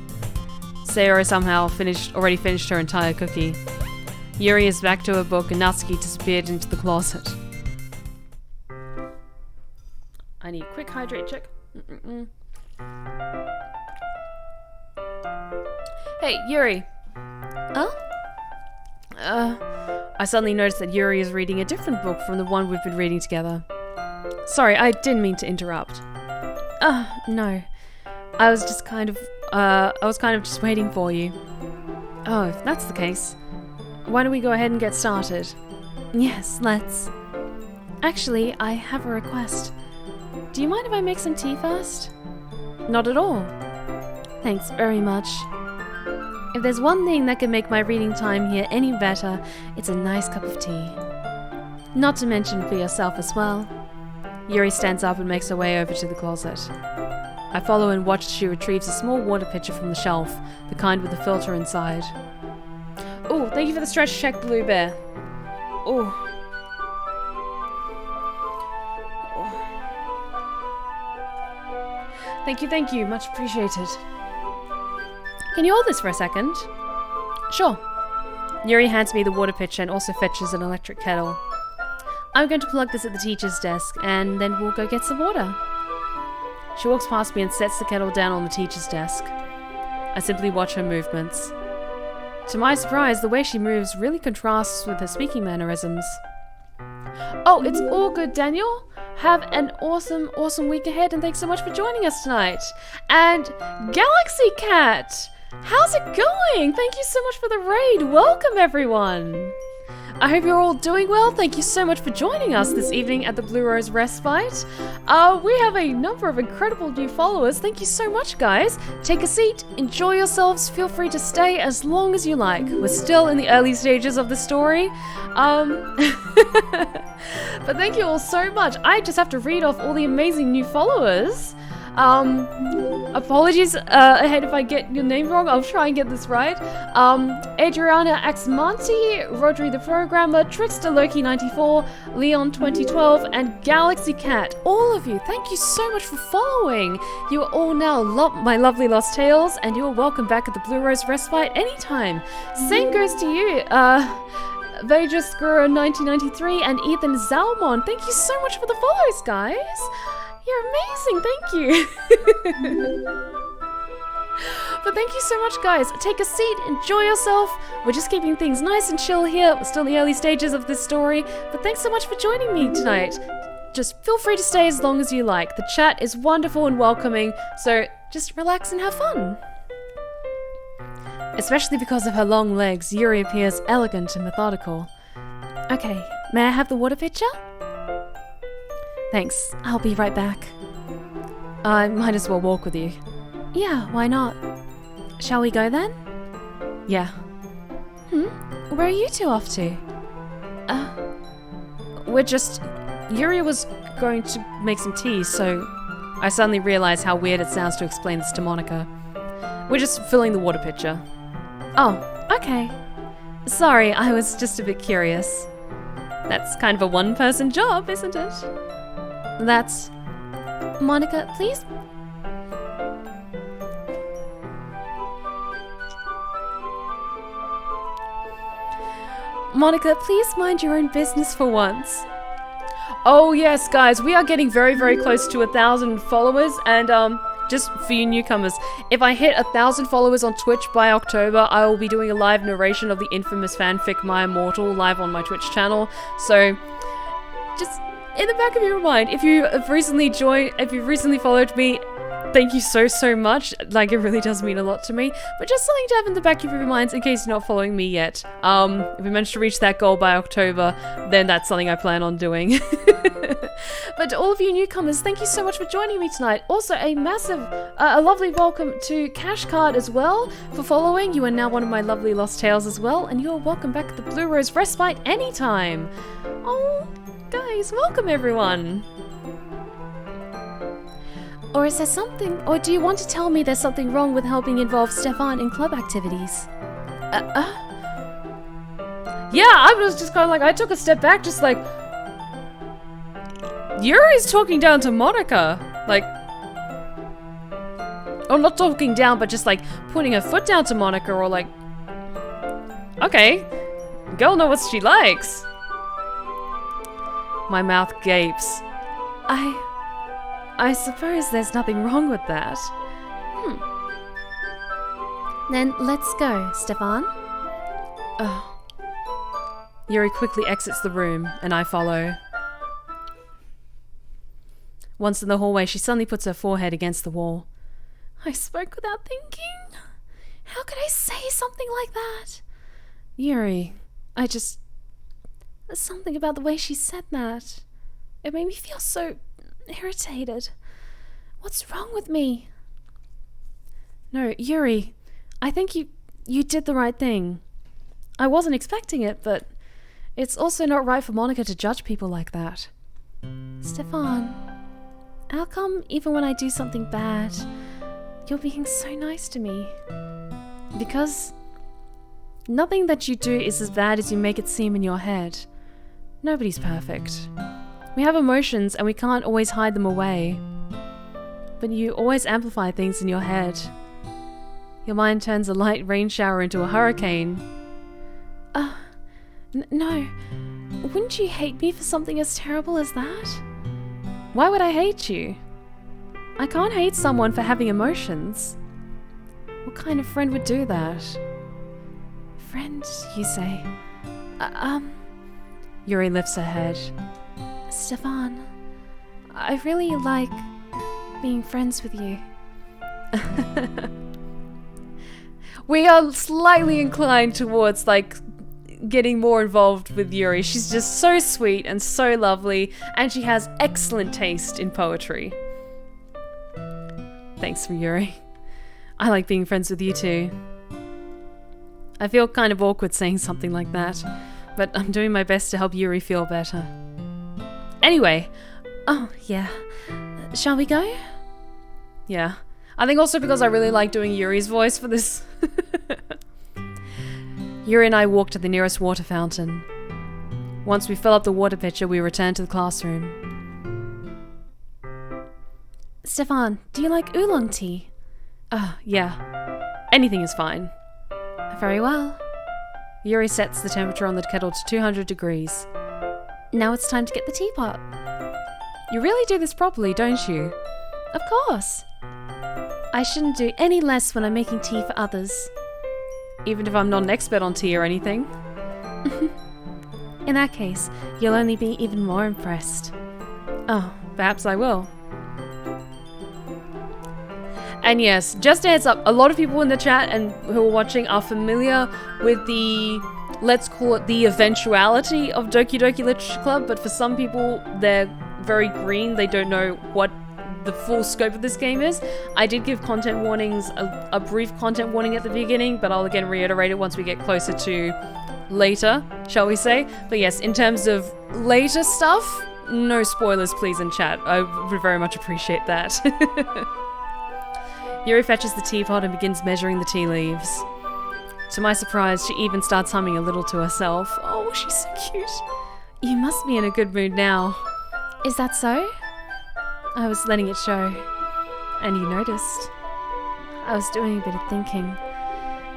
Sayori somehow already finished her entire cookie. Yuri is back to her book and Natsuki disappeared into the closet. I need a quick hydrate check. Hey, Yuri. Oh? I suddenly noticed that Yuri is reading a different book from the one we've been reading together. Sorry, I didn't mean to interrupt. No. I was kind of just waiting for you. Oh, if that's the case, why don't we go ahead and get started? Yes, let's. Actually, I have a request. Do you mind if I make some tea first? Not at all. Thanks very much. If there's one thing that can make my reading time here any better, it's a nice cup of tea. Not to mention for yourself as well. Yuri stands up and makes her way over to the closet. I follow and watch as she retrieves a small water pitcher from the shelf, the kind with the filter inside. Oh, thank you for the stretch check, Blue Bear. Oh. Thank you, much appreciated. Can you hold this for a second? Sure. Yuri hands me the water pitcher and also fetches an electric kettle. I'm going to plug this at the teacher's desk, and then we'll go get some water. She walks past me and sets the kettle down on the teacher's desk. I simply watch her movements. To my surprise, the way she moves really contrasts with her speaking mannerisms. Oh, it's all good, Daniel. Have an awesome week ahead, and thanks so much for joining us tonight. And Galaxy Cat! How's it going? Thank you so much for the raid. Welcome, everyone. I hope you're all doing well. Thank you so much for joining us this evening at the Blue Rose Respite. We have a number of incredible new followers. Thank you so much, guys. Take a seat, enjoy yourselves. Feel free to stay as long as you like. We're still in the early stages of the story. But thank you all so much. I just have to read off all the amazing new followers. Apologies ahead if I get your name wrong. I'll try and get this right. Adriana Axmanti, Rodri the Programmer, Trickster Loki 94, Leon 2012, and Galaxy Cat. All of you, thank you so much for following. You are all now my lovely lost tales, and you are welcome back at the Blue Rose Respite anytime. Same goes to you. Vegas Guru 1993 and Ethan Zalmon. Thank you so much for the follows, guys. You're amazing, thank you. But thank you so much, guys. Take a seat, enjoy yourself. We're just keeping things nice and chill here. We're still in the early stages of this story, but thanks so much for joining me tonight. Just feel free to stay as long as you like. The chat is wonderful and welcoming, so just relax and have fun. Especially because of her long legs, Yuri appears elegant and methodical. Okay, may I have the water pitcher? Thanks, I'll be right back. I might as well walk with you. Yeah, why not? Shall we go then? Yeah. Where are you two off to? Yuri was going to make some tea, so I suddenly realized how weird it sounds to explain this to Monica. We're just filling the water pitcher. Oh, okay. Sorry, I was just a bit curious. That's kind of a one-person job, isn't it? That's... Monica, please? Monica, please mind your own business for once. Oh yes, guys, we are getting very, very close to 1,000 followers, and just for you newcomers, if I hit 1,000 followers on Twitch by October, I will be doing a live narration of the infamous fanfic My Immortal live on my Twitch channel. So, just in the back of your mind, if you have recently followed me, thank you so much. Like, it really does mean a lot to me. But just something to have in the back of your minds in case you're not following me yet. If we manage to reach that goal by October, then that's something I plan on doing. But to all of you newcomers, thank you so much for joining me tonight. Also, a massive, a lovely welcome to Cash Card as well for following. You are now one of my lovely Lost Tales as well, and you're welcome back at the Blue Rose Respite anytime. Oh, guys, welcome everyone. Or is there something, or do you want to tell me there's something wrong with helping involve Stefan in club activities? Yeah, I was just kind of like, I took a step back, just like, Yuri's talking down to Monica. Like, or not talking down, but just like putting her foot down to Monica, or like, okay, girl know what she likes. My mouth gapes. I suppose there's nothing wrong with that. Then let's go, Stefan. Yuri quickly exits the room, and I follow. Once in the hallway, she suddenly puts her forehead against the wall. I spoke without thinking. How could I say something like that? Yuri, there's something about the way she said that. It made me feel so irritated. What's wrong with me? No, Yuri, I think you did the right thing. I wasn't expecting it, but it's also not right for Monica to judge people like that. Stefan, how come even when I do something bad, you're being so nice to me? Because nothing that you do is as bad as you make it seem in your head. Nobody's perfect. We have emotions and we can't always hide them away. But you always amplify things in your head. Your mind turns a light rain shower into a hurricane. No. Wouldn't you hate me for something as terrible as that? Why would I hate you? I can't hate someone for having emotions. What kind of friend would do that? Friend, you say? Yuri lifts her head. Stefan, I really like being friends with you. We are slightly inclined towards, like, getting more involved with Yuri. She's just so sweet and so lovely, and she has excellent taste in poetry. Thanks for Yuri. I like being friends with you too. I feel kind of awkward saying something like that, but I'm doing my best to help Yuri feel better. Anyway. Oh, yeah. Shall we go? Yeah. I think also because I really like doing Yuri's voice for this. Yuri and I walked to the nearest water fountain. Once we fill up the water pitcher, we returned to the classroom. Stefan, do you like oolong tea? Yeah. Anything is fine. Very well. Yuri sets the temperature on the kettle to 200 degrees. Now it's time to get the teapot. You really do this properly, don't you? Of course. I shouldn't do any less when I'm making tea for others. Even if I'm not an expert on tea or anything? In that case, you'll only be even more impressed. Oh, perhaps I will. And yes, just a heads up, a lot of people in the chat and who are watching are familiar with the, let's call it the eventuality of Doki Doki Literature Club, but for some people, they're very green, they don't know what the full scope of this game is. I did give content warnings, a brief content warning at the beginning, but I'll again reiterate it once we get closer to later, shall we say. But yes, in terms of later stuff, no spoilers please in chat. I would very much appreciate that. Yuri fetches the teapot and begins measuring the tea leaves. To my surprise, she even starts humming a little to herself. Oh, she's so cute. You must be in a good mood now. Is that so? I was letting it show. And you noticed. I was doing a bit of thinking.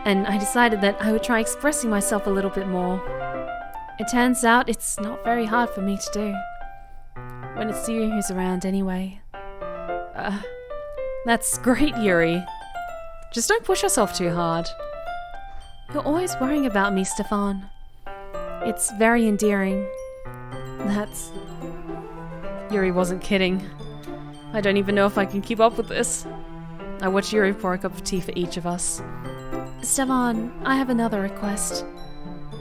And I decided that I would try expressing myself a little bit more. It turns out it's not very hard for me to do. When it's you who's around anyway. That's great, Yuri. Just don't push yourself too hard. You're always worrying about me, Stefan. It's very endearing. That's... Yuri wasn't kidding. I don't even know if I can keep up with this. I watch Yuri pour a cup of tea for each of us. Stefan, I have another request.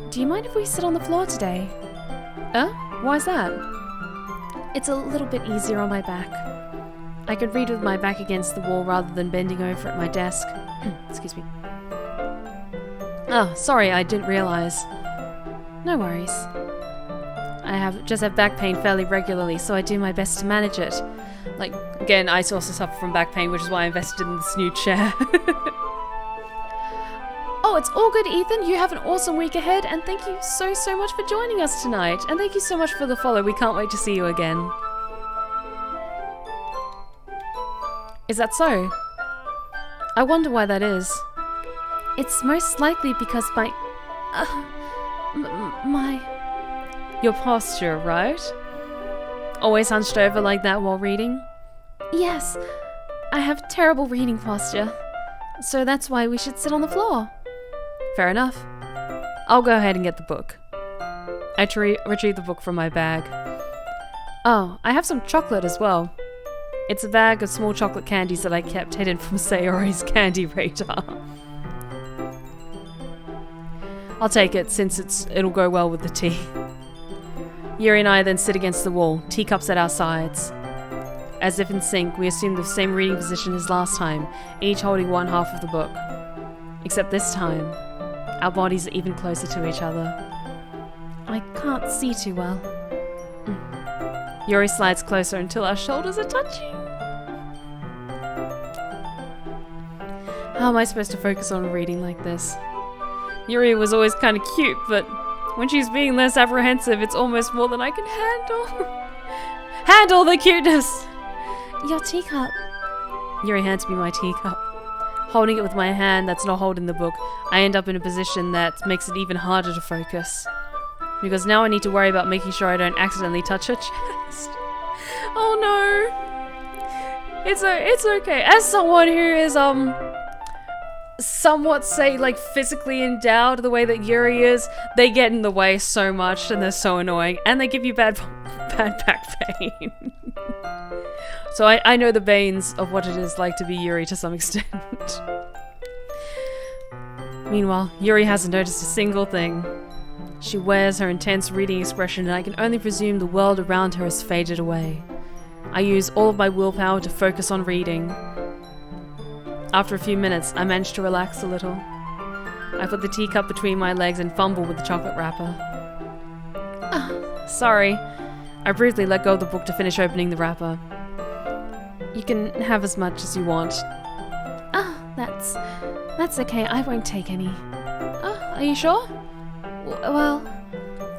Do you mind if we sit on the floor today? Why's that? It's a little bit easier on my back. I could read with my back against the wall rather than bending over at my desk. Excuse me. Oh, sorry, I didn't realize. No worries. I just have back pain fairly regularly, so I do my best to manage it. Like, again, I also suffer from back pain, which is why I invested in this new chair. Oh, it's all good, Ethan. You have an awesome week ahead, and thank you so much for joining us tonight. And thank you so much for the follow. We can't wait to see you again. Is that so? I wonder why that is. It's most likely because Your posture, right? Always hunched over like that while reading? Yes, I have terrible reading posture. So that's why we should sit on the floor. Fair enough. I'll go ahead and get the book. I retrieve the book from my bag. Oh, I have some chocolate as well. It's a bag of small chocolate candies that I kept hidden from Sayori's candy radar. I'll take it since it'll go well with the tea. Yuri and I then sit against the wall, teacups at our sides. As if in sync, we assume the same reading position as last time, each holding one half of the book. Except this time, our bodies are even closer to each other. I can't see too well. Yuri slides closer until our shoulders are touching. How am I supposed to focus on reading like this? Yuri was always kind of cute, but when she's being less apprehensive, it's almost more than I can handle. Handle the cuteness! Your teacup. Yuri hands me my teacup. Holding it with my hand that's not holding the book, I end up in a position that makes it even harder to focus. Because now I need to worry about making sure I don't accidentally touch her chest. Oh no! It's okay. As someone who is, somewhat, say, like, physically endowed the way that Yuri is, they get in the way so much and they're so annoying. And they give you bad back pain. So I know the veins of what it is like to be Yuri to some extent. Meanwhile, Yuri hasn't noticed a single thing. She wears her intense reading expression and I can only presume the world around her has faded away. I use all of my willpower to focus on reading. After a few minutes, I manage to relax a little. I put the teacup between my legs and fumble with the chocolate wrapper. Sorry. I briefly let go of the book to finish opening the wrapper. You can have as much as you want. That's okay. I won't take any. Are you sure? Well,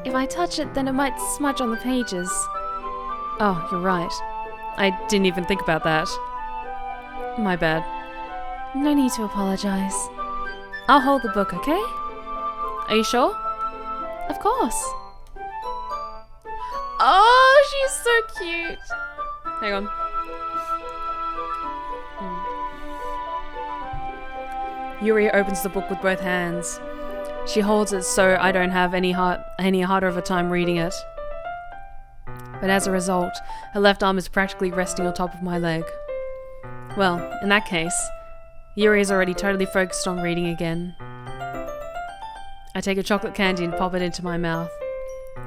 if I touch it, then it might smudge on the pages. Oh, you're right. I didn't even think about that. My bad. No need to apologize. I'll hold the book, okay? Are you sure? Of course. Oh, she's so cute. Hang on. Yuri opens the book with both hands. She holds it so I don't have any harder of a time reading it. But as a result, her left arm is practically resting on top of my leg. Well, in that case, Yuri is already totally focused on reading again. I take a chocolate candy and pop it into my mouth.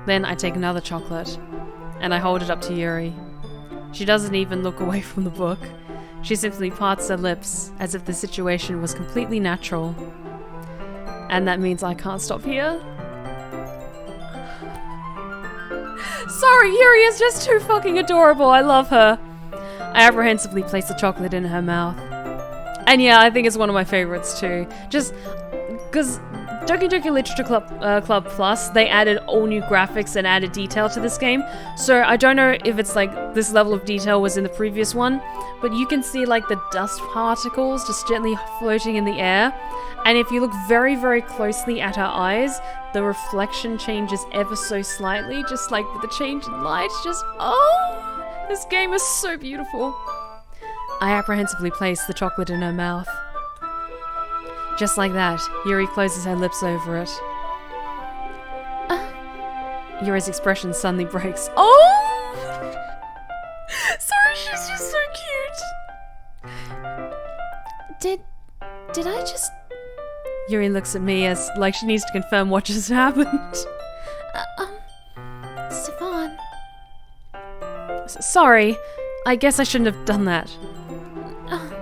Then I take another chocolate, and I hold it up to Yuri. She doesn't even look away from the book. She simply parts her lips as if the situation was completely natural. And that means I can't stop here. Sorry, Yuri is just too fucking adorable. I love her. I apprehensively place the chocolate in her mouth. And yeah, I think it's one of my favorites too. Just because Doki Doki Literature Club Plus, they added all new graphics and added detail to this game. So I don't know if it's like this level of detail was in the previous one, but you can see like the dust particles just gently floating in the air. And if you look very, very closely at her eyes, the reflection changes ever so slightly, just like with the change in light. Just, oh, this game is so beautiful. I apprehensively place the chocolate in her mouth. Just like that, Yuri closes her lips over it. Yuri's expression suddenly breaks. Oh! Sorry, she's just so cute. Did I just... Yuri looks at me as like she needs to confirm what just happened. Stefan. Sorry, I guess I shouldn't have done that.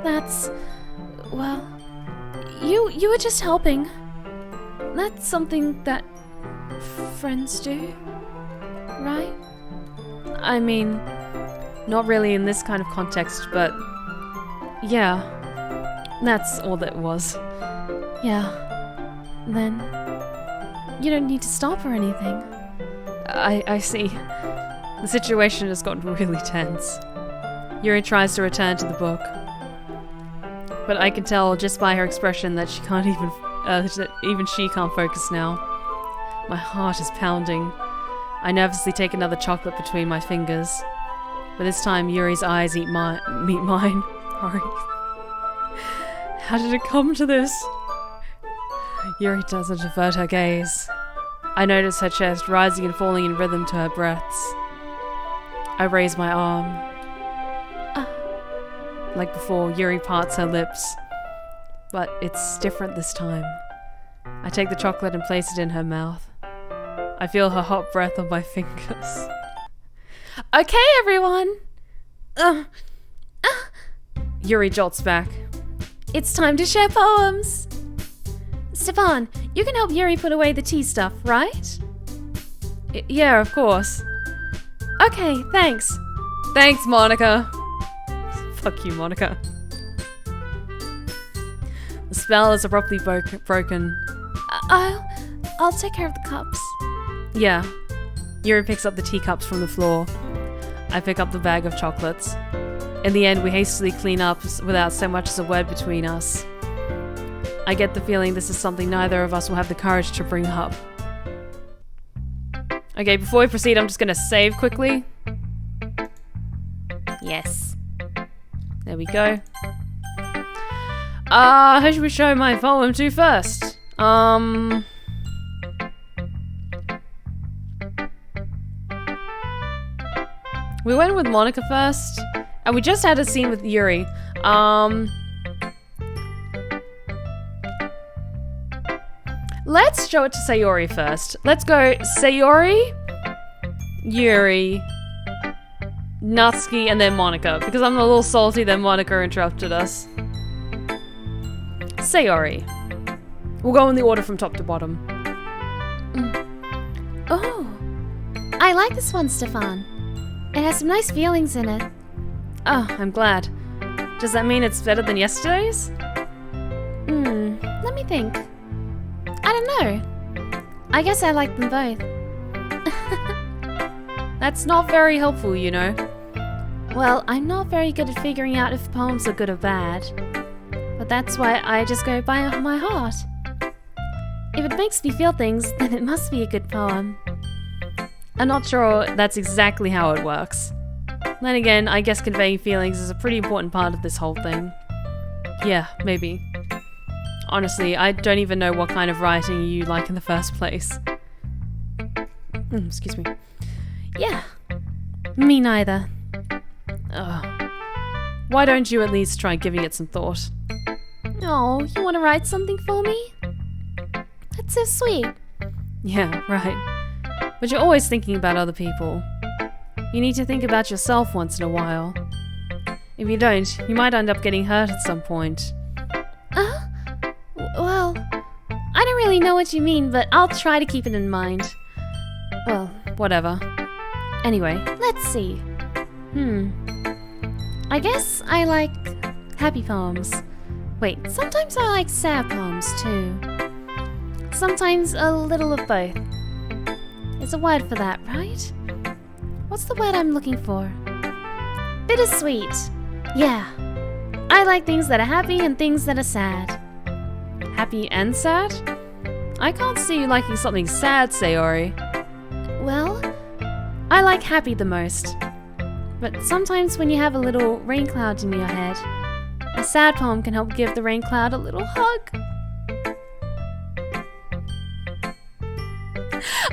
That's... well... You were just helping. That's something that friends do, right? I mean, not really in this kind of context, but yeah, that's all that was. Yeah. Then you don't need to stop or anything. I see. The situation has gotten really tense. Yuri tries to return to the book, but I can tell just by her expression that she can't even she can't focus now. My heart is pounding. I nervously take another chocolate between my fingers, but this time Yuri's eyes meet mine. Sorry. How did it come to this? Yuri doesn't avert her gaze. I notice her chest rising and falling in rhythm to her breaths. I raise my arm. Like before, Yuri parts her lips, but it's different this time. I take the chocolate and place it in her mouth. I feel her hot breath on my fingers. Okay, everyone! Yuri jolts back. It's time to share poems! Stefan, you can help Yuri put away the tea stuff, right? Yeah, of course. Okay, thanks. Thanks, Monica. Fuck you, Monica. The spell is abruptly broken. I'll take care of the cups. Yeah. Yuri picks up the teacups from the floor. I pick up the bag of chocolates. In the end, we hastily clean up without so much as a word between us. I get the feeling this is something neither of us will have the courage to bring up. Okay, before we proceed, I'm just gonna save quickly. Yes. There we go. Who should we show my poem to first? We went with Monica first, and we just had a scene with Yuri. Let's show it to Sayori first. Let's go Sayori, Yuri, Natsuki, and then Monica, because I'm a little salty that Monica interrupted us. Sayori. We'll go in the order from top to bottom. Oh, I like this one, Stefan. It has some nice feelings in it. Oh, I'm glad. Does that mean it's better than yesterday's? Let me think. I don't know. I guess I like them both. That's not very helpful, you know. Well, I'm not very good at figuring out if poems are good or bad. But that's why I just go by my heart. If it makes me feel things, then it must be a good poem. I'm not sure that's exactly how it works. Then again, I guess conveying feelings is a pretty important part of this whole thing. Yeah, maybe. Honestly, I don't even know what kind of writing you like in the first place. Excuse me. Yeah, me neither. Ugh. Why don't you at least try giving it some thought? Oh, you want to write something for me? That's so sweet. Yeah, right. But you're always thinking about other people. You need to think about yourself once in a while. If you don't, you might end up getting hurt at some point. Well, I don't really know what you mean, but I'll try to keep it in mind. Well, whatever. Anyway, let's see. I guess I like happy poems. Wait, sometimes I like sad poems too. Sometimes a little of both. There's a word for that, right? What's the word I'm looking for? Bittersweet. Yeah. I like things that are happy and things that are sad. Happy and sad? I can't see you liking something sad, Sayori. Well, I like happy the most. But sometimes when you have a little rain cloud in your head, a sad poem can help give the rain cloud a little hug.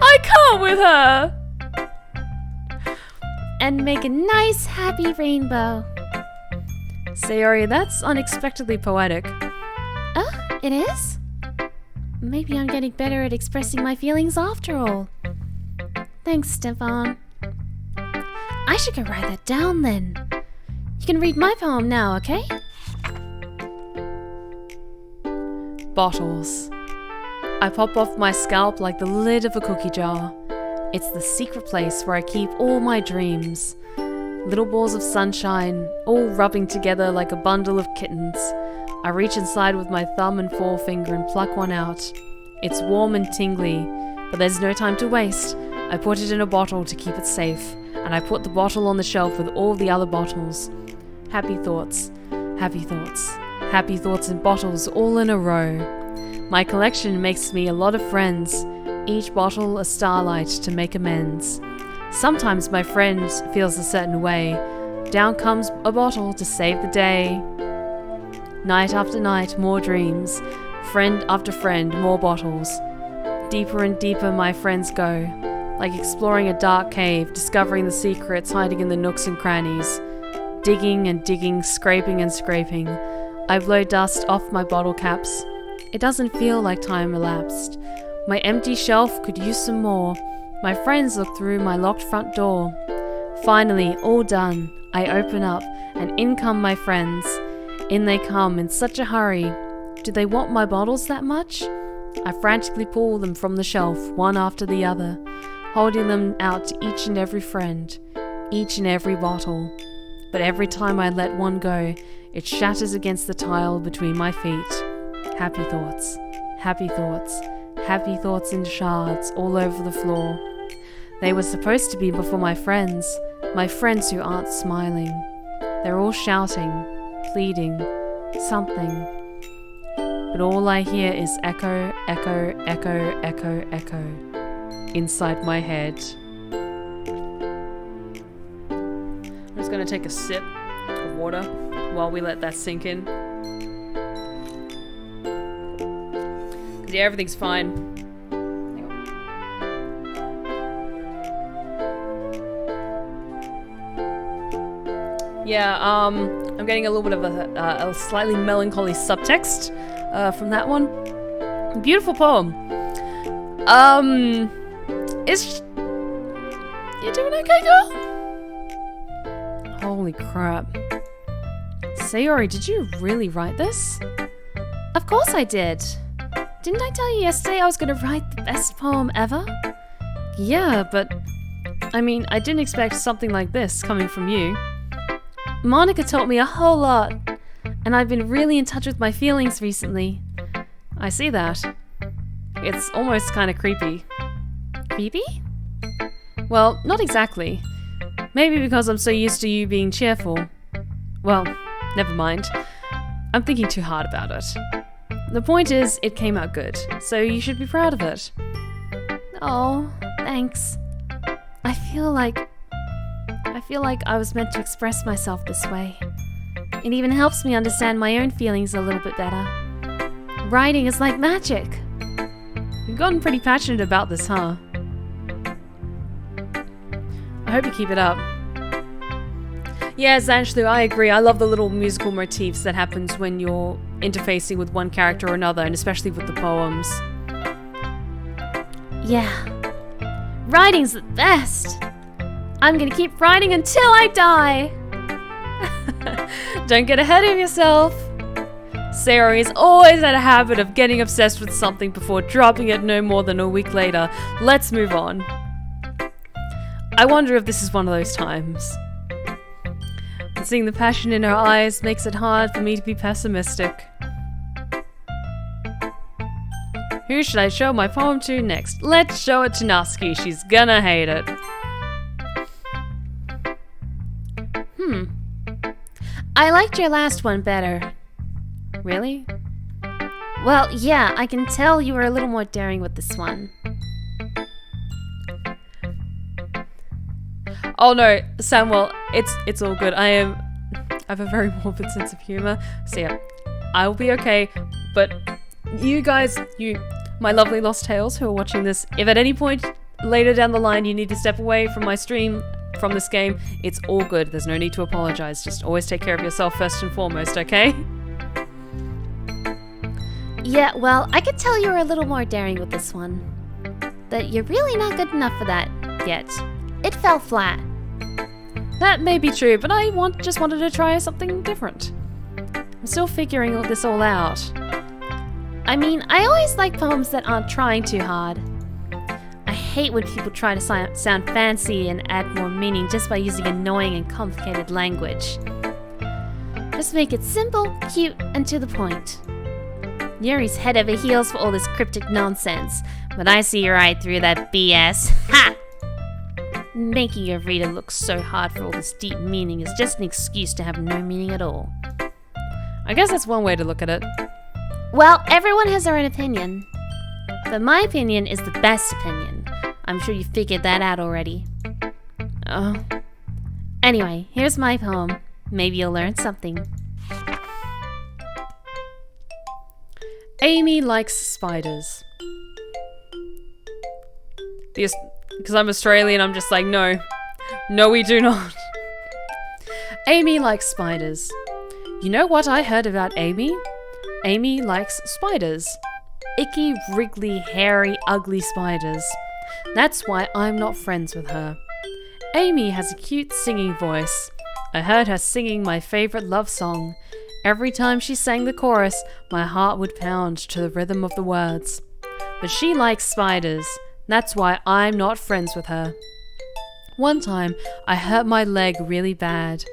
I can't with her! And make a nice happy rainbow. Sayori, that's unexpectedly poetic. Oh, it is? Maybe I'm getting better at expressing my feelings after all. Thanks, Stefan. I should go write that down then. You can read my poem now, okay? Bottles. I pop off my scalp like the lid of a cookie jar. It's the secret place where I keep all my dreams. Little balls of sunshine, all rubbing together like a bundle of kittens. I reach inside with my thumb and forefinger and pluck one out. It's warm and tingly, but there's no time to waste. I put it in a bottle to keep it safe, and I put the bottle on the shelf with all the other bottles. Happy thoughts, happy thoughts, happy thoughts in bottles all in a row. My collection makes me a lot of friends, each bottle a starlight to make amends. Sometimes my friend feels a certain way. Down comes a bottle to save the day. Night after night, more dreams. Friend after friend, more bottles. Deeper and deeper my friends go, like exploring a dark cave, discovering the secrets hiding in the nooks and crannies. Digging and digging, scraping and scraping. I blow dust off my bottle caps. It doesn't feel like time elapsed. My empty shelf could use some more. My friends look through my locked front door. Finally, all done, I open up, and in come my friends. In they come in such a hurry. Do they want my bottles that much? I frantically pull them from the shelf, one after the other, holding them out to each and every friend, each and every bottle. But every time I let one go, it shatters against the tile between my feet. Happy thoughts, happy thoughts, happy thoughts in shards all over the floor. They were supposed to be before my friends who aren't smiling. They're all shouting, pleading, something. But all I hear is echo, echo, echo, echo, echo inside my head. I'm just gonna take a sip of water while we let that sink in. Yeah, everything's fine. Hang on. Yeah, I'm getting a little bit of a slightly melancholy subtext from that one. Beautiful poem. Is you doing okay, girl? Holy crap. Sayori, did you really write this? Of course I did. Didn't I tell you yesterday I was going to write the best poem ever? Yeah, but I mean, I didn't expect something like this coming from you. Monica taught me a whole lot, and I've been really in touch with my feelings recently. I see that. It's almost kind of creepy. Creepy? Well, not exactly. Maybe because I'm so used to you being cheerful. Well, never mind. I'm thinking too hard about it. The point is, it came out good, so you should be proud of it. Oh, thanks. I feel like I was meant to express myself this way. It even helps me understand my own feelings a little bit better. Writing is like magic. You've gotten pretty passionate about this, huh? I hope you keep it up. Yeah, Zanshlu, I agree. I love the little musical motifs that happens when you're interfacing with one character or another, and especially with the poems. Yeah. Writing's the best! I'm gonna keep writing until I die! Don't get ahead of yourself! Sayori is always had a habit of getting obsessed with something before dropping it no more than a week later. Let's move on. I wonder if this is one of those times. And seeing the passion in her eyes makes it hard for me to be pessimistic. Who should I show my poem to next? Let's show it to Natsuki. She's gonna hate it. I liked your last one better. Really? Well, yeah, I can tell you were a little more daring with this one. Oh no, Samuel, It's all good. I have a very morbid sense of humor. So yeah, I will be okay. But you guys, my lovely lost tales who are watching this, if at any point later down the line you need to step away from my stream from this game, it's all good. There's no need to apologize. Just always take care of yourself first and foremost, okay? Yeah, well, I could tell you were a little more daring with this one. That you're really not good enough for that yet. It fell flat. That may be true, but I just wanted to try something different. I'm still figuring this all out. I mean, I always like poems that aren't trying too hard. I hate when people try to sound fancy and add more meaning just by using annoying and complicated language. Just make it simple, cute, and to the point. Yuri's head over heels for all this cryptic nonsense, but I see right through that BS. Ha! Making your reader look so hard for all this deep meaning is just an excuse to have no meaning at all. I guess that's one way to look at it. Well, everyone has their own opinion. But my opinion is the best opinion. I'm sure you figured that out already. Oh. Anyway, here's my poem. Maybe you'll learn something. Amy likes spiders. Because I'm Australian, I'm just like, no. No, we do not. Amy likes spiders. You know what I heard about Amy? Amy likes spiders. Icky, wriggly, hairy, ugly spiders. That's why I'm not friends with her. Amy has a cute singing voice. I heard her singing my favorite love song. Every time she sang the chorus, my heart would pound to the rhythm of the words. But she likes spiders. That's why I'm not friends with her. One time, I hurt my leg really bad.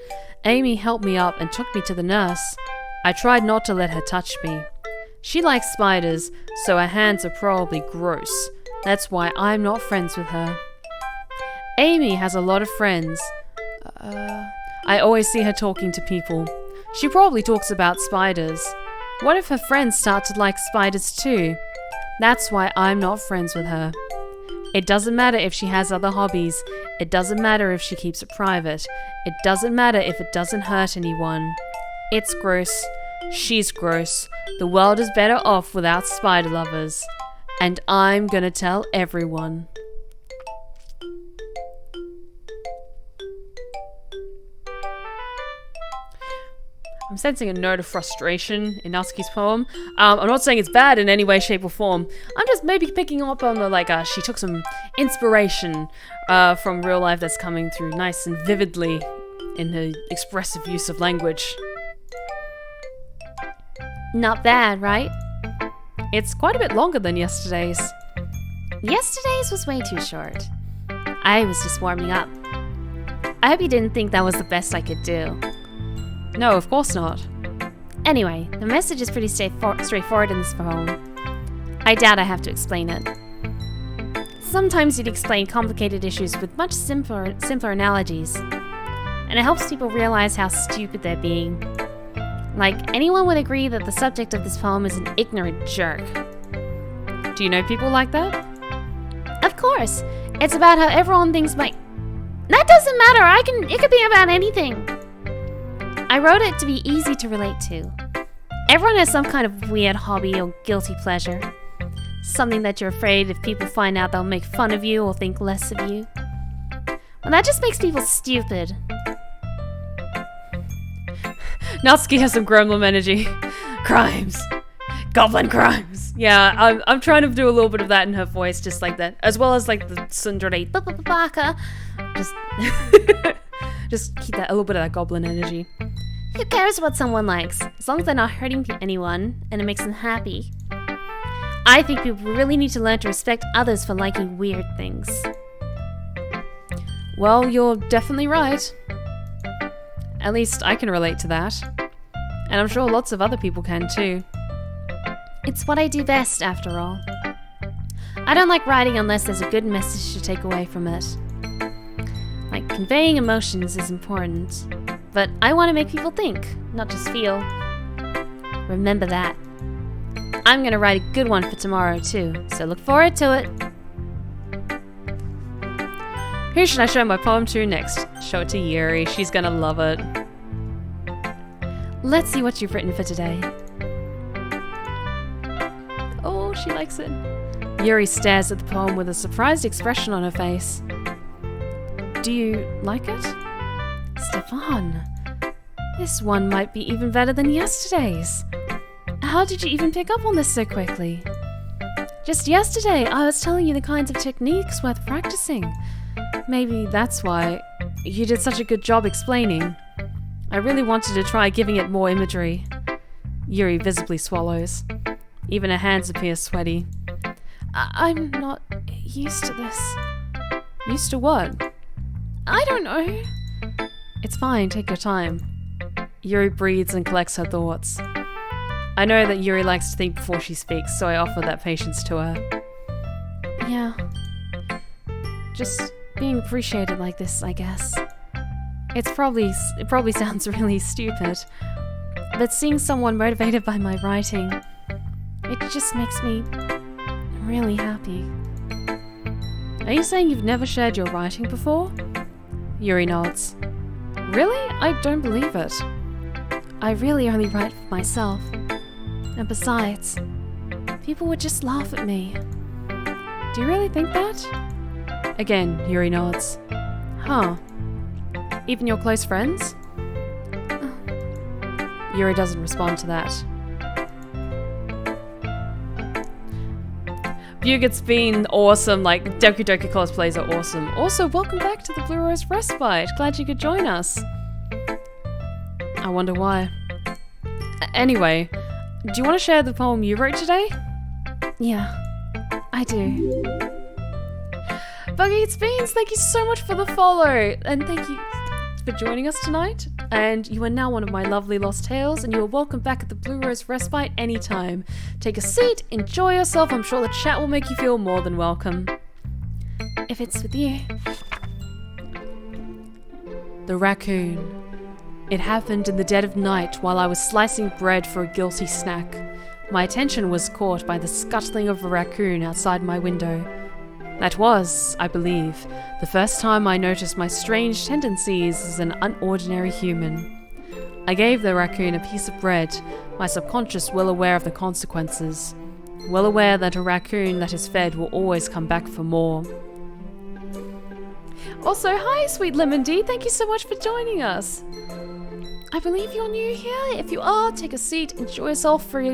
Amy helped me up and took me to the nurse. I tried not to let her touch me. She likes spiders, so her hands are probably gross. That's why I'm not friends with her. Amy has a lot of friends. I always see her talking to people. She probably talks about spiders. What if her friends start to like spiders too? That's why I'm not friends with her. It doesn't matter if she has other hobbies. It doesn't matter if she keeps it private. It doesn't matter if it doesn't hurt anyone. It's gross. She's gross. The world is better off without spider lovers. And I'm gonna tell everyone. I'm sensing a note of frustration in Natsuki's poem. I'm not saying it's bad in any way, shape, or form. I'm just maybe picking up on the, she took some inspiration from real life that's coming through nice and vividly in her expressive use of language. Not bad, right? It's quite a bit longer than yesterday's. Yesterday's was way too short. I was just warming up. I hope you didn't think that was the best I could do. No, of course not. Anyway, the message is pretty straightforward in this poem. I doubt I have to explain it. Sometimes you'd explain complicated issues with much simpler analogies, and it helps people realize how stupid they're being. Like, anyone would agree that the subject of this poem is an ignorant jerk. Do you know people like that? Of course. It's about how everyone thinks That doesn't matter. It could be about anything. I wrote it to be easy to relate to. Everyone has some kind of weird hobby or guilty pleasure. Something that you're afraid if people find out they'll make fun of you or think less of you. Well, that just makes people stupid. Natsuki has some gremlin energy. Crimes. Goblin crimes. Yeah, I'm trying to do a little bit of that in her voice, just like that. As well as like the tsundere. Parke. Just keep that a little bit of that goblin energy. Who cares what someone likes, as long as they're not hurting anyone and it makes them happy. I think people really need to learn to respect others for liking weird things. Well, you're definitely right. At least I can relate to that. And I'm sure lots of other people can too. It's what I do best, after all. I don't like writing unless there's a good message to take away from it. Like, conveying emotions is important, but I want to make people think, not just feel. Remember that. I'm gonna write a good one for tomorrow too, so look forward to it. Who should I show my poem to next? Show it to Yuri. She's gonna love it. Let's see what you've written for today. Oh, she likes it. Yuri stares at the poem with a surprised expression on her face. Do you like it? Stefan, this one might be even better than yesterday's. How did you even pick up on this so quickly? Just yesterday, I was telling you the kinds of techniques worth practicing. Maybe that's why you did such a good job explaining. I really wanted to try giving it more imagery. Yuri visibly swallows. Even her hands appear sweaty. I'm not used to this. Used to what? I don't know. It's fine, take your time. Yuri breathes and collects her thoughts. I know that Yuri likes to think before she speaks, so I offer that patience to her. Yeah. Just being appreciated like this, I guess. It probably sounds really stupid, but seeing someone motivated by my writing, it just makes me really happy. Are you saying you've never shared your writing before? Yuri nods. Really? I don't believe it. I really only write for myself. And besides, people would just laugh at me. Do you really think that? Again, Yuri nods. Huh. Even your close friends? Yuri doesn't respond to that. Buget's been awesome, like, Doki Doki cosplays are awesome. Also, welcome back to the Blue Rose Respite. Glad you could join us. I wonder why. Anyway, do you want to share the poem you wrote today? Yeah, I do. Buggy Eats Beans, thank you so much for the follow, and thank you for joining us tonight. And you are now one of my lovely lost tales, and you are welcome back at the Blue Rose Respite anytime. Take a seat, enjoy yourself. I'm sure the chat will make you feel more than welcome. If it's with you. The raccoon. It happened in the dead of night while I was slicing bread for a guilty snack. My attention was caught by the scuttling of a raccoon outside my window. That was, I believe, the first time I noticed my strange tendencies as an unordinary human. I gave the raccoon a piece of bread, my subconscious well aware of the consequences, well aware that a raccoon that is fed will always come back for more. Also, hi, Sweet Lemon D, thank you so much for joining us. I believe you're new here. If you are, take a seat, enjoy yourself, feel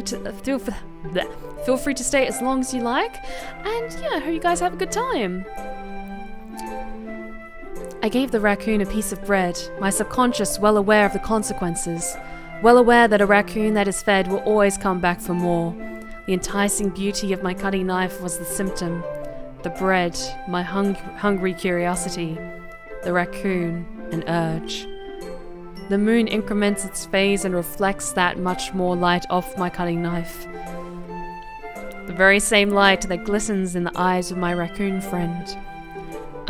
free to stay as long as you like, and yeah, hope you guys have a good time. I gave the raccoon a piece of bread, my subconscious well aware of the consequences, well aware that a raccoon that is fed will always come back for more. The enticing beauty of my cutting knife was the symptom, the bread, my hungry curiosity, the raccoon, an urge. The moon increments its phase and reflects that much more light off my cutting knife. The very same light that glistens in the eyes of my raccoon friend.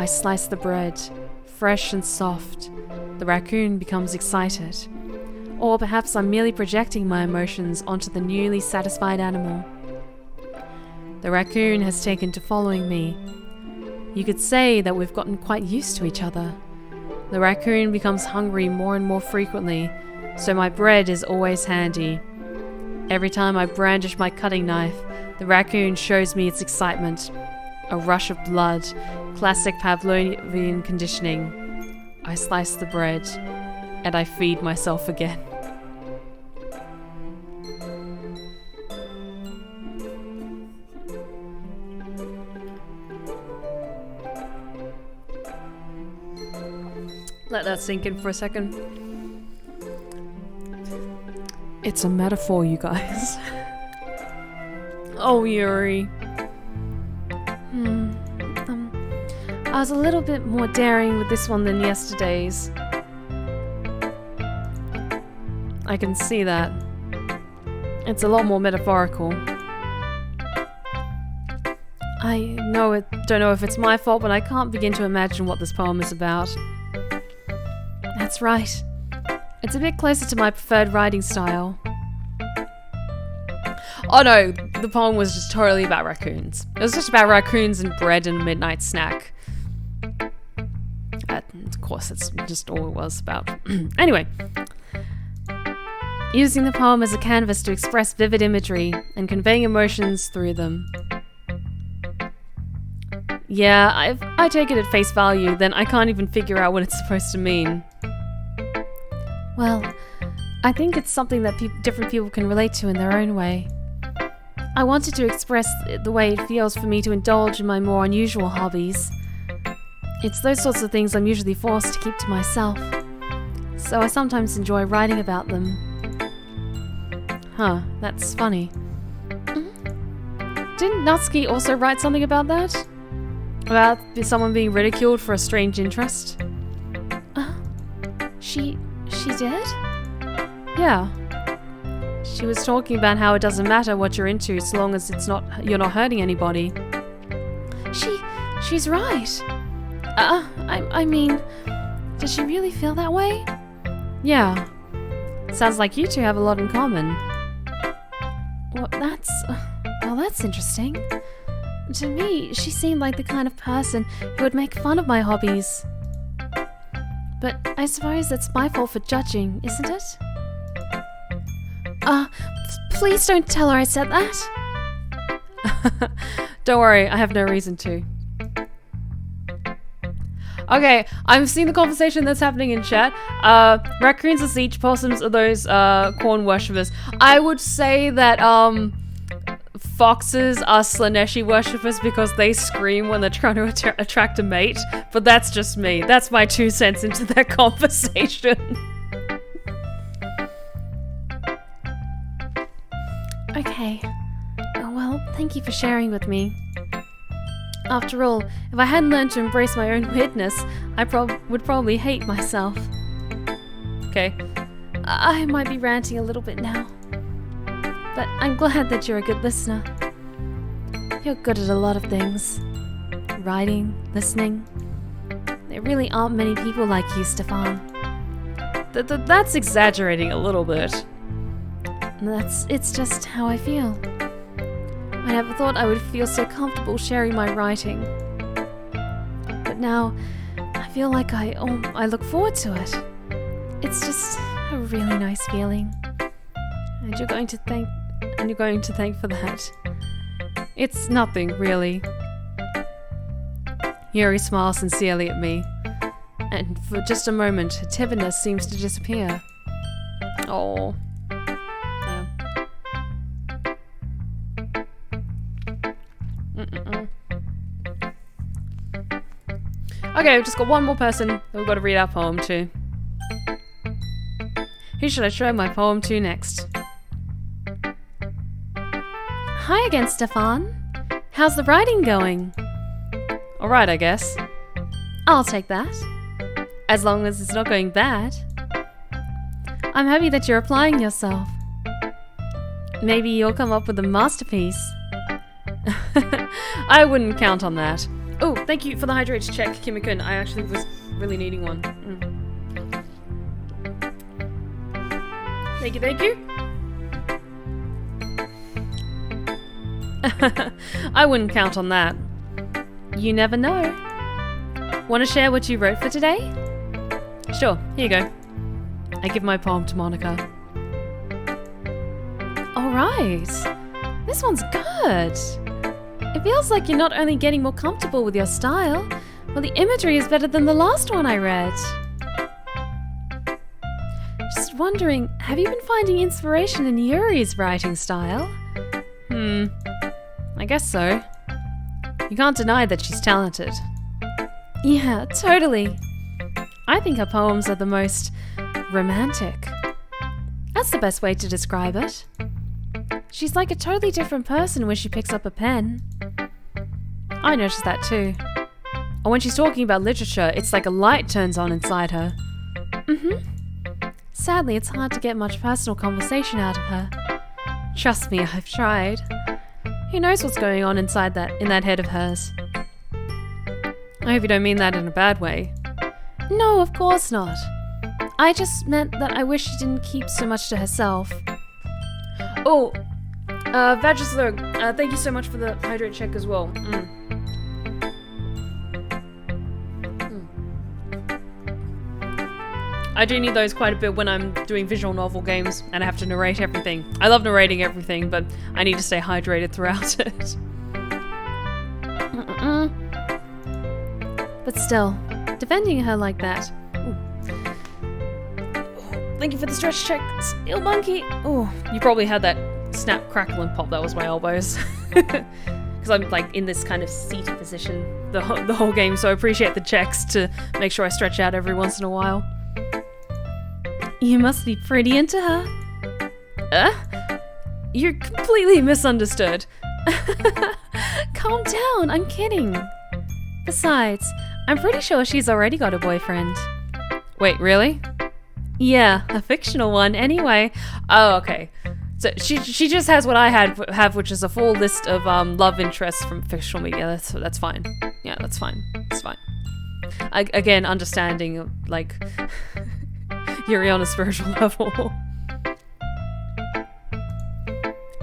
I slice the bread, fresh and soft. The raccoon becomes excited. Or perhaps I'm merely projecting my emotions onto the newly satisfied animal. The raccoon has taken to following me. You could say that we've gotten quite used to each other. The raccoon becomes hungry more and more frequently, so my bread is always handy. Every time I brandish my cutting knife, the raccoon shows me its excitement. A rush of blood, classic Pavlovian conditioning. I slice the bread, and I feed myself again. Let that sink in for a second. It's a metaphor, you guys. Oh, Yuri. I was a little bit more daring with this one than yesterday's. I can see that. It's a lot more metaphorical. I don't know if it's my fault, but I can't begin to imagine what this poem is about. That's right. It's a bit closer to my preferred writing style. Oh no, the poem was just totally about raccoons. It was just about raccoons and bread and a midnight snack. Of course, that's just all it was about. Anyway. Using the poem as a canvas to express vivid imagery and conveying emotions through them. Yeah, if I take it at face value, then I can't even figure out what it's supposed to mean. Well, I think it's something that different people can relate to in their own way. I wanted to express the way it feels for me to indulge in my more unusual hobbies. It's those sorts of things I'm usually forced to keep to myself, so I sometimes enjoy writing about them. Huh, that's funny. Mm-hmm. Didn't Natsuki also write something about that? About someone being ridiculed for a strange interest? She did? Yeah. She was talking about how it doesn't matter what you're into so long as you're not hurting anybody. She's right. I mean, does she really feel that way? Yeah. Sounds like you two have a lot in common. Well, that's interesting. To me, she seemed like the kind of person who would make fun of my hobbies. But I suppose that's my fault for judging, isn't it? Please don't tell her I said that. Don't worry, I have no reason to. Okay, I'm seeing the conversation that's happening in chat. Raccoons are siege, possums are those corn worshippers. I would say that foxes are Slaneshi worshippers because they scream when they're trying to attract a mate. But that's just me. That's my 2 cents into that conversation. Okay. Oh, well, thank you for sharing with me. After all, if I hadn't learned to embrace my own weirdness, I would probably hate myself. Okay. I might be ranting a little bit now. But I'm glad that you're a good listener. You're good at a lot of things. Writing, listening. There really aren't many people like you, Stefan. That's exaggerating a little bit. It's just how I feel. I never thought I would feel so comfortable sharing my writing. But now, I feel like I look forward to it. It's just a really nice feeling. And you're going to thank for that. It's nothing, really. Yuri smiles sincerely at me. And for just a moment, her timidness seems to disappear. Oh. Okay, we've just got one more person that we've got to read our poem to. Who should I show my poem to next? Hi again, Stefan. How's the writing going? Alright, I guess. I'll take that. As long as it's not going bad. I'm happy that you're applying yourself. Maybe you'll come up with a masterpiece. I wouldn't count on that. Oh, thank you for the hydrates check, Kimmy-kun. I actually was really needing one. Thank you. I wouldn't count on that. You never know. Want to share what you wrote for today? Sure, here you go. I give my poem to Monica. Alright. This one's good. It feels like you're not only getting more comfortable with your style, but the imagery is better than the last one I read. Just wondering, have you been finding inspiration in Yuri's writing style? I guess so. You can't deny that she's talented. Yeah, totally. I think her poems are the most romantic. That's the best way to describe it. She's like a totally different person when she picks up a pen. I noticed that too. And when she's talking about literature, it's like a light turns on inside her. Sadly, it's hard to get much personal conversation out of her. Trust me, I've tried. Who knows what's going on in that head of hers? I hope you don't mean that in a bad way. No, of course not. I just meant that I wish she didn't keep so much to herself. Oh, Vagislurg, thank you so much for the hydrate check as well. I do need those quite a bit when I'm doing visual novel games and I have to narrate everything. I love narrating everything, but I need to stay hydrated throughout it. But still, defending her like that. Ooh. Thank you for the stretch check, Steel Monkey. Oh, you probably had that snap, crackle, and pop. That was my elbows. Because I'm like in this kind of seated position the whole game, so I appreciate the checks to make sure I stretch out every once in a while. You must be pretty into her. You're completely misunderstood. Calm down, I'm kidding. Besides, I'm pretty sure she's already got a boyfriend. Wait, really? Yeah, a fictional one anyway. Oh, okay. So she just has what I have, which is a full list of love interests from fictional media. That's fine. Yeah, that's fine. It's fine. Again, understanding like Yuri on a spiritual level.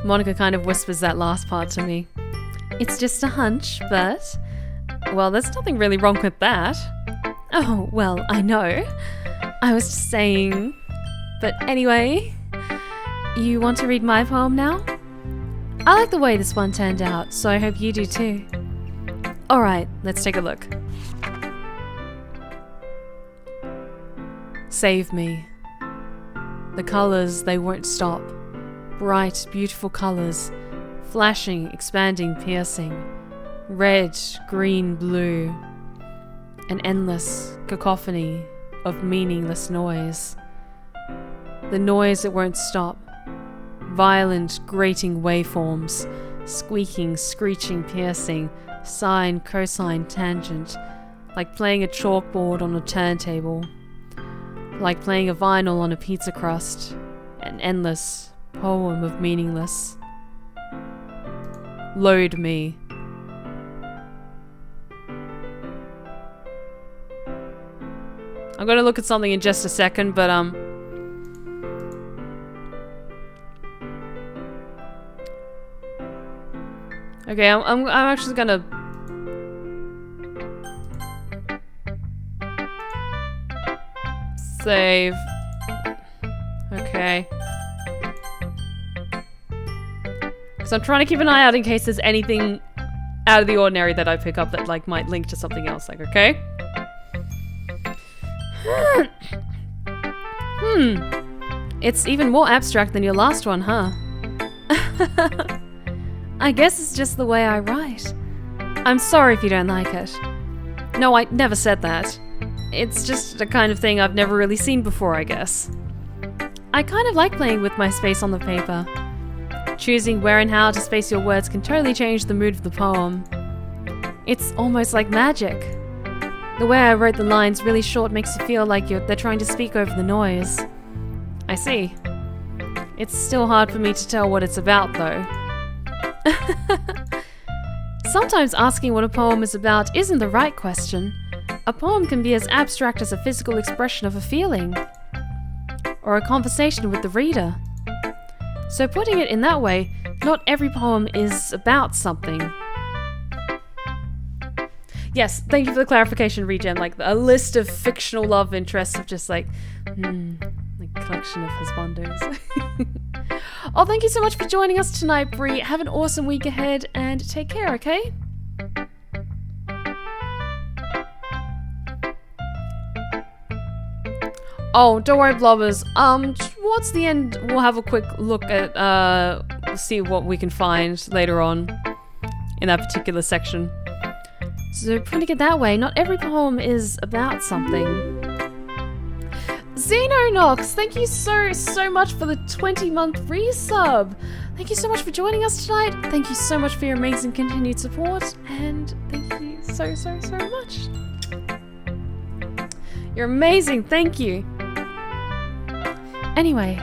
Monica kind of whispers that last part to me. It's just a hunch, but... Well, there's nothing really wrong with that. Oh, well, I know. I was just saying... But anyway... You want to read my poem now? I like the way this one turned out, so I hope you do too. Alright, let's take a look. Save me. The colours, they won't stop. Bright, beautiful colours. Flashing, expanding, piercing. Red, green, blue. An endless cacophony of meaningless noise. The noise that won't stop. Violent, grating waveforms. Squeaking, screeching, piercing. Sine, cosine, tangent. Like playing a chalkboard on a turntable. Like playing a vinyl on a pizza crust. An endless poem of meaningless. Load me. I'm gonna look at something in just a second, but okay, I'm actually gonna save. Okay. So I'm trying to keep an eye out in case there's anything out of the ordinary that I pick up that like might link to something else, like, okay? It's even more abstract than your last one, huh? I guess it's just the way I write. I'm sorry if you don't like it. No, I never said that. It's just the kind of thing I've never really seen before, I guess. I kind of like playing with my space on the paper. Choosing where and how to space your words can totally change the mood of the poem. It's almost like magic. The way I wrote the lines really short makes you feel like they're trying to speak over the noise. I see. It's still hard for me to tell what it's about, though. Sometimes asking what a poem is about isn't the right question. A poem can be as abstract as a physical expression of a feeling, or a conversation with the reader. So putting it in that way, not every poem is about something. Yes, thank you for the clarification, Regen. Like a list of fictional love interests of just like collection of husbandos. Oh, thank you so much for joining us tonight, Bree. Have an awesome week ahead and take care, okay? Oh, don't worry, Blobbers. Towards the end, we'll have a quick look at, see what we can find later on in that particular section. So putting it that way, not every poem is about something. Xenonox, thank you so much for the 20-month resub. Thank you so much for joining us tonight. Thank you so much for your amazing continued support. And thank you so much. You're amazing, thank you. Anyway,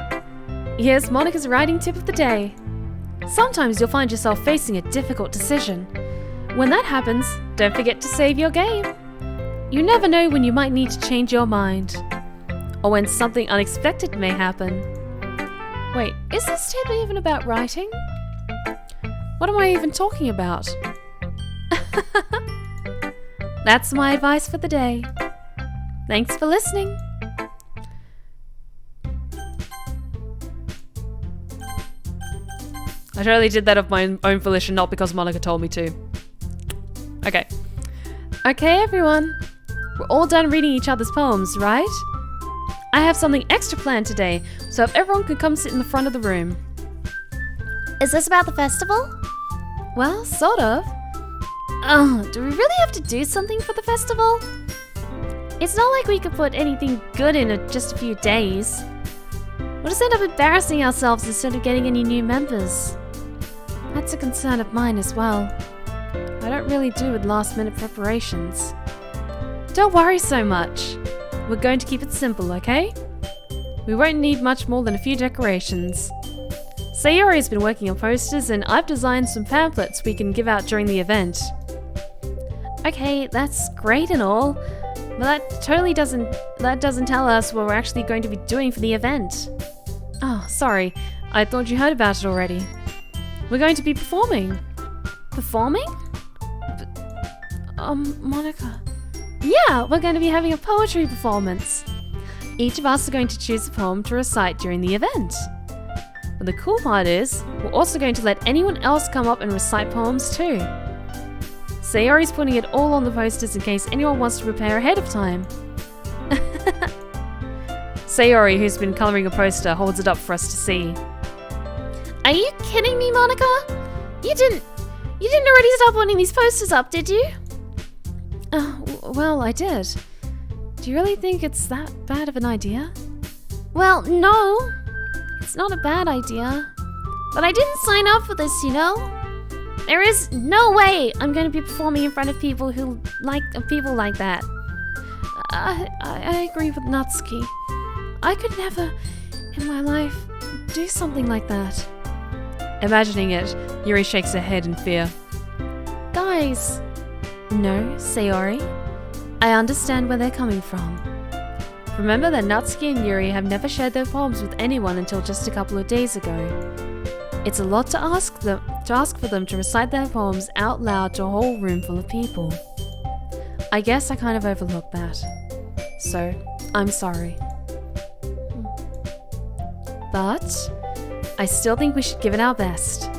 here's Monica's writing tip of the day. Sometimes you'll find yourself facing a difficult decision. When that happens, don't forget to save your game. You never know when you might need to change your mind. Or when something unexpected may happen. Wait, is this tip even about writing? What am I even talking about? That's my advice for the day. Thanks for listening. I totally did that of my own volition, not because Monica told me to. Okay. Okay, everyone. We're all done reading each other's poems, right? I have something extra planned today, so if everyone could come sit in the front of the room. Is this about the festival? Well, sort of. Oh, do we really have to do something for the festival? It's not like we could put anything good in just a few days. We'll just end up embarrassing ourselves instead of getting any new members. That's a concern of mine as well. I don't really do with last-minute preparations. Don't worry so much. We're going to keep it simple, okay? We won't need much more than a few decorations. Sayori's been working on posters and I've designed some pamphlets we can give out during the event. Okay, that's great and all, but that doesn't tell us what we're actually going to be doing for the event. Oh, sorry. I thought you heard about it already. We're going to be performing. Performing? Monica. Yeah, we're going to be having a poetry performance. Each of us are going to choose a poem to recite during the event. But the cool part is, we're also going to let anyone else come up and recite poems too. Sayori's putting it all on the posters in case anyone wants to prepare ahead of time. Sayori, who's been colouring a poster, holds it up for us to see. Are you kidding me, Monica? You didn't already start putting these posters up, did you? Well, I did. Do you really think it's that bad of an idea? Well, no. It's not a bad idea. But I didn't sign up for this, you know? There is no way I'm going to be performing in front of people who like people like that. I agree with Natsuki. I could never, in my life, do something like that. Imagining it, Yuri shakes her head in fear. Guys. No, Sayori. I understand where they're coming from. Remember that Natsuki and Yuri have never shared their poems with anyone until just a couple of days ago. It's a lot to ask for them to recite their poems out loud to a whole room full of people. I guess I kind of overlooked that. So, I'm sorry. But I still think we should give it our best.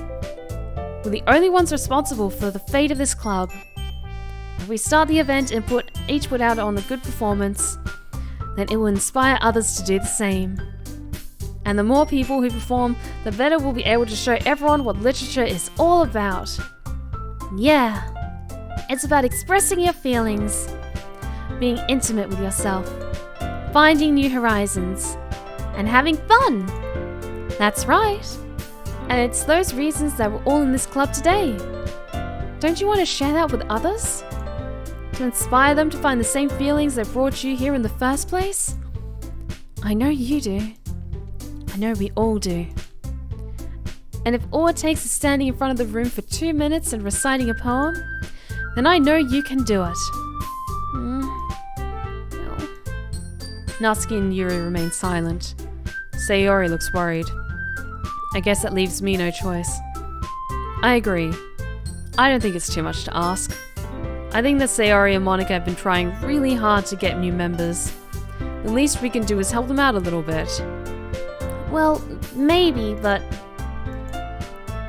We're the only ones responsible for the fate of this club. If we start the event and each put out on a good performance, then it will inspire others to do the same. And the more people who perform, the better we'll be able to show everyone what literature is all about. Yeah, it's about expressing your feelings, being intimate with yourself, finding new horizons, and having fun. That's right. And it's those reasons that we're all in this club today. Don't you want to share that with others? To inspire them to find the same feelings that brought you here in the first place? I know you do. I know we all do. And if all it takes is standing in front of the room for 2 minutes and reciting a poem, then I know you can do it. No. Natsuki and Yuri remain silent. Sayori looks worried. I guess that leaves me no choice. I agree. I don't think it's too much to ask. I think that Sayori and Monica have been trying really hard to get new members. The least we can do is help them out a little bit. Well, maybe, but...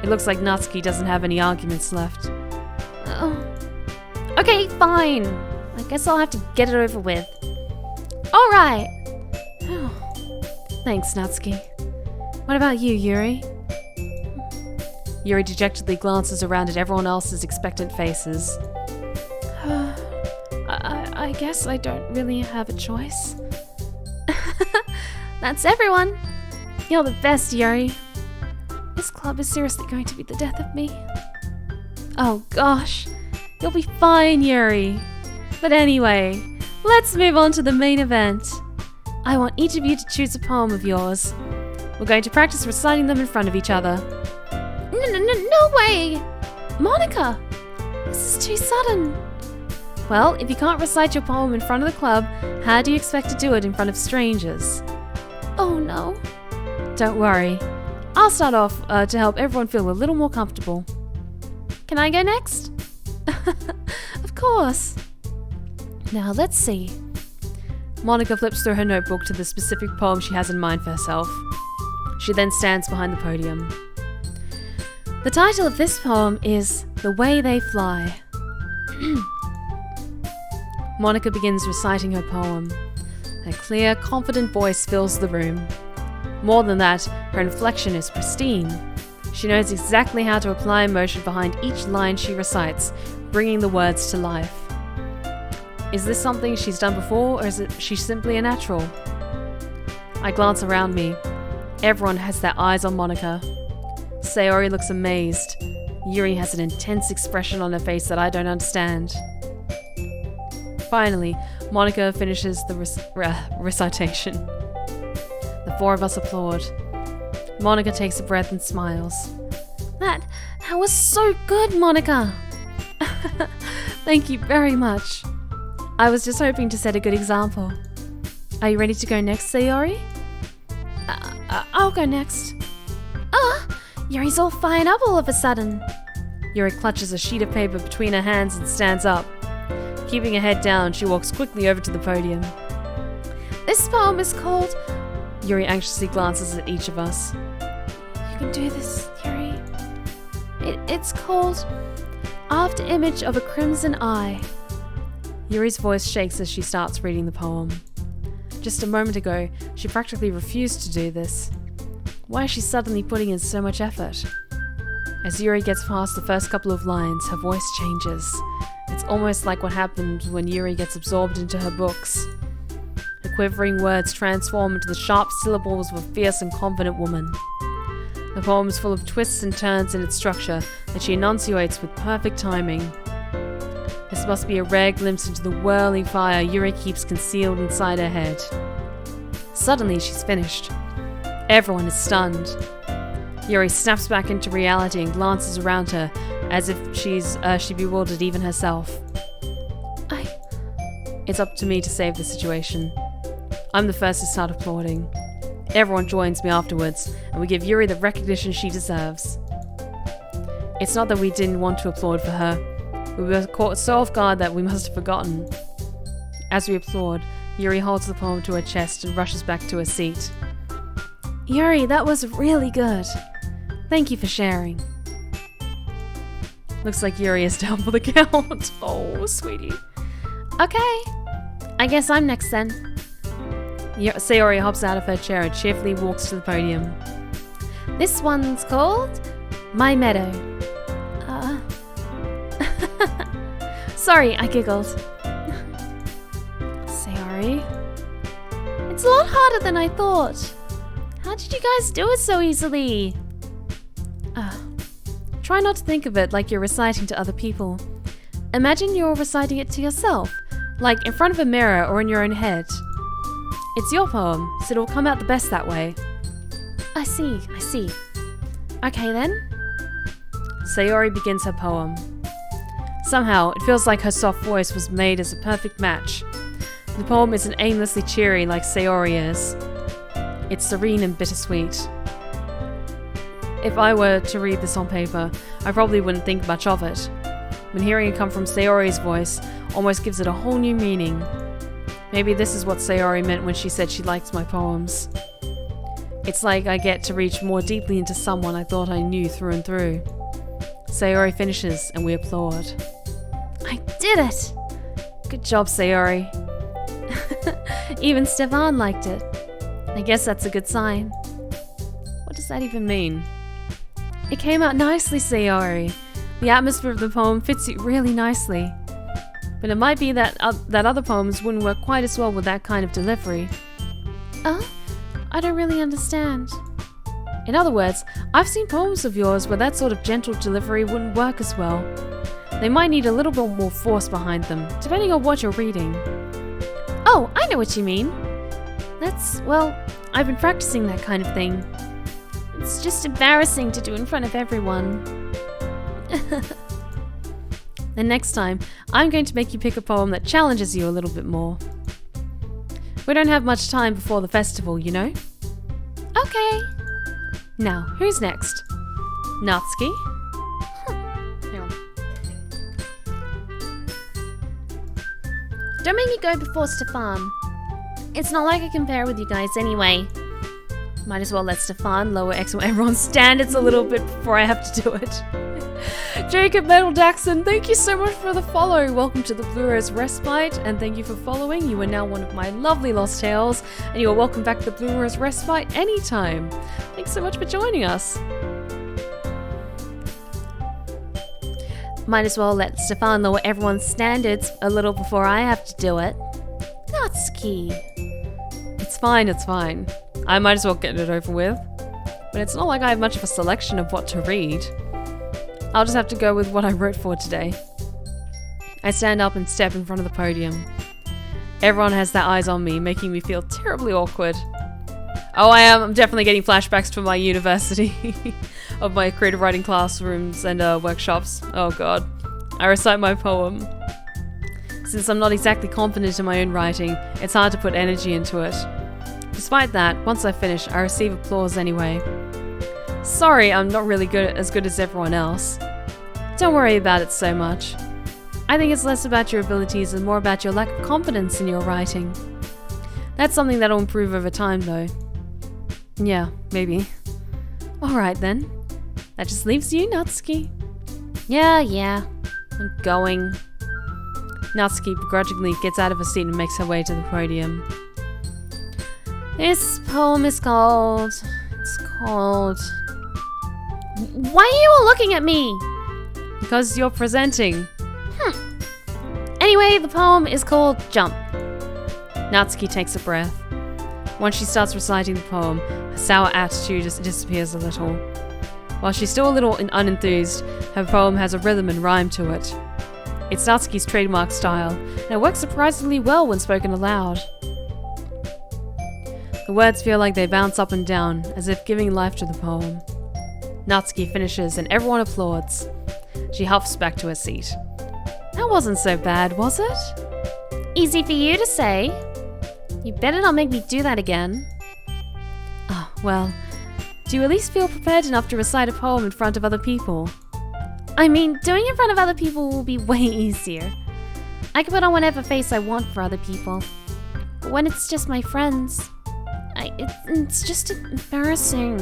It looks like Natsuki doesn't have any arguments left. Okay, fine. I guess I'll have to get it over with. Alright. Thanks, Natsuki. What about you, Yuri? Yuri dejectedly glances around at everyone else's expectant faces. I guess I don't really have a choice. That's everyone. You're the best, Yuri. This club is seriously going to be the death of me. Oh gosh, you'll be fine, Yuri. But anyway, let's move on to the main event. I want each of you to choose a poem of yours. We're going to practice reciting them in front of each other. No way! Monica! This is too sudden. Well, if you can't recite your poem in front of the club, how do you expect to do it in front of strangers? Oh no. Don't worry. I'll start off to help everyone feel a little more comfortable. Can I go next? Of course. Now let's see. Monica flips through her notebook to the specific poem she has in mind for herself. She then stands behind the podium. The title of this poem is The Way They Fly. Monica begins reciting her poem. Her clear, confident voice fills the room. More than that, her inflection is pristine. She knows exactly how to apply emotion behind each line she recites, bringing the words to life. Is this something she's done before, or is she simply a natural? I glance around me. Everyone has their eyes on Monica. Sayori looks amazed. Yuri has an intense expression on her face that I don't understand. Finally, Monica finishes the recitation. The four of us applaud. Monica takes a breath and smiles. That was so good, Monica! Thank you very much. I was just hoping to set a good example. Are you ready to go next, Sayori? I'll go next. Yuri's all fired up all of a sudden. Yuri clutches a sheet of paper between her hands and stands up. Keeping her head down, she walks quickly over to the podium. This poem is called... Yuri anxiously glances at each of us. You can do this, Yuri. It's called After Image of a Crimson Eye. Yuri's voice shakes as she starts reading the poem. Just a moment ago, she practically refused to do this. Why is she suddenly putting in so much effort? As Yuri gets past the first couple of lines, her voice changes. It's almost like what happened when Yuri gets absorbed into her books. Her quivering words transform into the sharp syllables of a fierce and confident woman. The poem is full of twists and turns in its structure that she enunciates with perfect timing. This must be a rare glimpse into the whirling fire Yuri keeps concealed inside her head. Suddenly, she's finished. Everyone is stunned. Yuri snaps back into reality and glances around her, as if she bewildered even herself. It's up to me to save the situation. I'm the first to start applauding. Everyone joins me afterwards, and we give Yuri the recognition she deserves. It's not that we didn't want to applaud for her. We were caught so off guard that we must have forgotten. As we applaud, Yuri holds the poem to her chest and rushes back to her seat. Yuri, that was really good. Thank you for sharing. Looks like Yuri is down for the count. Oh, sweetie. Okay. I guess I'm next then. Sayori hops out of her chair and cheerfully walks to the podium. This one's called My Meadow. Sorry, I giggled. Sayori? It's a lot harder than I thought. How did you guys do it so easily? Try not to think of it like you're reciting to other people. Imagine you're reciting it to yourself, like in front of a mirror or in your own head. It's your poem, so it'll come out the best that way. I see. Okay then. Sayori begins her poem. Somehow, it feels like her soft voice was made as a perfect match. The poem isn't aimlessly cheery like Sayori is. It's serene and bittersweet. If I were to read this on paper, I probably wouldn't think much of it. But hearing it come from Sayori's voice almost gives it a whole new meaning. Maybe this is what Sayori meant when she said she liked my poems. It's like I get to reach more deeply into someone I thought I knew through and through. Sayori finishes and we applaud. I did it! Good job, Sayori. Even Stefan liked it. I guess that's a good sign. What does that even mean? It came out nicely, Sayori. The atmosphere of the poem fits you really nicely. But it might be that other poems wouldn't work quite as well with that kind of delivery. I don't really understand. In other words, I've seen poems of yours where that sort of gentle delivery wouldn't work as well. They might need a little bit more force behind them, depending on what you're reading. Oh, I know what you mean. I've been practicing that kind of thing. It's just embarrassing to do in front of everyone. The next time, I'm going to make you pick a poem that challenges you a little bit more. We don't have much time before the festival, you know? Okay. Now, who's next? Natsuki? Hang on. Don't make me go before Stefan. It's not like I can pair with you guys anyway. Might as well let Stefan lower everyone's standards a little bit before I have to do it. Jacob Metal Daxon, thank you so much for the follow. Welcome to the Blue Rose Respite, and thank you for following. You are now one of my lovely Lost Tales, and you are welcome back to the Blue Rose Respite anytime. Thanks so much for joining us. Might as well let Stefan lower everyone's standards a little before I have to do it. Natsuki. It's fine, it's fine. I might as well get it over with. But it's not like I have much of a selection of what to read. I'll just have to go with what I wrote for today. I stand up and step in front of the podium. Everyone has their eyes on me, making me feel terribly awkward. Oh, I'm definitely getting flashbacks to my university of my creative writing classrooms and workshops. Oh god. I recite my poem. Since I'm not exactly confident in my own writing, it's hard to put energy into it. Despite that, once I finish, I receive applause anyway. Sorry, I'm not really as good as everyone else. Don't worry about it so much. I think it's less about your abilities and more about your lack of confidence in your writing. That's something that'll improve over time, though. Yeah, maybe. Alright then. That just leaves you, Natsuki. Yeah. I'm going. Natsuki begrudgingly gets out of her seat and makes her way to the podium. This poem is called... It's called... Why are you all looking at me? Because you're presenting. Anyway, the poem is called Jump. Natsuki takes a breath. Once she starts reciting the poem, her sour attitude just disappears a little. While she's still a little unenthused, her poem has a rhythm and rhyme to it. It's Natsuki's trademark style, and it works surprisingly well when spoken aloud. The words feel like they bounce up and down, as if giving life to the poem. Natsuki finishes and everyone applauds. She huffs back to her seat. That wasn't so bad, was it? Easy for you to say. You better not make me do that again. Oh, well, do you at least feel prepared enough to recite a poem in front of other people? I mean, doing it in front of other people will be way easier. I can put on whatever face I want for other people. But when it's just my friends... It's just embarrassing.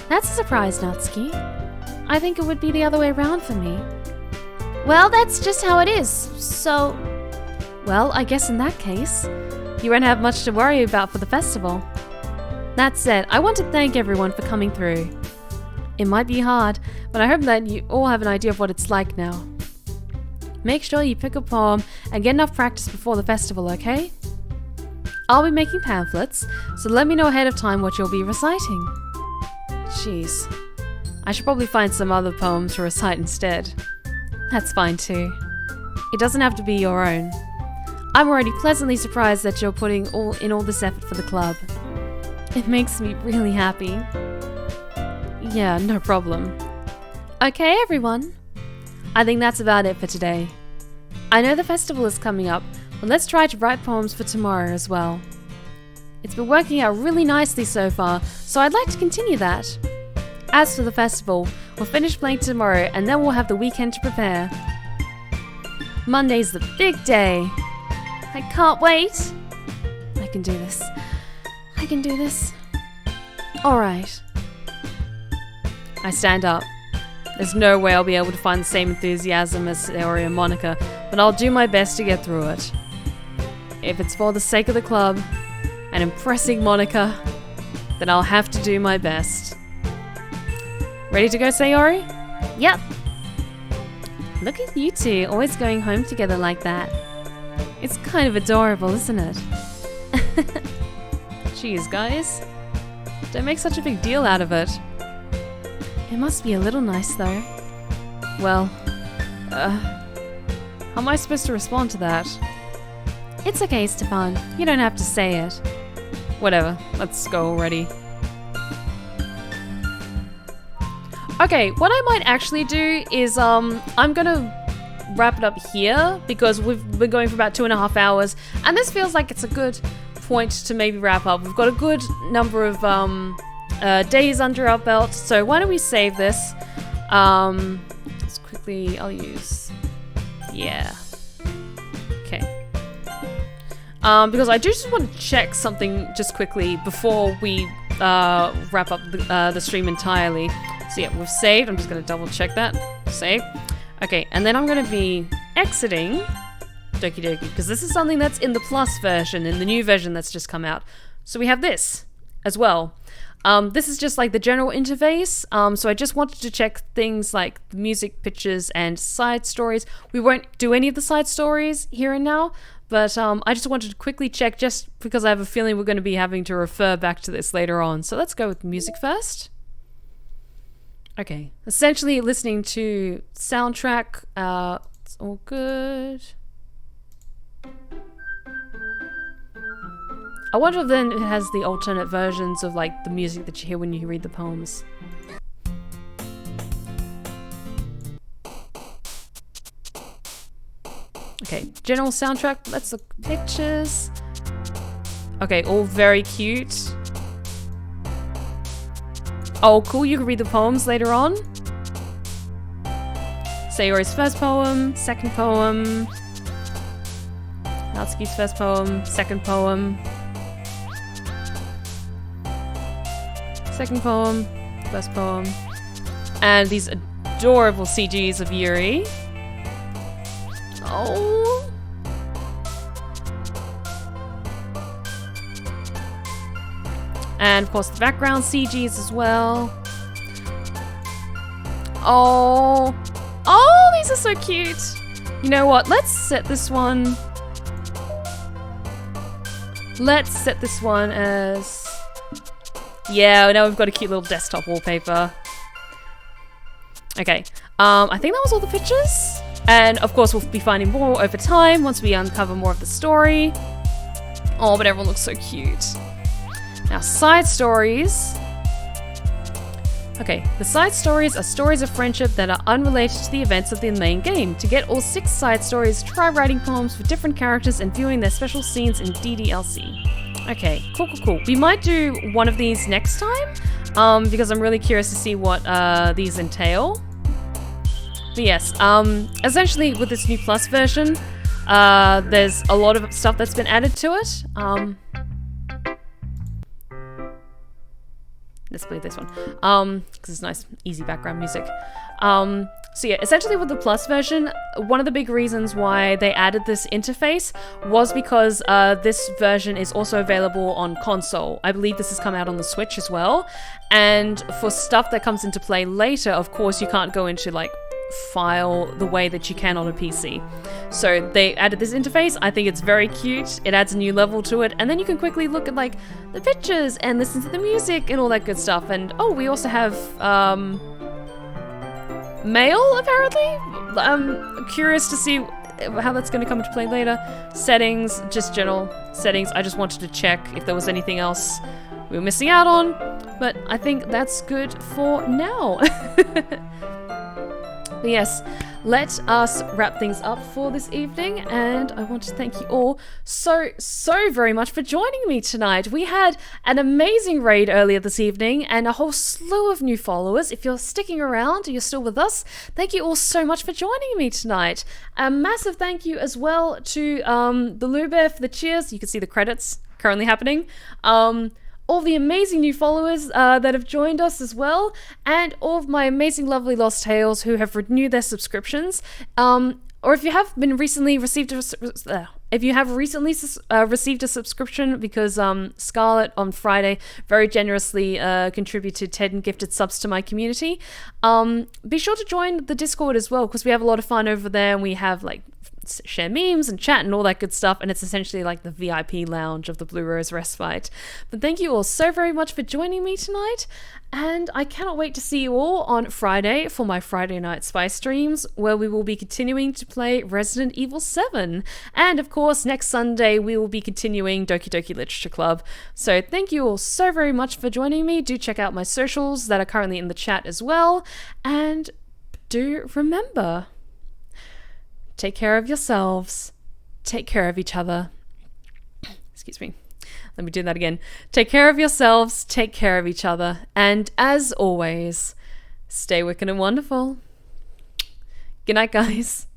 That's a surprise, Natsuki. I think it would be the other way around for me. Well, that's just how it is, so... Well, I guess in that case, you won't have much to worry about for the festival. That said, I want to thank everyone for coming through. It might be hard, but I hope that you all have an idea of what it's like now. Make sure you pick a poem and get enough practice before the festival, okay? I'll be making pamphlets, so let me know ahead of time what you'll be reciting. Jeez. I should probably find some other poems to recite instead. That's fine too. It doesn't have to be your own. I'm already pleasantly surprised that you're putting in all this effort for the club. It makes me really happy. Yeah, no problem. Okay, everyone. I think that's about it for today. I know the festival is coming up, but let's try to write poems for tomorrow as well. It's been working out really nicely so far, so I'd like to continue that. As for the festival, we'll finish playing tomorrow and then we'll have the weekend to prepare. Monday's the big day. I can't wait. I can do this. I can do this. Alright. I stand up. There's no way I'll be able to find the same enthusiasm as Sayori and Monica, but I'll do my best to get through it. If it's for the sake of the club and impressing Monica, then I'll have to do my best. Ready to go, Sayori? Yep. Look at you two, always going home together like that. It's kind of adorable, isn't it? Jeez, guys. Don't make such a big deal out of it. It must be a little nice, though. Well, how am I supposed to respond to that? It's okay, Stefan. You don't have to say it. Whatever, let's go already. Okay, what I might actually do is, I'm gonna wrap it up here because we've been going for about 2.5 hours, and this feels like it's a good point to maybe wrap up. We've got a good number of days under our belt, so why don't we save this? Just quickly, I'll use, yeah. Okay. because I do just want to check something just quickly before we wrap up the stream entirely. So yeah, we've saved. I'm just going to double check that. Save. Okay, and then I'm going to be exiting Doki Doki, because this is something that's in the Plus version, in the new version that's just come out. So we have this as well. This is just like the general interface, so I just wanted to check things like the music, pictures, and side stories. We won't do any of the side stories here and now, but I just wanted to quickly check, just because I have a feeling we're going to be having to refer back to this later on. So let's go with music first. Okay, essentially listening to soundtrack, it's all good. I wonder if then it has the alternate versions of like the music that you hear when you read the poems. Okay, general soundtrack, let's look at pictures. Okay, all very cute. Oh, cool, you can read the poems later on. Sayori's first poem, second poem. Natsuki's first poem, second poem. Second poem, first poem. And these adorable CGs of Yuri. Oh. And of course the background CGs as well. Oh. Oh, these are so cute. You know what? Let's set this one. Let's set this one as... Yeah, now we've got a cute little desktop wallpaper. Okay, I think that was all the pictures. And of course we'll be finding more over time once we uncover more of the story. Oh, but everyone looks so cute. Now, side stories. Okay, the side stories are stories of friendship that are unrelated to the events of the main game. To get all 6 side stories, try writing poems for different characters and viewing their special scenes in DDLC. Okay, cool, cool, cool. We might do one of these next time, because I'm really curious to see what these entail. But yes, essentially with this new Plus version, there's a lot of stuff that's been added to it. Let's play this one, because it's nice, easy background music. So yeah, essentially with the Plus version, one of the big reasons why they added this interface was because this version is also available on console. I believe this has come out on the Switch as well. And for stuff that comes into play later, of course, you can't go into like file the way that you can on a PC. So they added this interface. I think it's very cute. It adds a new level to it, and then you can quickly look at like the pictures and listen to the music and all that good stuff. And oh, we also have mail, apparently. I'm curious to see how that's going to come into play later. Settings, just general settings. I just wanted to check if there was anything else we were missing out on, but I think that's good for now. But yes, let us wrap things up for this evening, and I want to thank you all so very much for joining me tonight. We had an amazing raid earlier this evening and a whole slew of new followers. If you're sticking around, you're still with us, thank you all so much for joining me tonight. A massive thank you as well to the Lube for the cheers. You can see the credits currently happening. All the amazing new followers that have joined us as well, and all of my amazing, lovely Lost Tales who have renewed their subscriptions. Or if you have been recently received received a subscription, because Scarlett on Friday very generously contributed 10 gifted subs to my community, be sure to join the Discord as well, because we have a lot of fun over there, and we have like share memes and chat and all that good stuff, and it's essentially like the VIP lounge of the Blue Rose Respite. But thank you all so very much for joining me tonight, and I cannot wait to see you all on Friday for my Friday Night Spy streams, where we will be continuing to play Resident Evil 7, and of course next Sunday we will be continuing Doki Doki Literature Club. So thank you all so very much for joining me. Do check out my socials that are currently in the chat as well, and do remember, take care of yourselves, take care of each other. Excuse me. Let me do that again. Take care of yourselves, take care of each other, and as always, stay wicked and wonderful. Good night, guys.